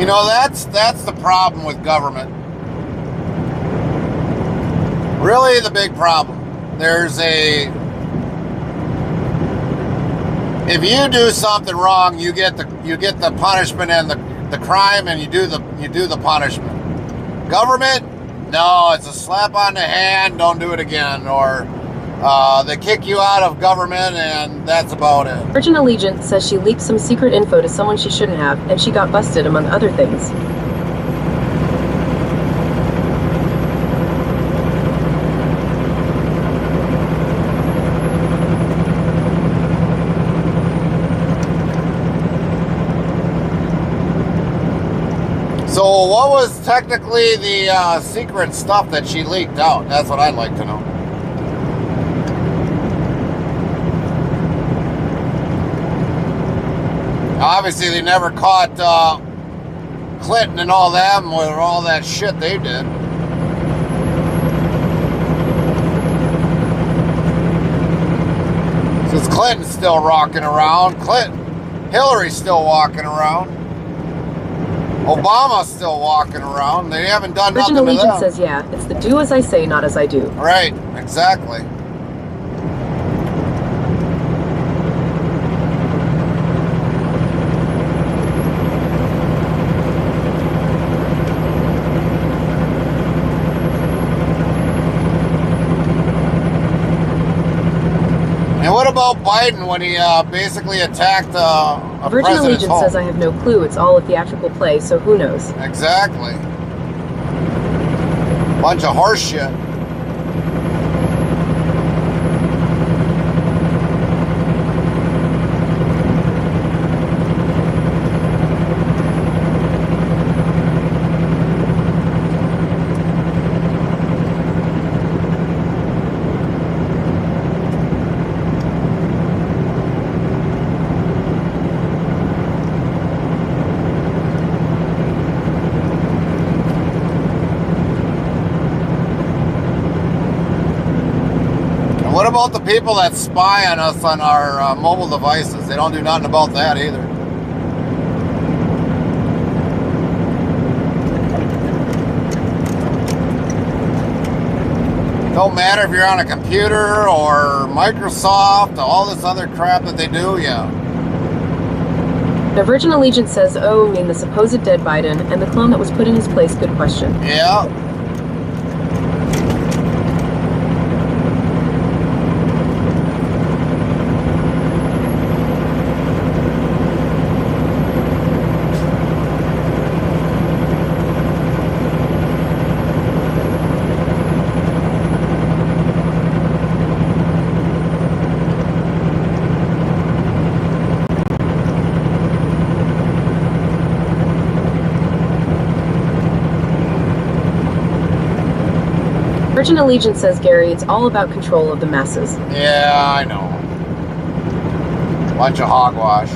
You know, that's the problem with government. Really, the big problem. If you do something wrong, you get the punishment and the crime, and you do the punishment. Government, no, it's a slap on the hand. Don't do it again, or they kick you out of government, and that's about it. Virgin Allegiant says she leaked some secret info to someone she shouldn't have, and she got busted, among other things. So what was technically the secret stuff that she leaked out? That's what I'd like to know. Obviously, they never caught Clinton and all them with all that shit they did. Since Clinton's still rocking around, Hillary's still walking around. Obama's still walking around. They haven't done Virgin nothing to them. Allegiant says, yeah, it's the do as I say, not as I do. Right, exactly. And what about Biden when he basically attacked a Virgin president's Allegiant home? says I have no clue. It's all a theatrical play, so who knows? Exactly. Bunch of horse shit. What about the people that spy on us on our mobile devices? They don't do nothing about that either. Don't matter if you're on a computer or Microsoft, all this other crap that they do, yeah. Now, Virgin Allegiant says, oh, I mean the supposed dead Biden and the clone that was put in his place, good question. Yeah. Virgin Allegiant says, Gary, it's all about control of the masses. Yeah, I know. Bunch of hogwash.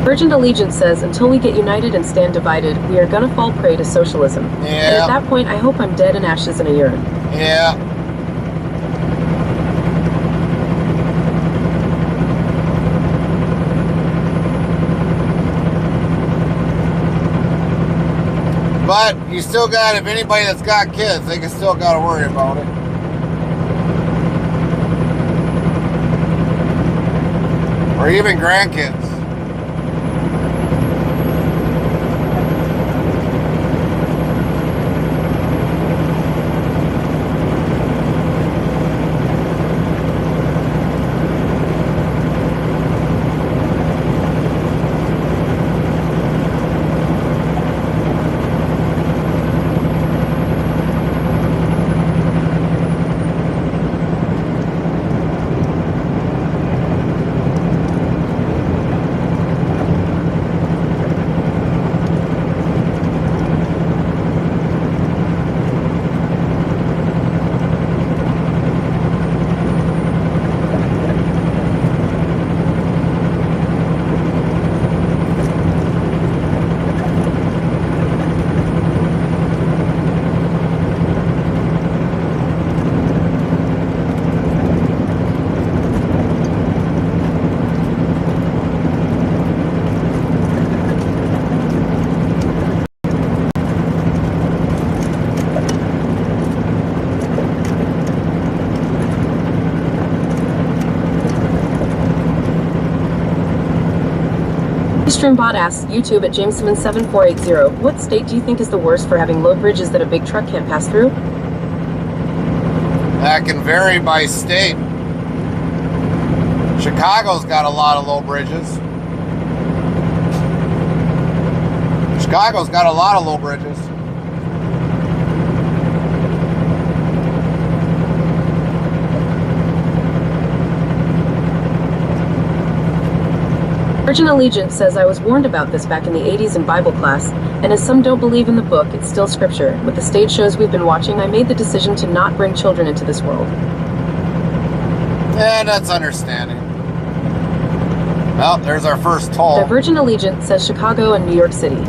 Virgin Allegiant says, until we get united and stand divided, we are gonna fall prey to socialism. Yeah. And at that point, I hope I'm dead and ashes in a urn. Yeah. But you still got, if anybody that's got kids, they can still got to worry about it. Or even grandkids. Livestreambot asks YouTube at Jameson7480, what state do you think is the worst for having low bridges that a big truck can't pass through? That can vary by state. Chicago's got a lot of low bridges. Chicago's got a lot of low bridges. Virgin Allegiance says I was warned about this back in the 80s in Bible class, and as some don't believe in the book, it's still scripture. With the stage shows we've been watching, I made the decision to not bring children into this world. Yeah, that's understanding. Well, there's our first toll. The Virgin Allegiance says Chicago and New York City.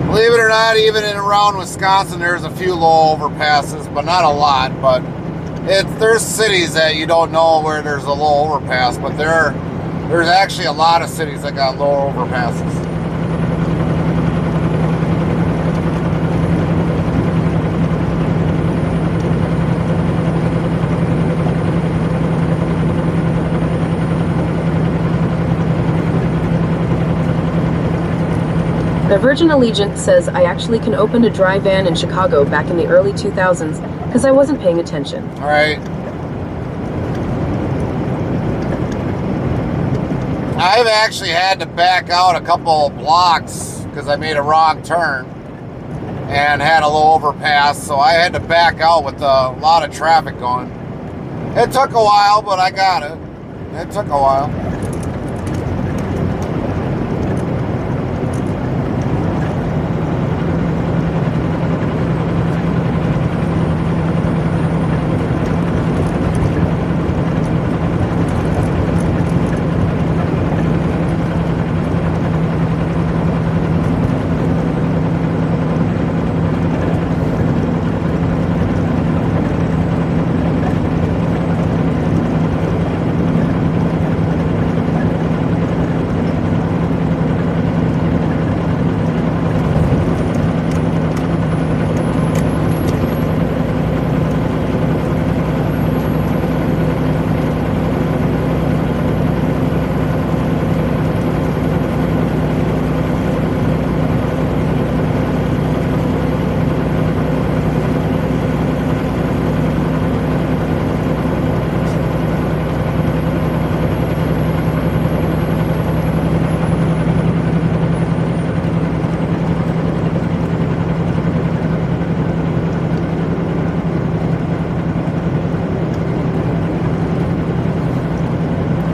Believe it or not, even in around Wisconsin, there's a few low overpasses, but not a lot. But there's cities that you don't know where there's a low overpass, but there's actually a lot of cities that got low overpasses. The Virgin Allegiance says I actually can open a dry van in Chicago back in the early 2000s because I wasn't paying attention. All right. I've actually had to back out a couple blocks because I made a wrong turn and had a low overpass, so I had to back out with a lot of traffic going. It took a while, but I got it. It took a while.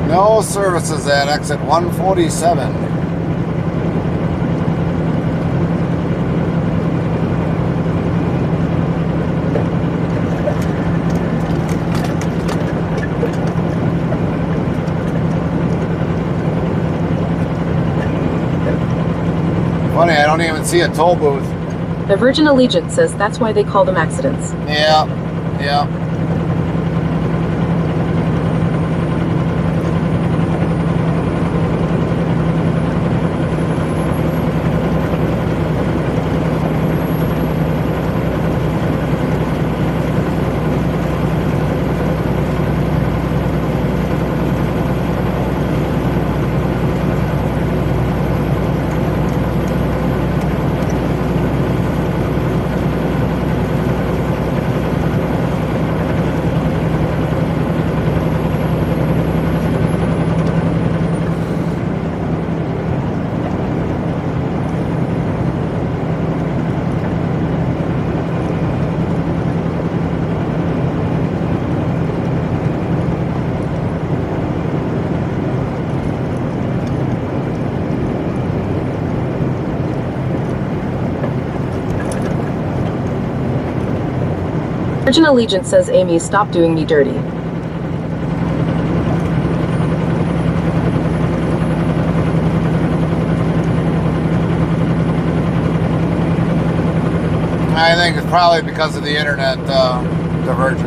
No services at exit 147. Funny, I don't even see a toll booth. The Virgin Allegiance says that's why they call them accidents. Yeah, yeah. Virgin Allegiance says, Amy, stop doing me dirty. I think it's probably because of the internet diversion.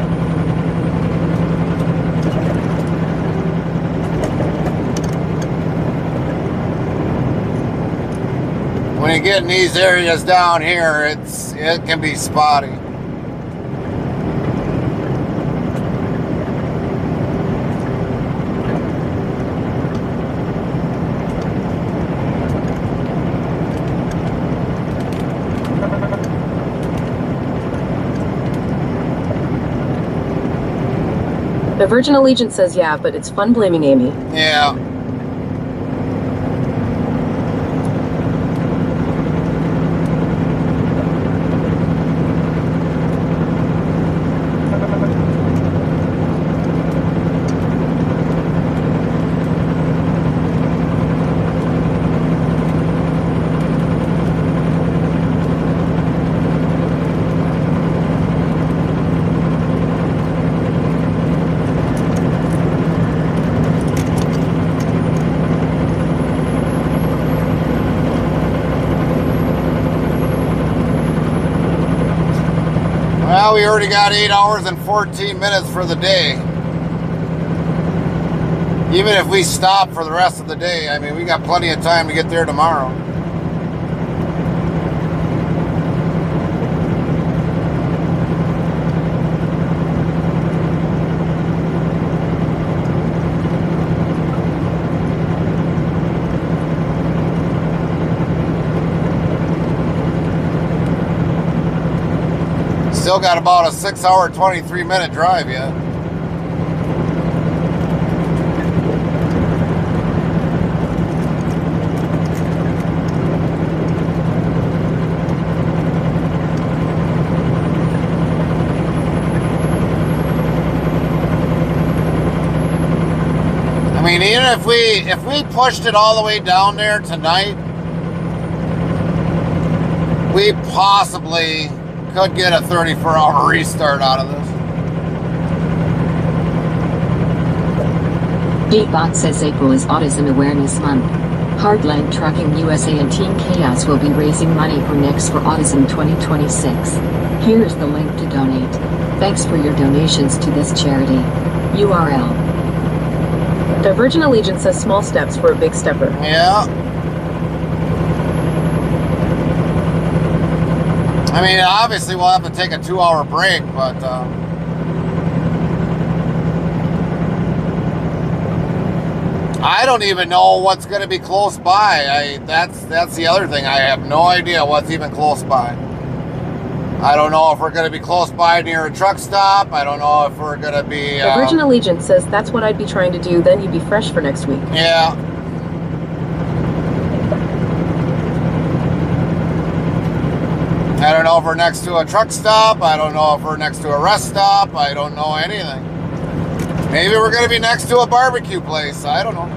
When you get in these areas down here, it can be spotty. The Virgin Allegiance says, yeah, but it's fun blaming Amy. Yeah. Well, we already got 8 hours and 14 minutes for the day. Even if we stop for the rest of the day, I mean, we got plenty of time to get there tomorrow. Still got about a 6 hour, 23 minute drive yet. I mean, even if we pushed it all the way down there tonight, we possibly could get a 34-hour restart out of this. Beatbot says April is Autism Awareness Month. Hardline Trucking USA and Team Chaos will be raising money for Next for Autism 2026. Here's the link to donate. Thanks for your donations to this charity. URL. The Virgin Allegiance says small steps for a big stepper. Yeah. I mean, obviously we'll have to take a 2-hour break, but I don't even know what's going to be close by. That's the other thing. I have no idea what's even close by. I don't know if we're going to be close by near a truck stop. I don't know if we're going to be... The Virgin Allegiance says that's what I'd be trying to do, then you'd be fresh for next week. Yeah. I don't know if we're next to a truck stop. I don't know if we're next to a rest stop. I don't know anything. Maybe we're going to be next to a barbecue place. I don't know.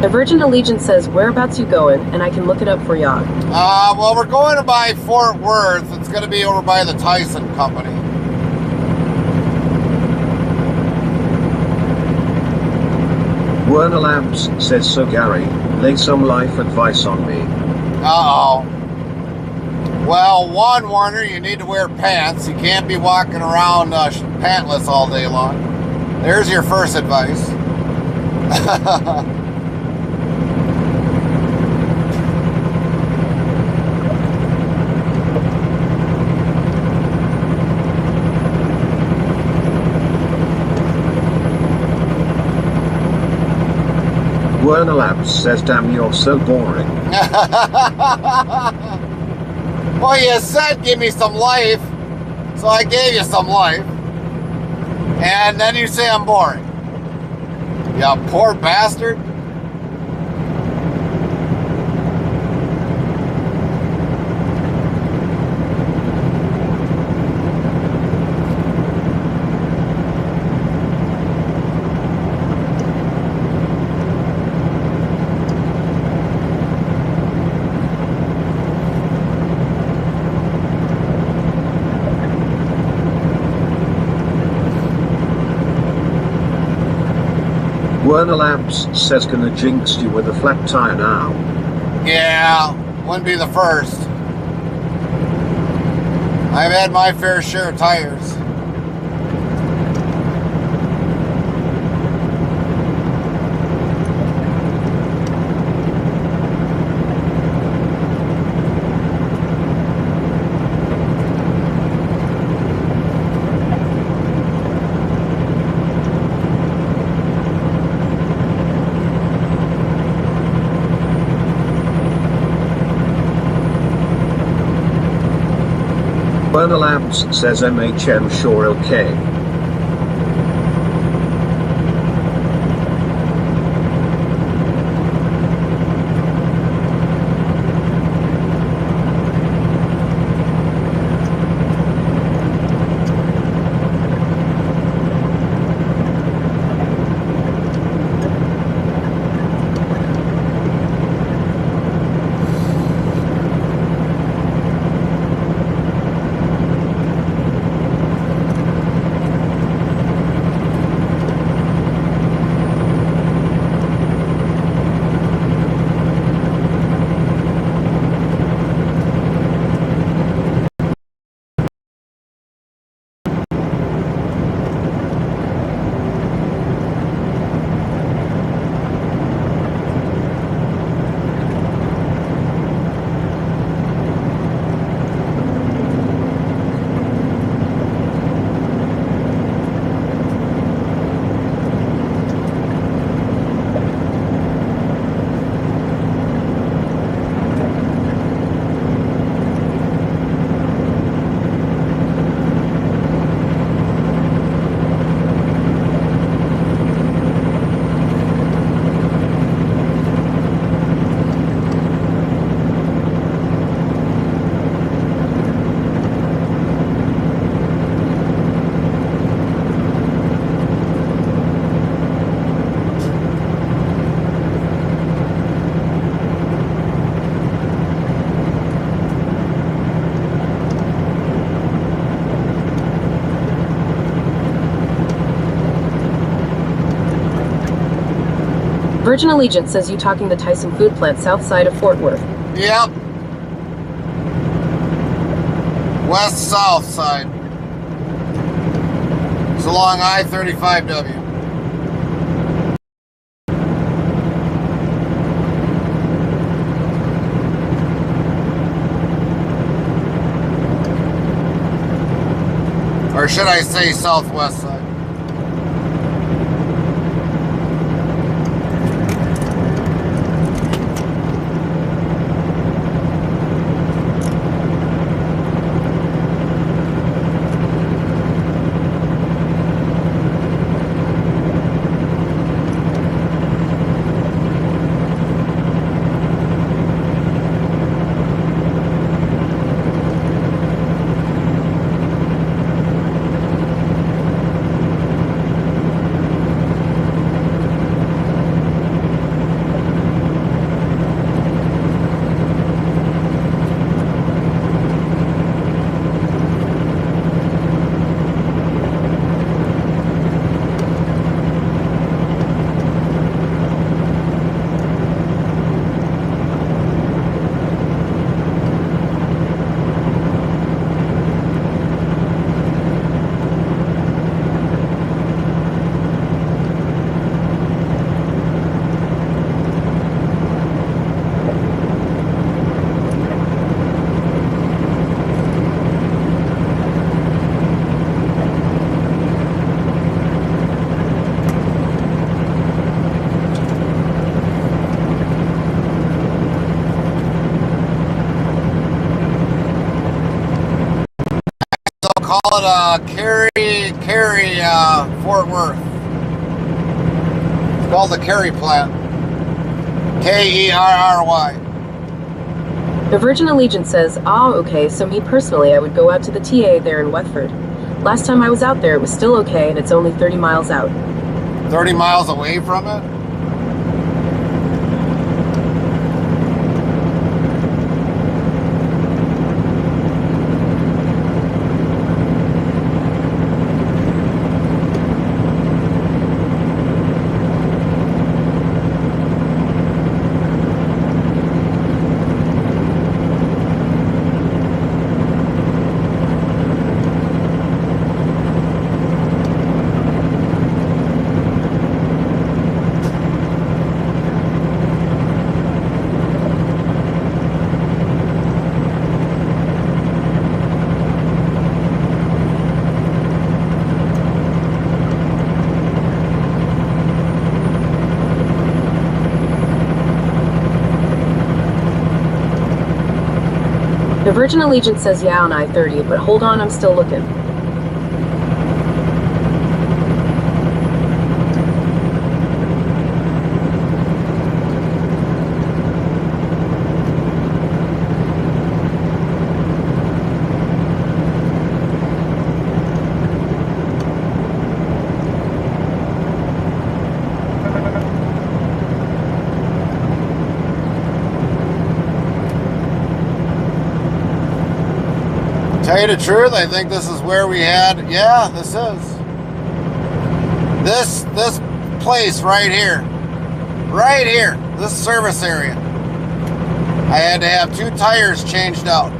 The Virgin Allegiance says, whereabouts you going? And I can look it up for y'all. Well, we're going to by Fort Worth. It's going to be over by the Tyson Company. Werner Lamps says, so Gary, lay some life advice on me. Uh-oh. Well, one, Warner, you need to wear pants. You can't be walking around pantless all day long. There's your first advice. Werner Labs says, damn, you're so boring. Well, you said give me some life, so I gave you some life. And then you say I'm boring. Yeah, poor bastard. Werner Labs says gonna jinx you with a flat tire now. Yeah, wouldn't be the first. I've had my fair share of tires. Werner Labs says MHM sure okay. Virgin Allegiance says you talking the Tyson food plant south side of Fort Worth. Yep. West south side. It's along I-35W. Or should I say southwest side? Call it Cary, Fort Worth. called the Kerry plant. Kerry. The Virgin Allegiance says, okay, so me personally, I would go out to the TA there in Westford. Last time I was out there, it was still okay, and it's only 30 miles out. 30 miles away from it? The Virgin Allegiance says yeah on I-30, but hold on, I'm still looking. Tell you the truth, I think this is where we had, yeah, this is. This place right here, this service area. I had to have 2 tires changed out.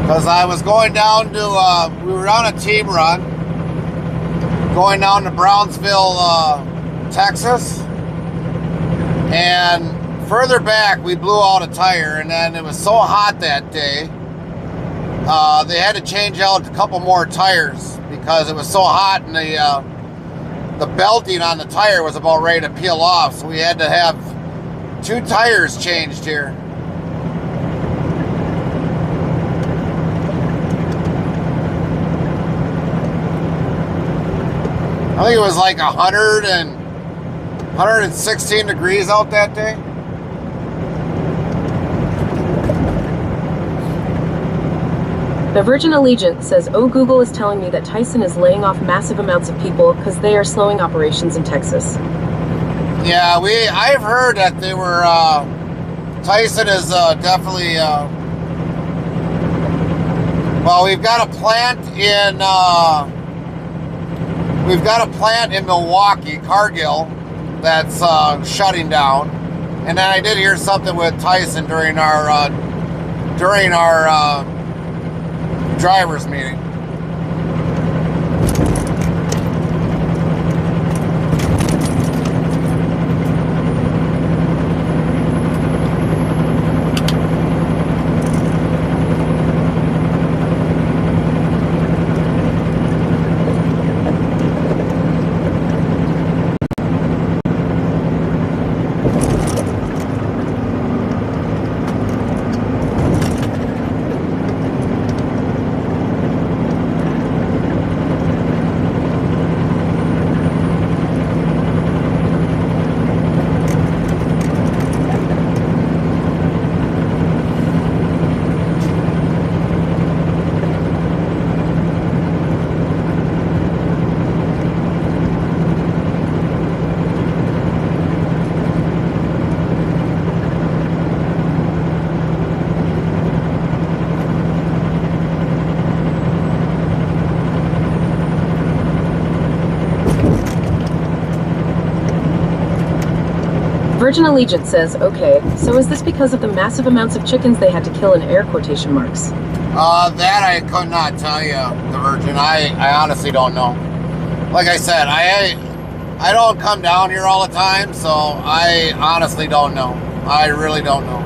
Because I was going down to, we were on a team run, going down to Brownsville, Texas. And further back, we blew out a tire, and then it was so hot that day, they had to change out a couple more tires because it was so hot, and the belting on the tire was about ready to peel off, so we had to have 2 tires changed here. I think it was like 116 degrees out that day. The Virgin Allegiance says, Google is telling me that Tyson is laying off massive amounts of people because they are slowing operations in Texas. Yeah, I've heard that they were, Tyson is definitely, well, we've got a plant in Milwaukee, Cargill, that's shutting down. And then I did hear something with Tyson during our drivers meeting. Virgin Allegiance says, okay, so is this because of the massive amounts of chickens they had to kill in air quotation marks? That I could not tell you, the Virgin. I honestly don't know. Like I said, I don't come down here all the time, so I honestly don't know. I really don't know.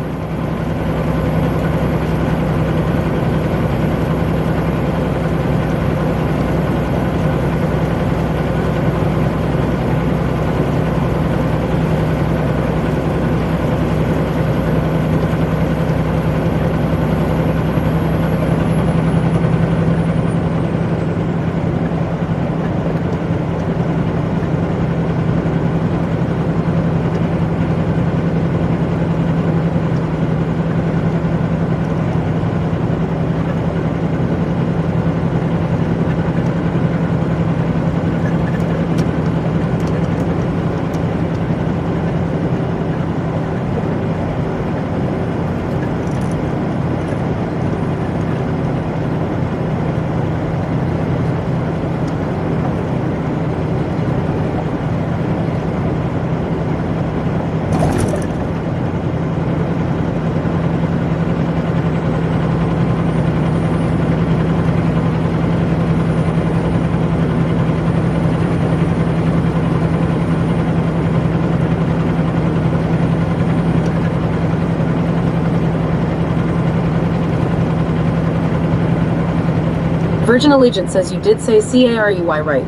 Virgin Allegiance says you did say C-A-R-E-Y, right?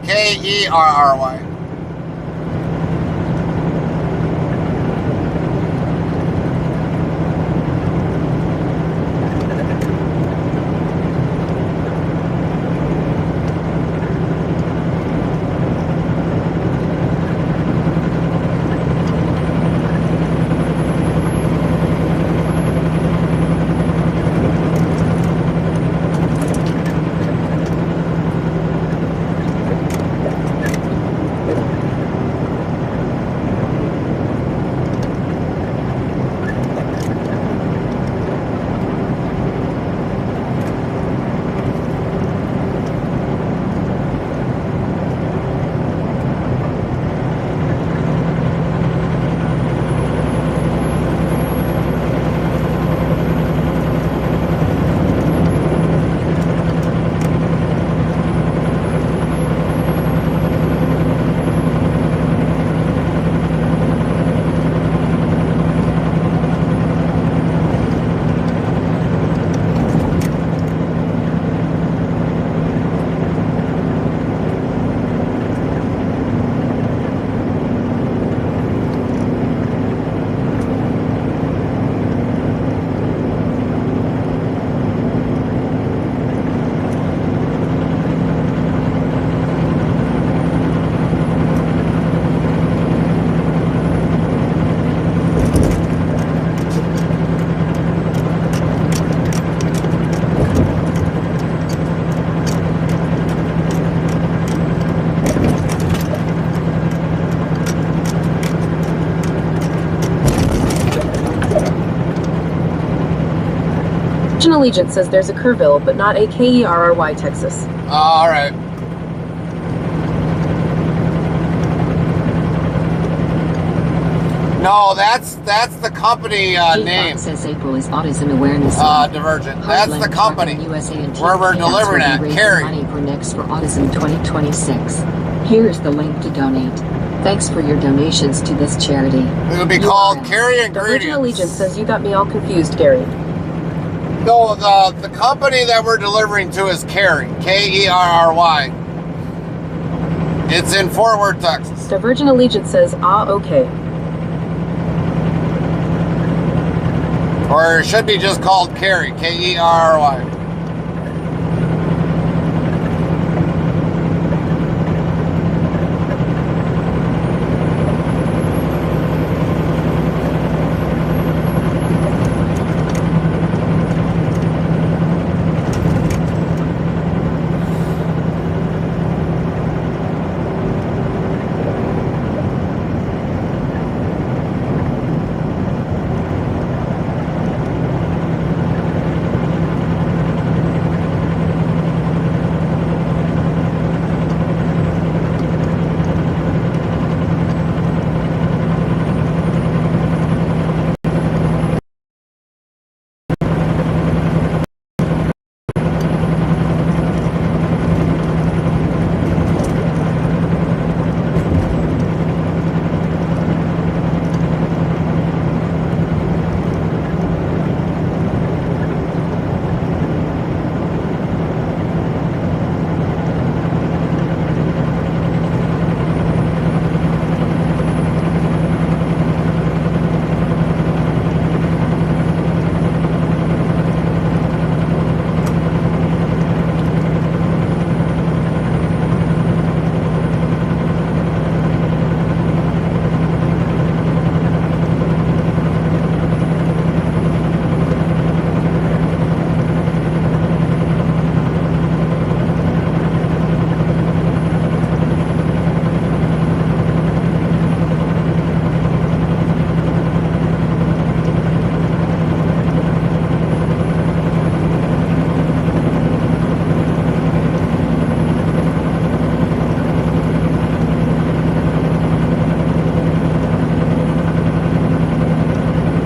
K-E-R-R-Y. Virgin Allegiance says there's a Kerrville, but not a K-E-R-R-Y, Texas. All right. No, that's the company name. Says April is Autism Awareness Month. Divergent. That's the Heartland company Trucking USA and where we're Chaos delivering will be at. raising Carry. money for Next for Autism 2026. Here's the link to donate. Thanks for your donations to this charity. It would be called Carry The Virgin Allegiance Ingredients. says you got me all confused, Gary. No, the company that we're delivering to is Carry. K-E-R-R-Y. It's in Fort Worth, Texas. The Virgin Allegiance says, okay. Or it should be just called Carry. K-E-R-R-Y.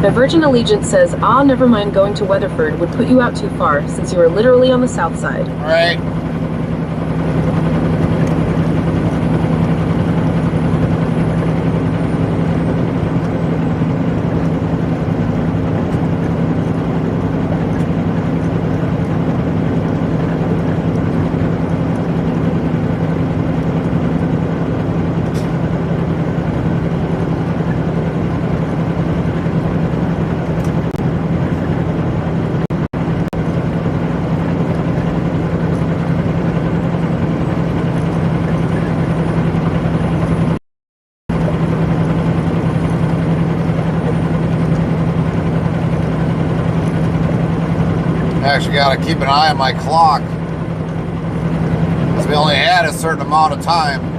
The Virgin Allegiance says, never mind, going to Weatherford would put you out too far, since you are literally on the south side. Right. Actually got to keep an eye on my clock. Because we only had a certain amount of time.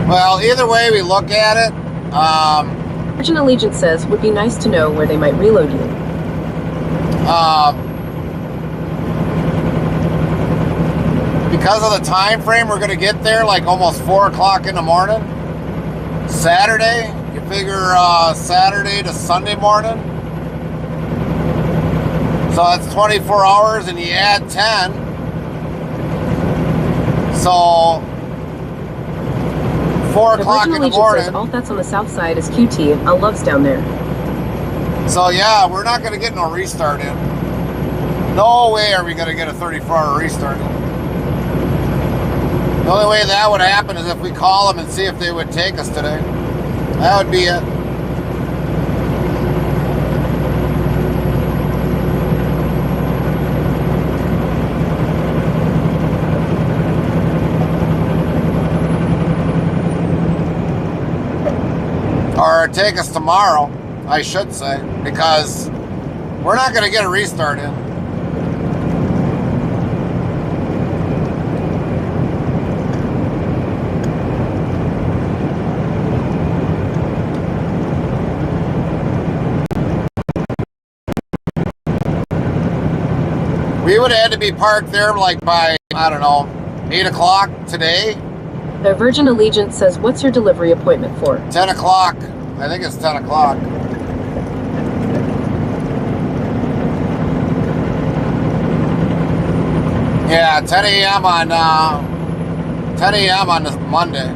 Well, either way we look at it, Virgin Allegiance says would be nice to know where they might reload you. Because of the time frame, we're going to get there like almost 4 o'clock in the morning. Saturday, you figure Saturday to Sunday morning. So that's 24 hours and you add 10. So 4 o'clock in the morning. Says all that's on the south side is QT. Love's down there. So yeah, we're not going to get no restart in. No way are we going to get a 34-hour restart in. The only way that would happen is if we call them and see if they would take us today. That would be it. Or take us tomorrow, I should say, because we're not going to get a restart in. We would have had to be parked there like by, I don't know, 8 o'clock today. The Virgin Allegiance says, what's your delivery appointment for? 10 o'clock. I think it's 10 o'clock. Yeah, 10 a.m. on 10 a.m. on this Monday.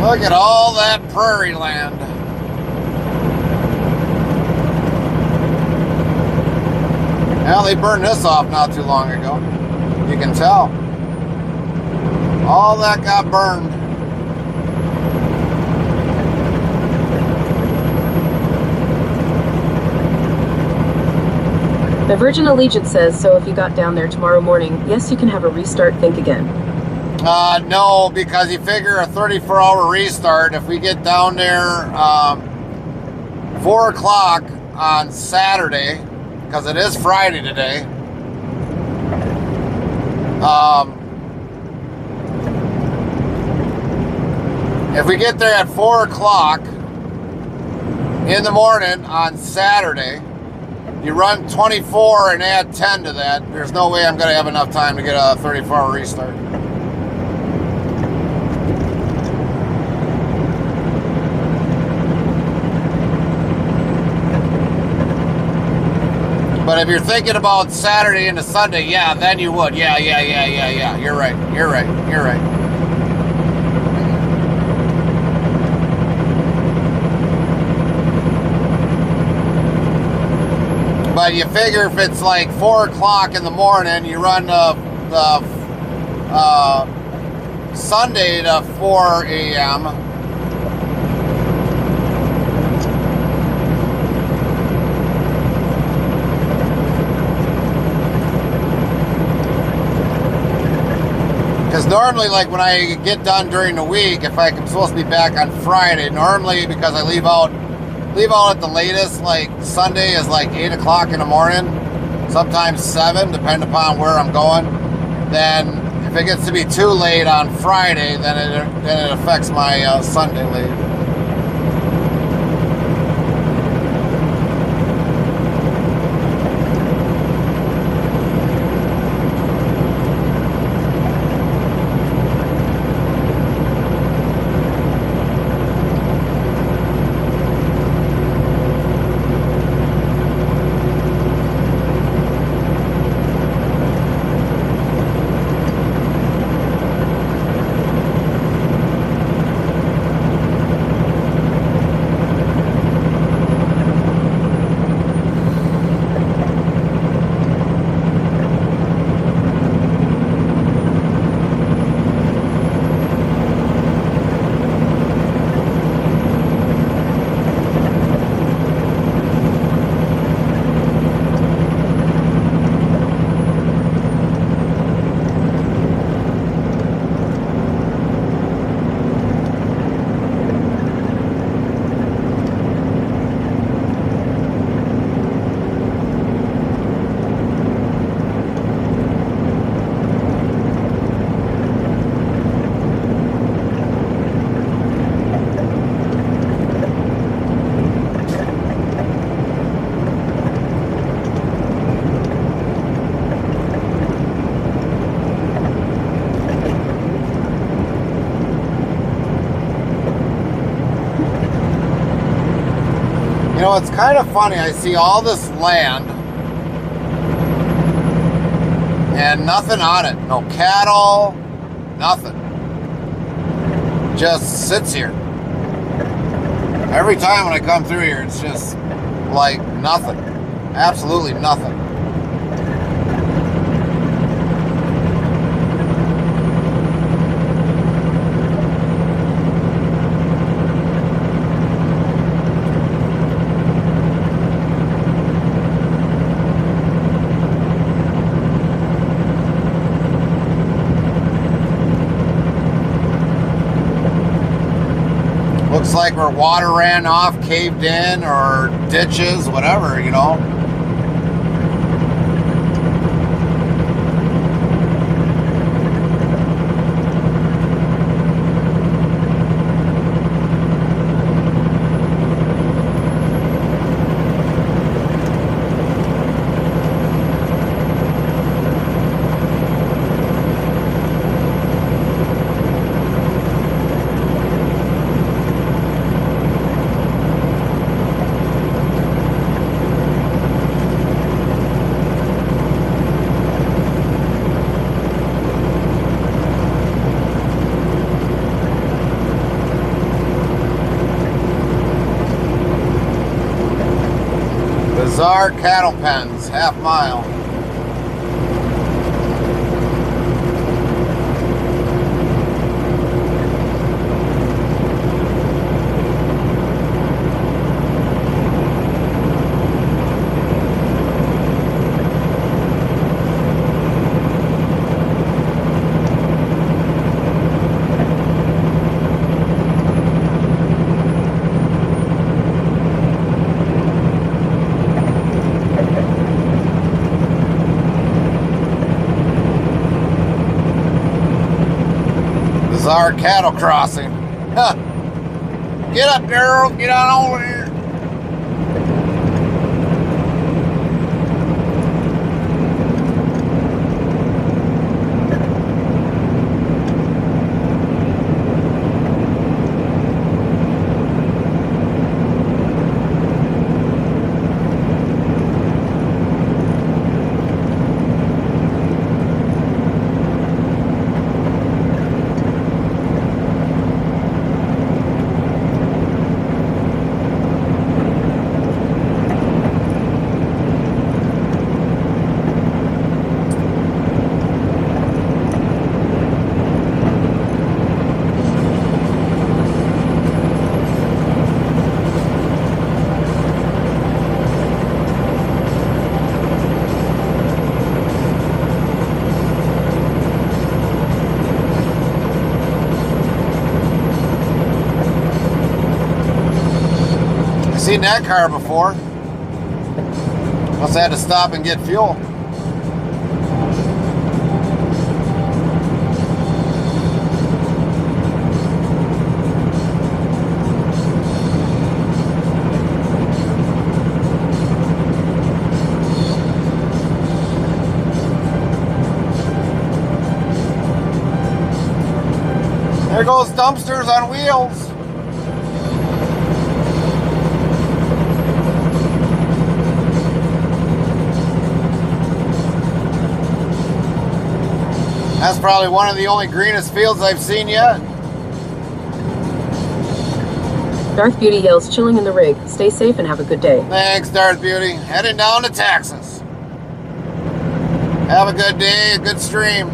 Look at all that prairie land. Well, they burned this off not too long ago. You can tell. All that got burned. The Virgin Allegiance says, so if you got down there tomorrow morning, yes, you can have a restart, think again. No, because you figure a 34-hour restart, if we get down there 4 o'clock on Saturday, because it is Friday today, if we get there at 4 o'clock in the morning on Saturday, you run 24 and add 10 to that, there's no way I'm going to have enough time to get a 34-hour restart. But if you're thinking about Saturday into Sunday, yeah, then you would. Yeah. You're right. But you figure if it's like 4 o'clock in the morning, you run the Sunday to 4 a.m. Because normally, like when I get done during the week, if I'm supposed to be back on Friday, normally because I leave out leave out at the latest, like Sunday is like 8 o'clock in the morning, sometimes 7, depending upon where I'm going. Then if it gets to be too late on Friday, then it affects my Sunday leave. You know, it's kind of funny. I see all this land and nothing on it. No cattle, nothing. Just sits here. Every time when I come through here, it's just like nothing. Absolutely nothing. Looks like where water ran off, caved in, or ditches, whatever, you know. Bizarre cattle pens, half mile. Bizarre cattle crossing. Huh. Get up, girl. Get on over here. Seen that car before. Must have had to stop and get fuel. There goes dumpsters on wheels. That's probably one of the only greenest fields I've seen yet. Darth Beauty yells, chilling in the rig. Stay safe and have a good day. Thanks, Darth Beauty. Heading down to Texas. Have a good day, a good stream.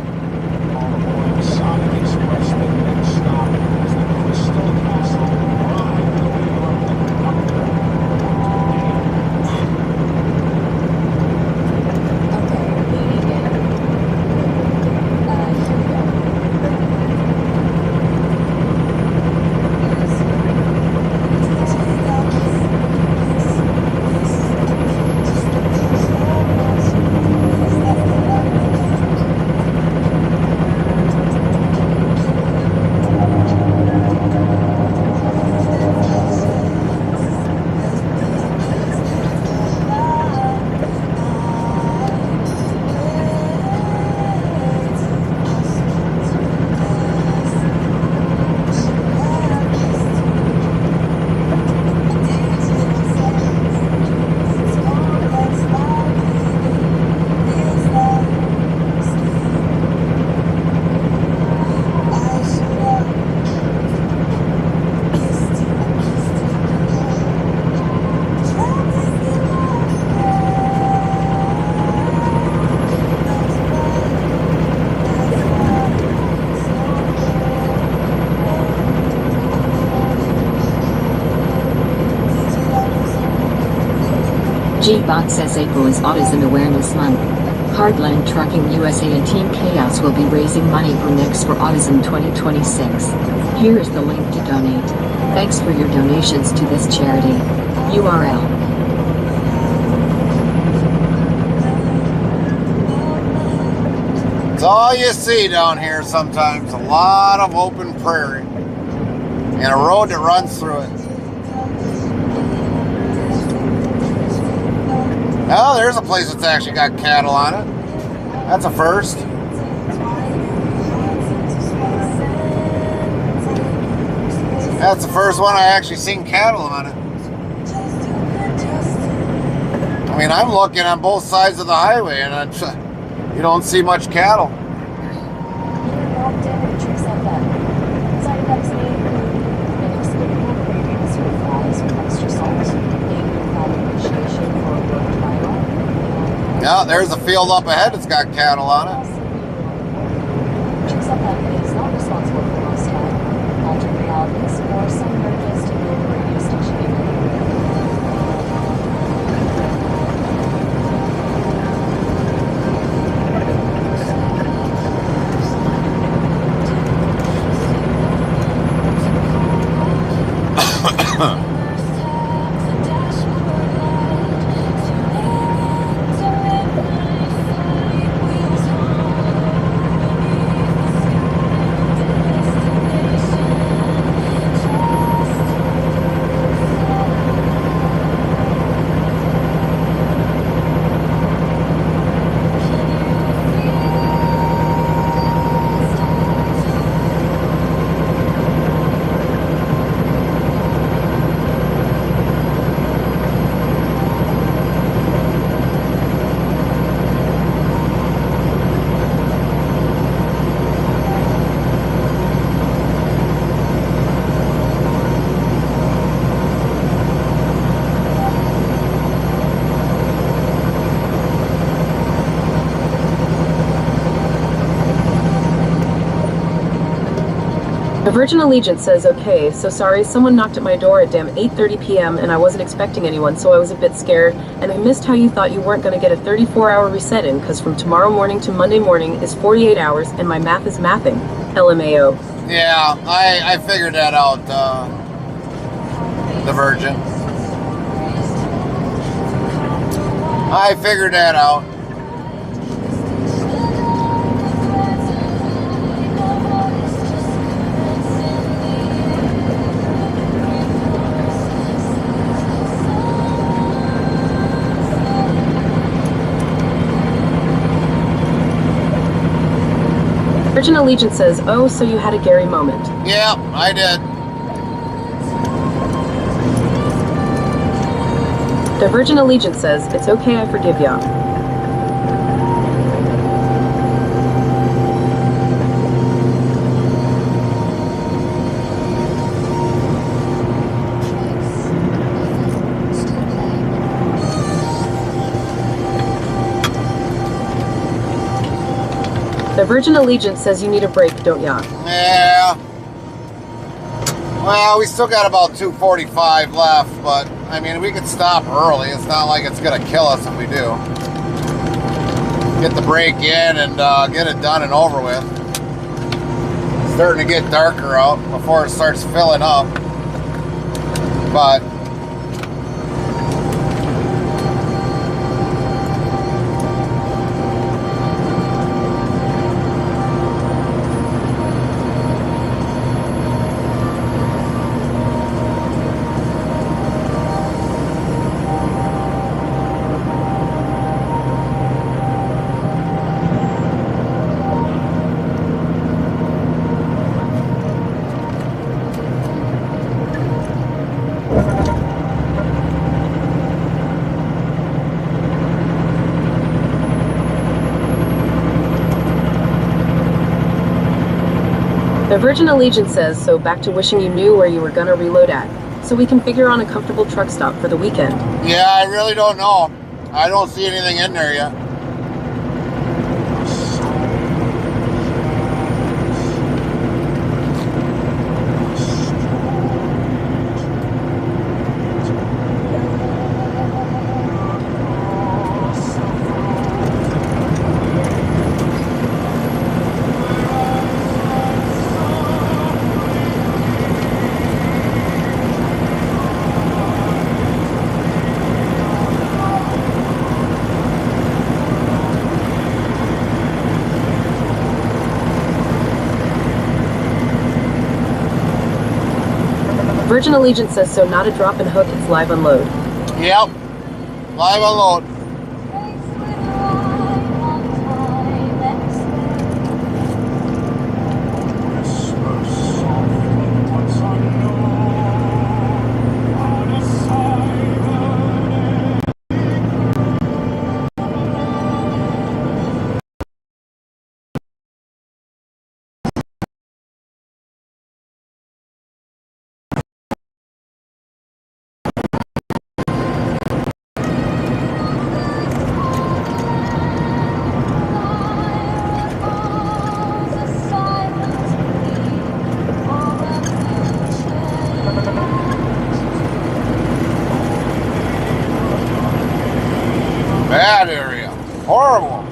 G-Bot says April is Autism Awareness Month. Hardline Trucking USA and Team Chaos will be raising money for Next for Autism 2026. Here is the link to donate. Thanks for your donations to this charity. URL. It's all you see down here sometimes. A lot of open prairie. And a road that runs through it. Oh, there's a place that's actually got cattle on it. That's a first. That's the first one I actually seen cattle on it. I mean, I'm looking on both sides of the highway and you don't see much cattle. Yeah, there's a field up ahead that's got cattle on it. Is not responsible for most altered realities or some merges to build a radio station. The Virgin Allegiance says, okay, so sorry, someone knocked at my door at damn 8:30 p.m. and I wasn't expecting anyone, so I was a bit scared, and I missed how you thought you weren't going to get a 34-hour reset in, because from tomorrow morning to Monday morning is 48 hours, and my math is mathing. LMAO. Yeah, I figured that out, the Virgin. I figured that out. Virgin Allegiance says, oh, so you had a Gary moment. Yeah, I did. The Virgin Allegiance says, it's okay, I forgive ya. The Virgin Allegiance says you need a break, don't ya? Yeah. Well, we still got about 2:45 left, but I mean, we could stop early. It's not like it's gonna kill us if we do. Get the break in and get it done and over with. It's starting to get darker out before it starts filling up. But The Virgin Allegiance says, so back to wishing you knew where you were gonna reload at, so we can figure on a comfortable truck stop for the weekend. yeah, I really don't know. I don't see anything in there yet. Virgin Allegiance says, so not a drop and hook, it's live unload. Yep. Live unload. Bad area. Horrible.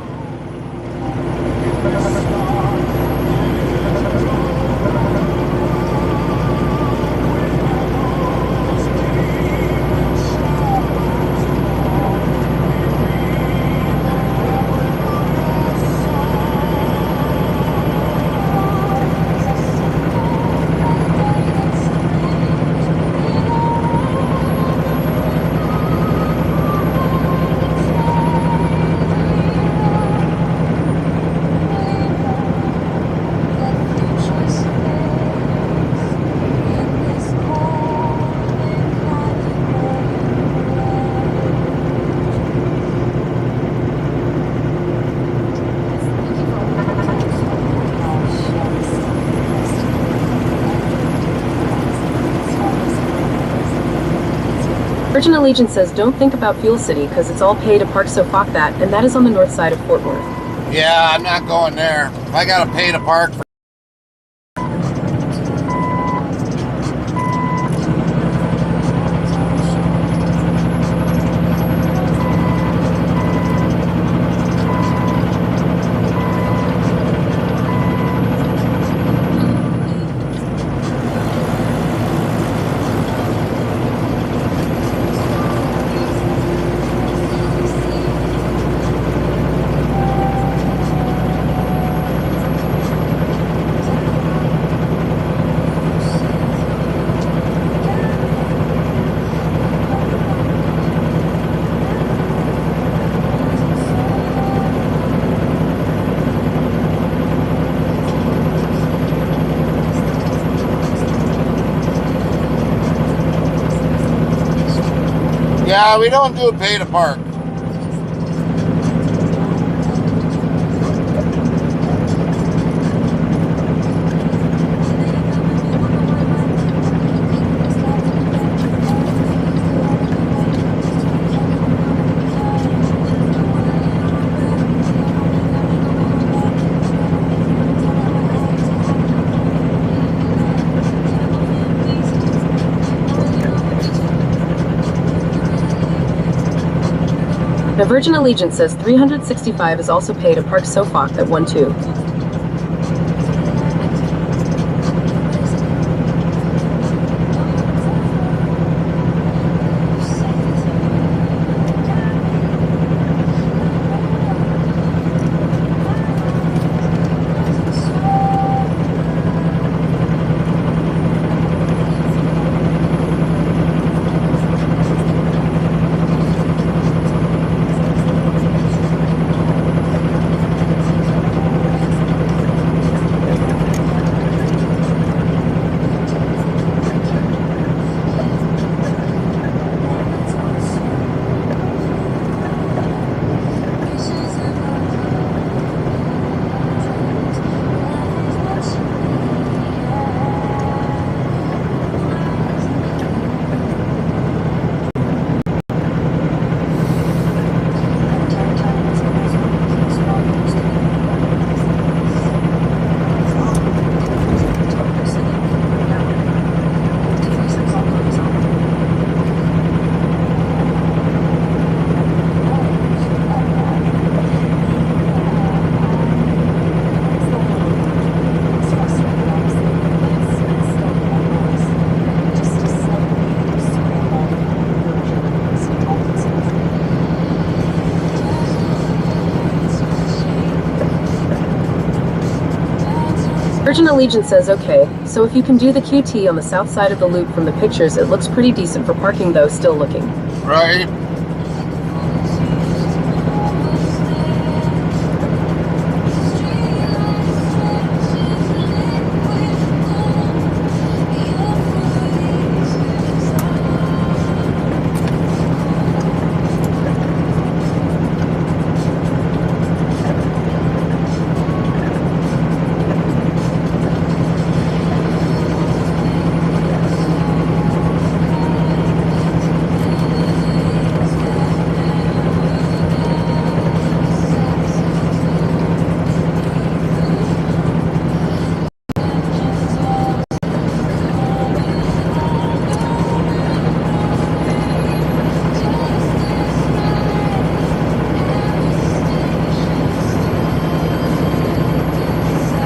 Virgin Allegiance says, don't think about Fuel City, because it's all pay to park, so fuck that, and that is on the north side of Fort Worth. Yeah, I'm not going there. I gotta pay to park for Yeah, we don't do pay to park. The Virgin Allegiance says 365 is also paid to park Sofok at 1-2. Virgin Allegiance says okay, so if you can do the QT on the south side of the loop from the pictures, it looks pretty decent for parking though, still looking. Right.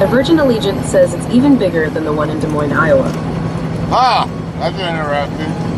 The Virgin Allegiance says it's even bigger than the one in Des Moines, Iowa. Huh, that's interesting.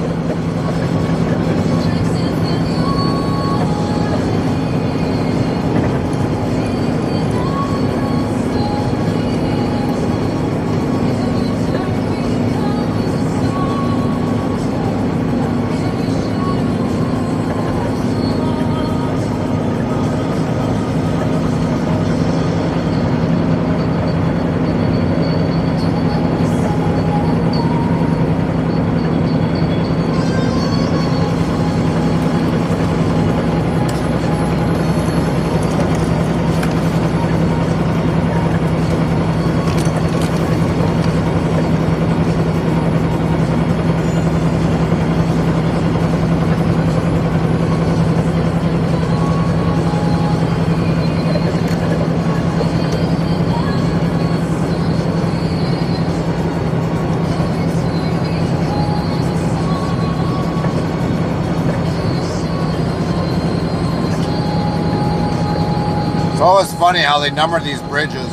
It's always funny how they number these bridges.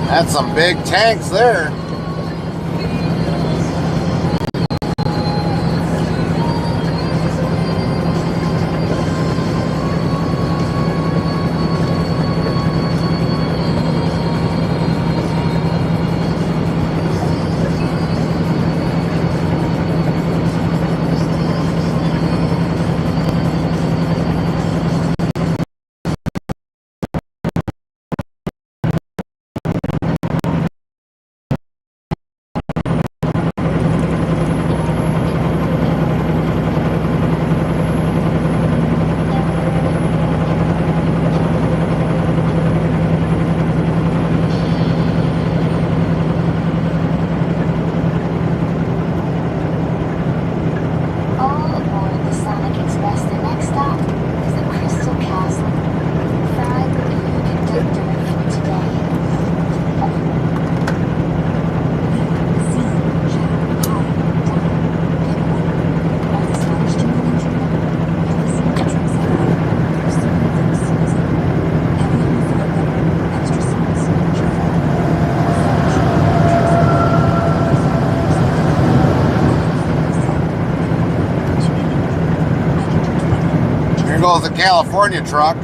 That's some big tanks there. was a California truck.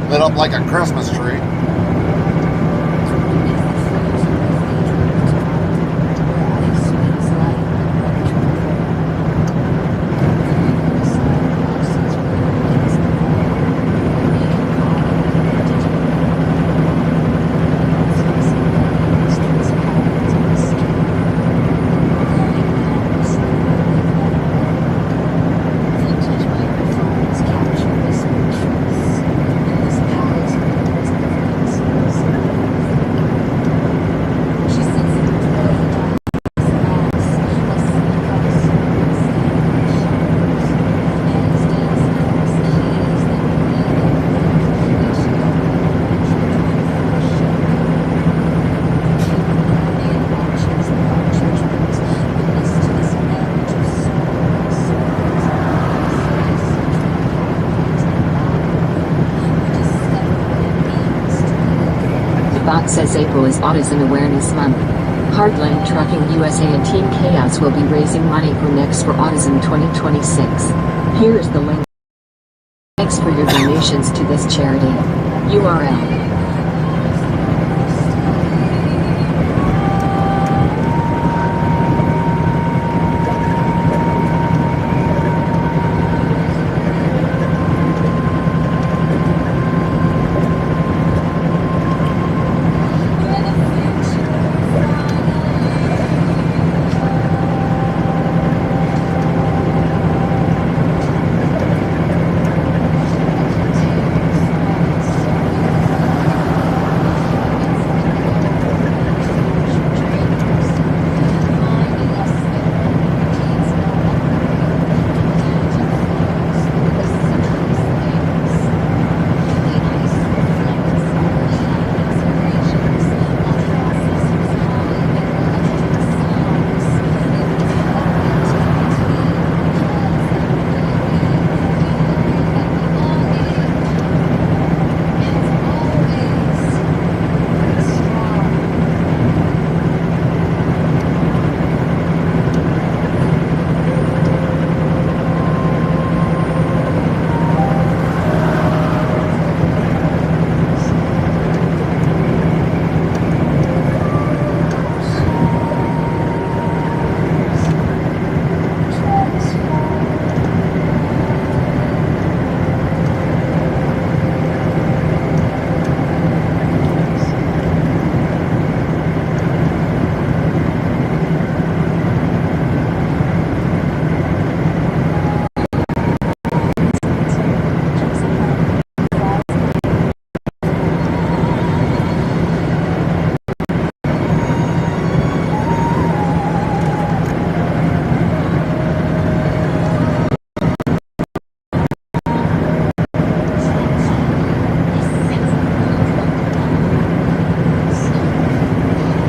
Lit up like a Christmas tree. Says April is Autism Awareness Month. Hardline Trucking USA and Team Chaos will be raising money for Next for Autism 2026. Here is the link. Thanks for your donations to this charity. URL.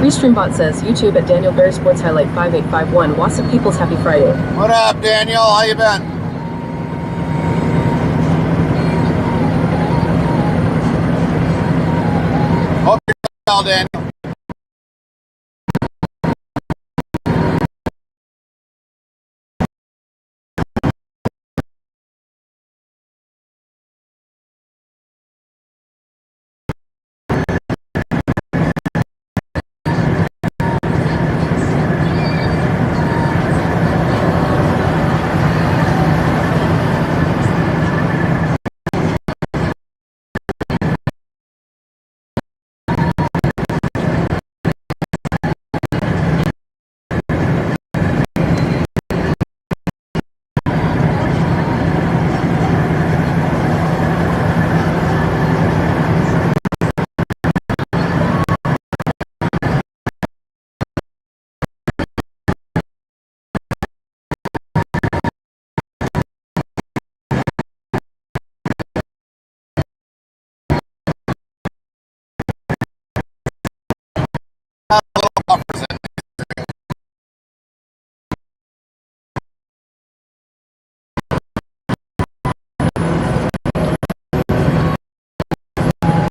Restreambot says, YouTube at Daniel Berry Sports Highlight 5851. What's up, peoples? Happy Friday. What up, Daniel? How you been? Hope you're well, Daniel.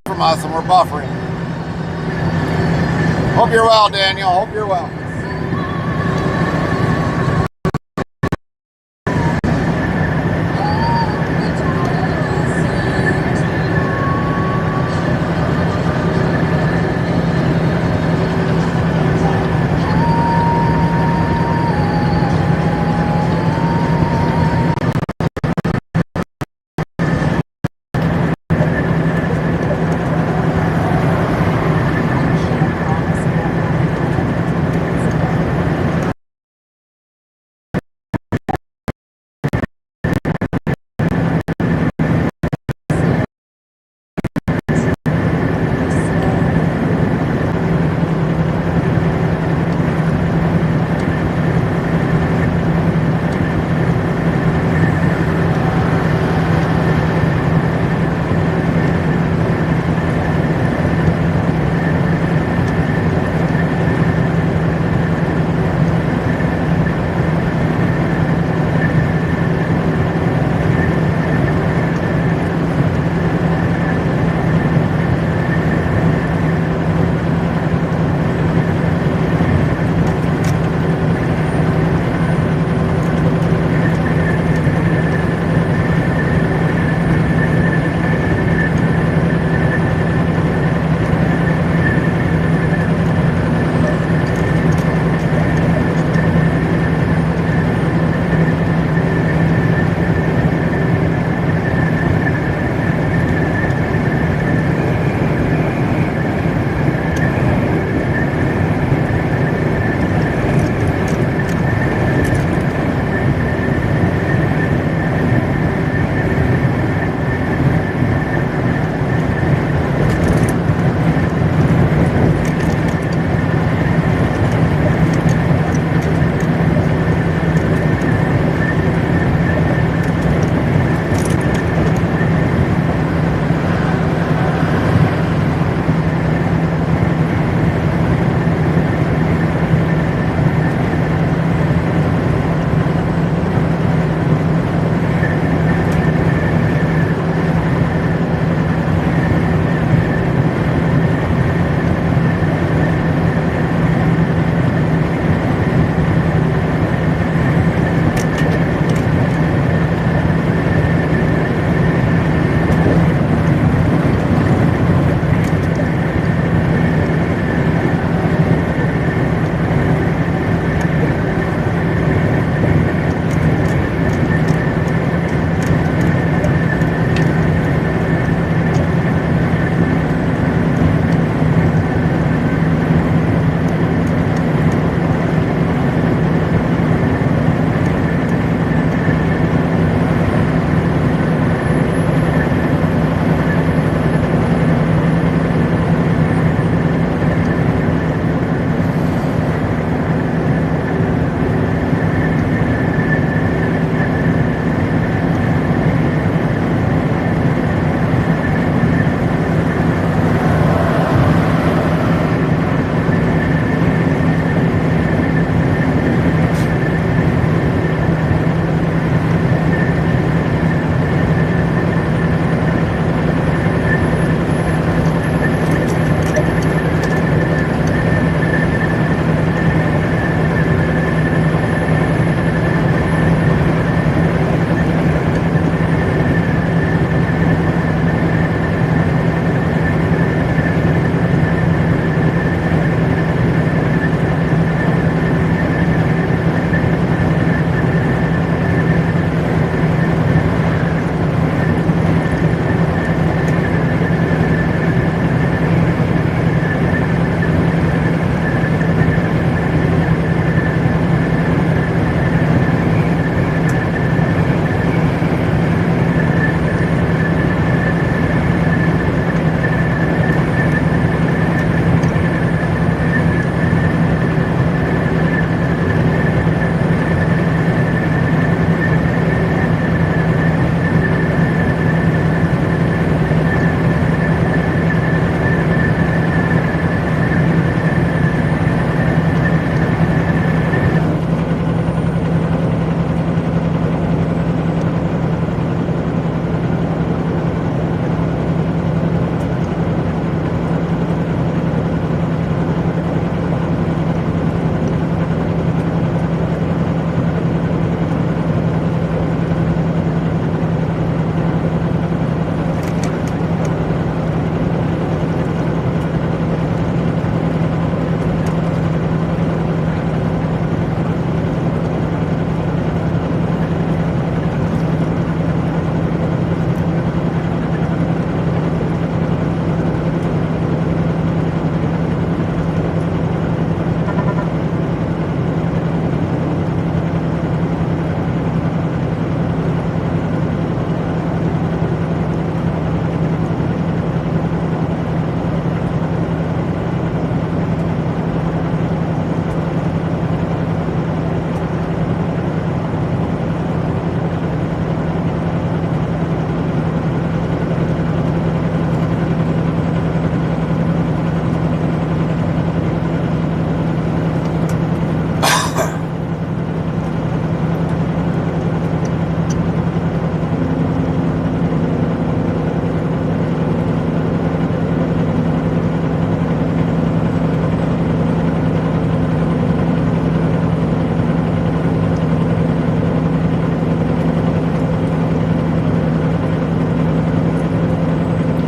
From us, and we're buffering. Hope you're well, Daniel. Hope you're well.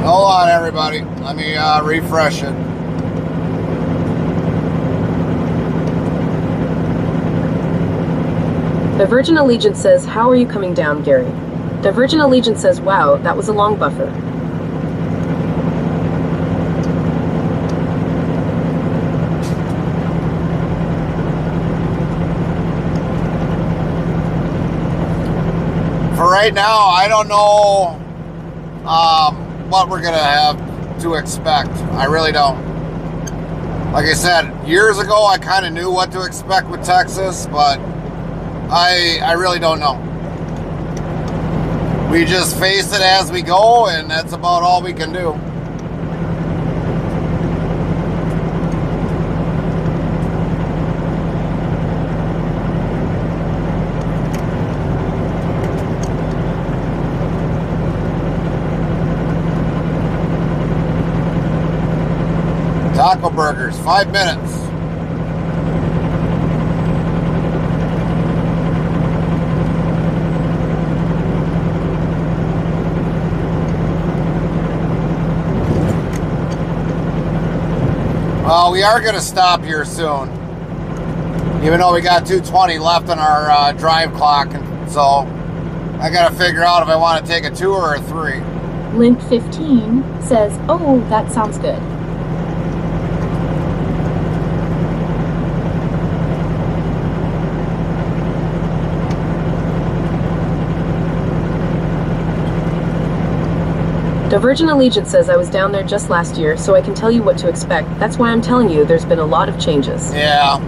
Hold on, everybody. Let me refresh it. The Virgin Allegiance says, how are you coming down, Gary? The Virgin Allegiance says, wow, that was a long buffer. For right now, I don't know what we're going to have to expect. I really don't. Like I said, years ago, I kind of knew what to expect with Texas, but I really don't know. We just face it as we go, and that's about all we can do. Taco burgers, 5 minutes. Well, we are going to stop here soon, even though we got 2:20 left on our drive clock, and so I got to figure out if I want to take a 2 or a 3. Link 15 says, oh, that sounds good. The Virgin Allegiance says I was down there just last year, so I can tell you what to expect. That's why I'm telling you there's been a lot of changes. Yeah.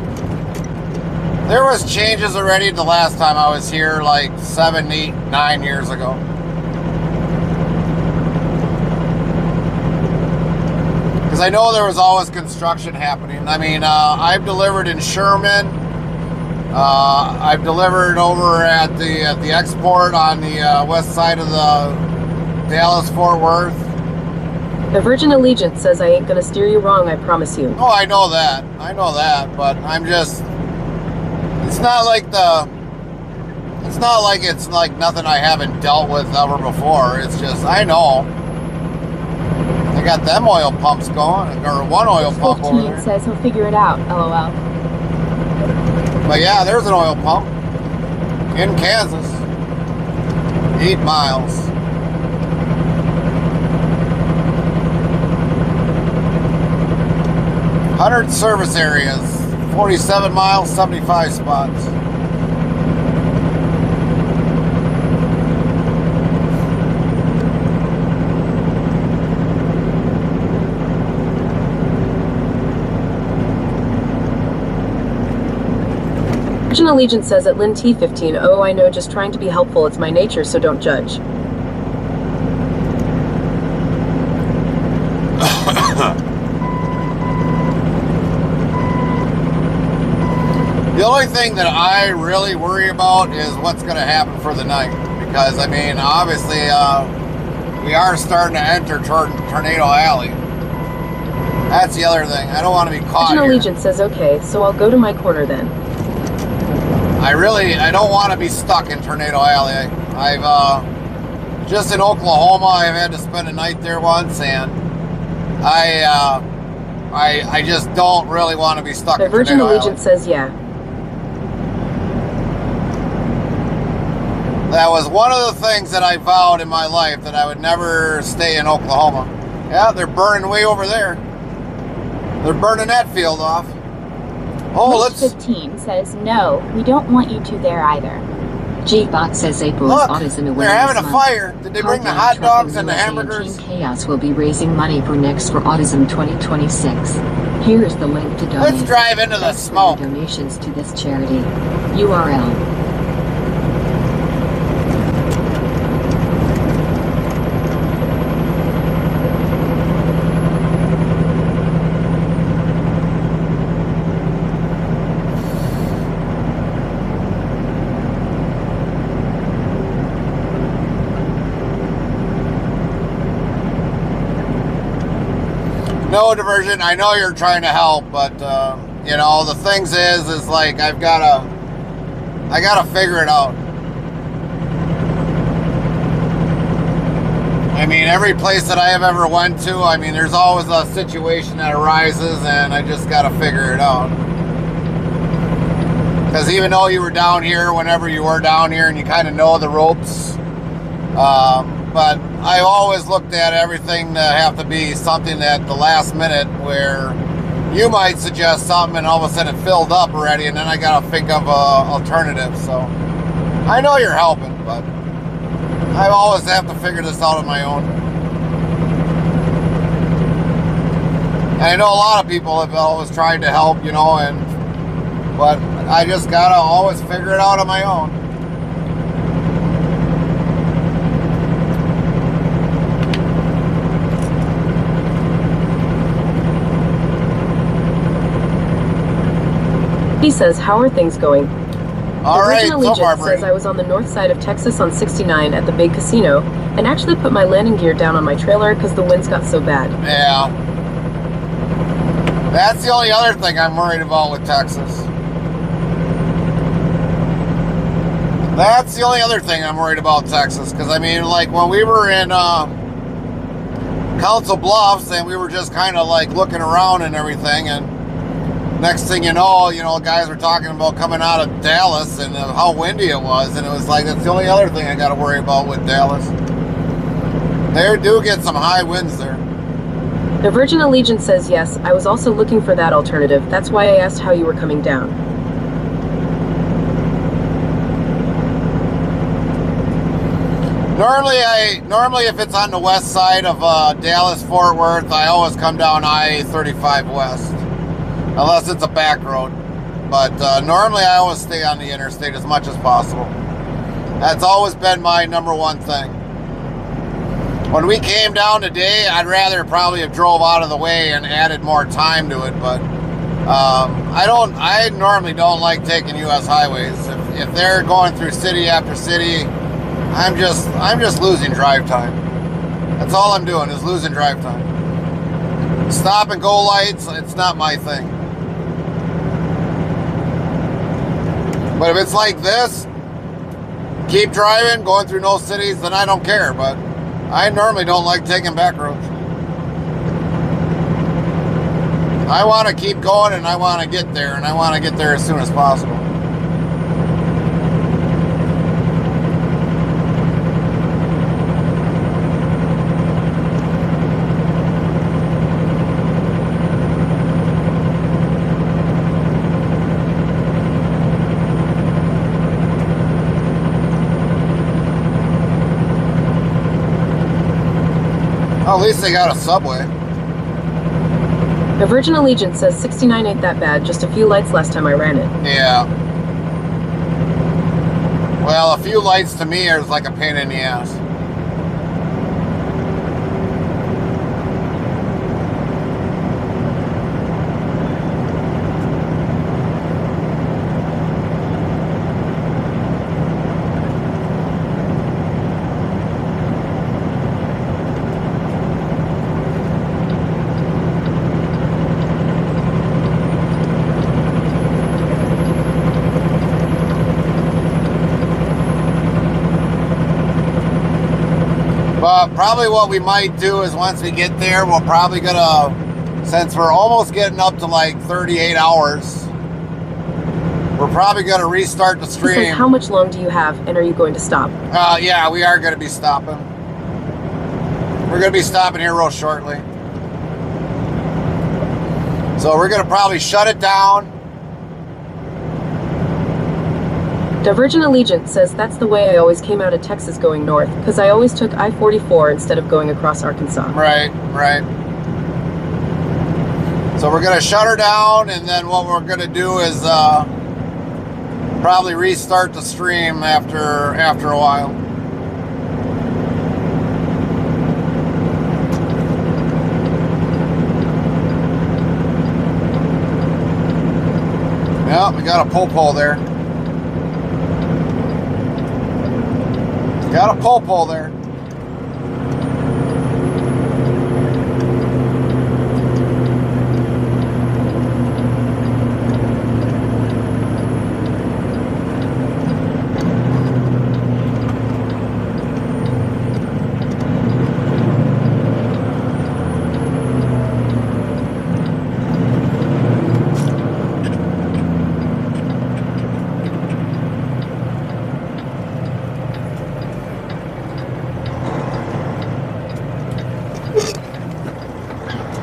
There was changes already the last time I was here, like 7, 8, 9 years ago. Because I know there was always construction happening. I mean, I've delivered in Sherman. I've delivered over at the export on the west side of the Dallas-Fort Worth. The Virgin Allegiance says I ain't gonna steer you wrong, I promise you. Oh, I know that. I know that, but I'm just... It's not like it's like nothing I haven't dealt with ever before. It's just, I know. I got them oil pumps going, or one oil pump over there. Says he'll figure it out, LOL. But yeah, there's an oil pump in Kansas. 8 miles. 100 service areas, 47 miles, 75 spots. Virgin Allegiance says at Lynn T15, oh, I know, just trying to be helpful. It's my nature, so don't judge. The only thing that I really worry about is what's going to happen for the night. Because, I mean, obviously, we are starting to enter Tornado Alley. That's the other thing. I don't want to be caught Virgin here. Allegiance says, okay, so I'll go to my corner then. I don't want to be stuck in Tornado Alley. I've, just in Oklahoma, I've had to spend a night there once, and I just don't really want to be stuck in Tornado Alley. The Virgin Allegiance says, yeah. That was one of the things that I vowed in my life, that I would never stay in Oklahoma. Yeah, they're burning way over there. They're burning that field off. Oh, Link 15 says, no, we don't want you to there either. G-Bot says April Look, is Autism Awareness they're having a Month. fire. Did they bring the hot dogs and the hamburgers? Team Chaos will be raising money for Next for Autism 2026. Here is the link to donate. Let's drive into the smoke. Donations to this charity. URL. No diversion. I know you're trying to help, but you know, the things is like I gotta figure it out. I mean, every place that I have ever went to, I mean, there's always a situation that arises, and I just got to figure it out. Because even though you were down here, whenever you were down here, and you kind of know the ropes, but I've always looked at everything to have to be something at the last minute where you might suggest something and all of a sudden it filled up already, and then I got to think of an alternative. So I know you're helping, but I always have to figure this out on my own. And I know a lot of people have always tried to help, you know, but I just gotta always figure it out on my own. He says, how are things going? All right, Original so far, Legend says I was on the north side of Texas on 69 at the big casino and actually put my landing gear down on my trailer because the winds got so bad. Yeah. That's the only other thing I'm worried about with Texas. That's the only other thing I'm worried about Texas. Because, I mean, like, when we were in Council Bluffs and we were just kind of, like, looking around and everything, and next thing you know, guys were talking about coming out of Dallas and how windy it was, and it was like, that's the only other thing I got to worry about with Dallas. They do get some high winds there. The Virgin Allegiance says yes, I was also looking for that alternative. That's why I asked how you were coming down. Normally if it's on the west side of Dallas-Fort Worth, I always come down I-35 west. Unless it's a back road. But normally I always stay on the interstate as much as possible. That's always been my number one thing. When we came down today, I'd rather probably have drove out of the way and added more time to it, but I normally don't like taking U.S. highways. If they're going through city after city, I'm just losing drive time. That's all I'm doing, is losing drive time. Stop and go lights, it's not my thing. But if it's like this, keep driving, going through no cities, then I don't care. But I normally don't like taking back roads. I want to keep going, and I want to get there, and I want to get there as soon as possible. Well, at least they got a subway. The Virgin Allegiance says 69 ain't that bad, just a few lights last time I ran it. Yeah. Well, a few lights to me is like a pain in the ass. But probably what we might do is once we get there, we're probably gonna, since we're almost getting up to like 38 hours, we're probably gonna restart the stream. He says, how much long do you have, and are you going to stop? Yeah, we are gonna be stopping. We're gonna be stopping here real shortly. So we're gonna probably shut it down. The Virgin Allegiance says that's the way I always came out of Texas going north, because I always took I-44 instead of going across Arkansas. Right. So we're gonna shut her down, and then what we're gonna do is probably restart the stream after a while. Yeah, we got a pole there. Got a pole there.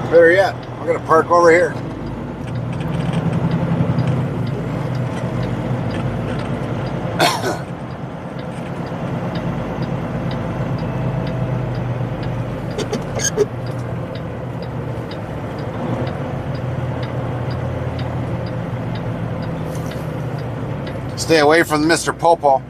Better yet, we're gonna park over here. Stay away from Mr. Popo.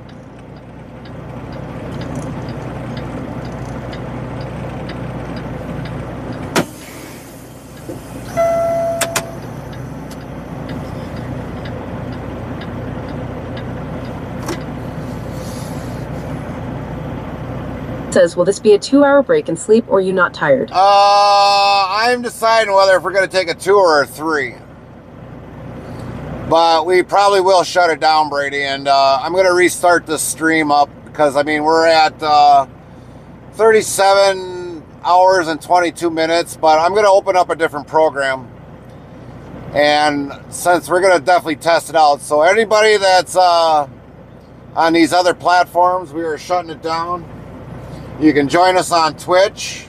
Says, will this be a 2-hour break and sleep, or are you not tired? I'm deciding whether if we're going to take a 2 or a 3. But we probably will shut it down, Brady, and I'm going to restart this stream up because, I mean, we're at 37 hours and 22 minutes, but I'm going to open up a different program. And since we're going to definitely test it out, so anybody that's on these other platforms, we are shutting it down. You can join us on Twitch.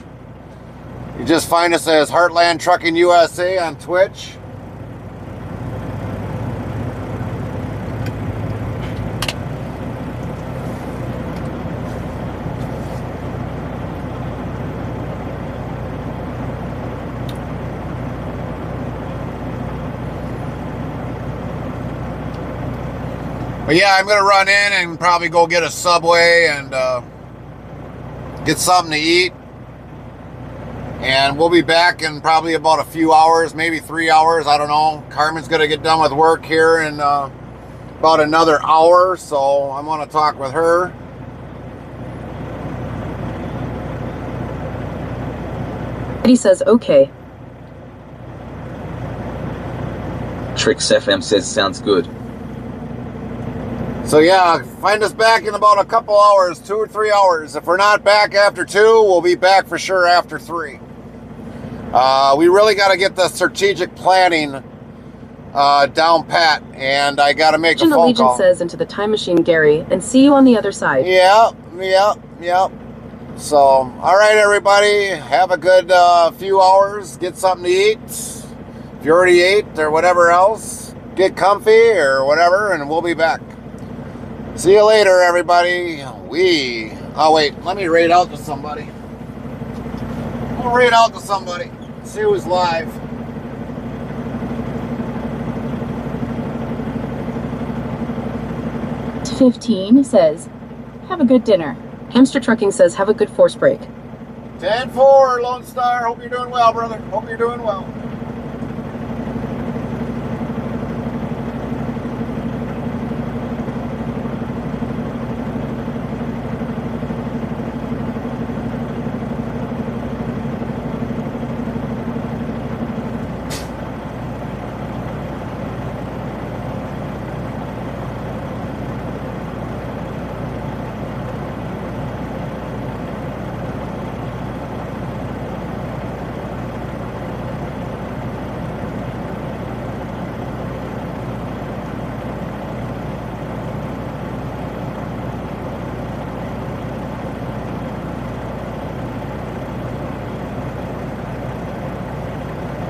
You just find us as Heartland Trucking USA on Twitch. But yeah, I'm going to run in and probably go get a Subway and get something to eat. And we'll be back in probably about a few hours, maybe 3 hours. I don't know. Carmen's going to get done with work here in about another hour. So I want to talk with her. He says, okay. Trix FM says sounds good. So yeah, find us back in about a couple hours, 2 or 3 hours. If we're not back after 2, we'll be back for sure after 3. We really got to get the strategic planning down pat, and I got to make a phone Allegiance call. says, into the time machine, Gary, and see you on the other side. Yep. So, all right, everybody, have a good few hours. Get something to eat. If you already ate or whatever else, get comfy or whatever, and we'll be back. See you later, everybody. Oh, wait. Let me raid out to somebody. We'll raid out to somebody. See who's live. $15 says, have a good dinner. Hamster Trucking says, have a good force break. 10-4, Lone Star. Hope you're doing well, brother. Hope you're doing well.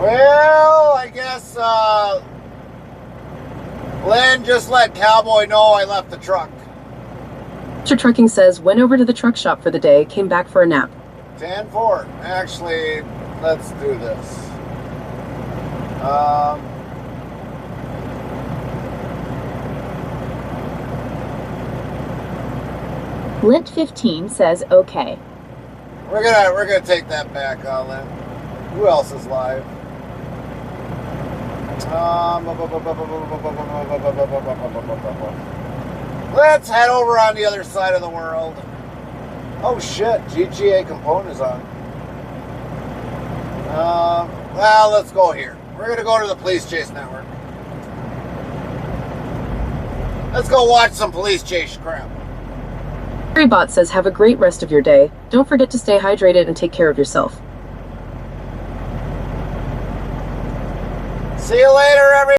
Well, I guess Lynn just let Cowboy know I left the truck. Hamster Trucking says, went over to the truck shop for the day, came back for a nap. 10-4. Actually, let's do this. Lint15 says, okay. We're gonna take that back, Lynn. Who else is live? Let's head over on the other side of the world. Oh shit, GGA Component is on. Well, let's go here. We're gonna go to the Police Chase Network. Let's go watch some police chase crap. Bot says, have a great rest of your day. Don't forget to stay hydrated and take care of yourself. See you later, everybody.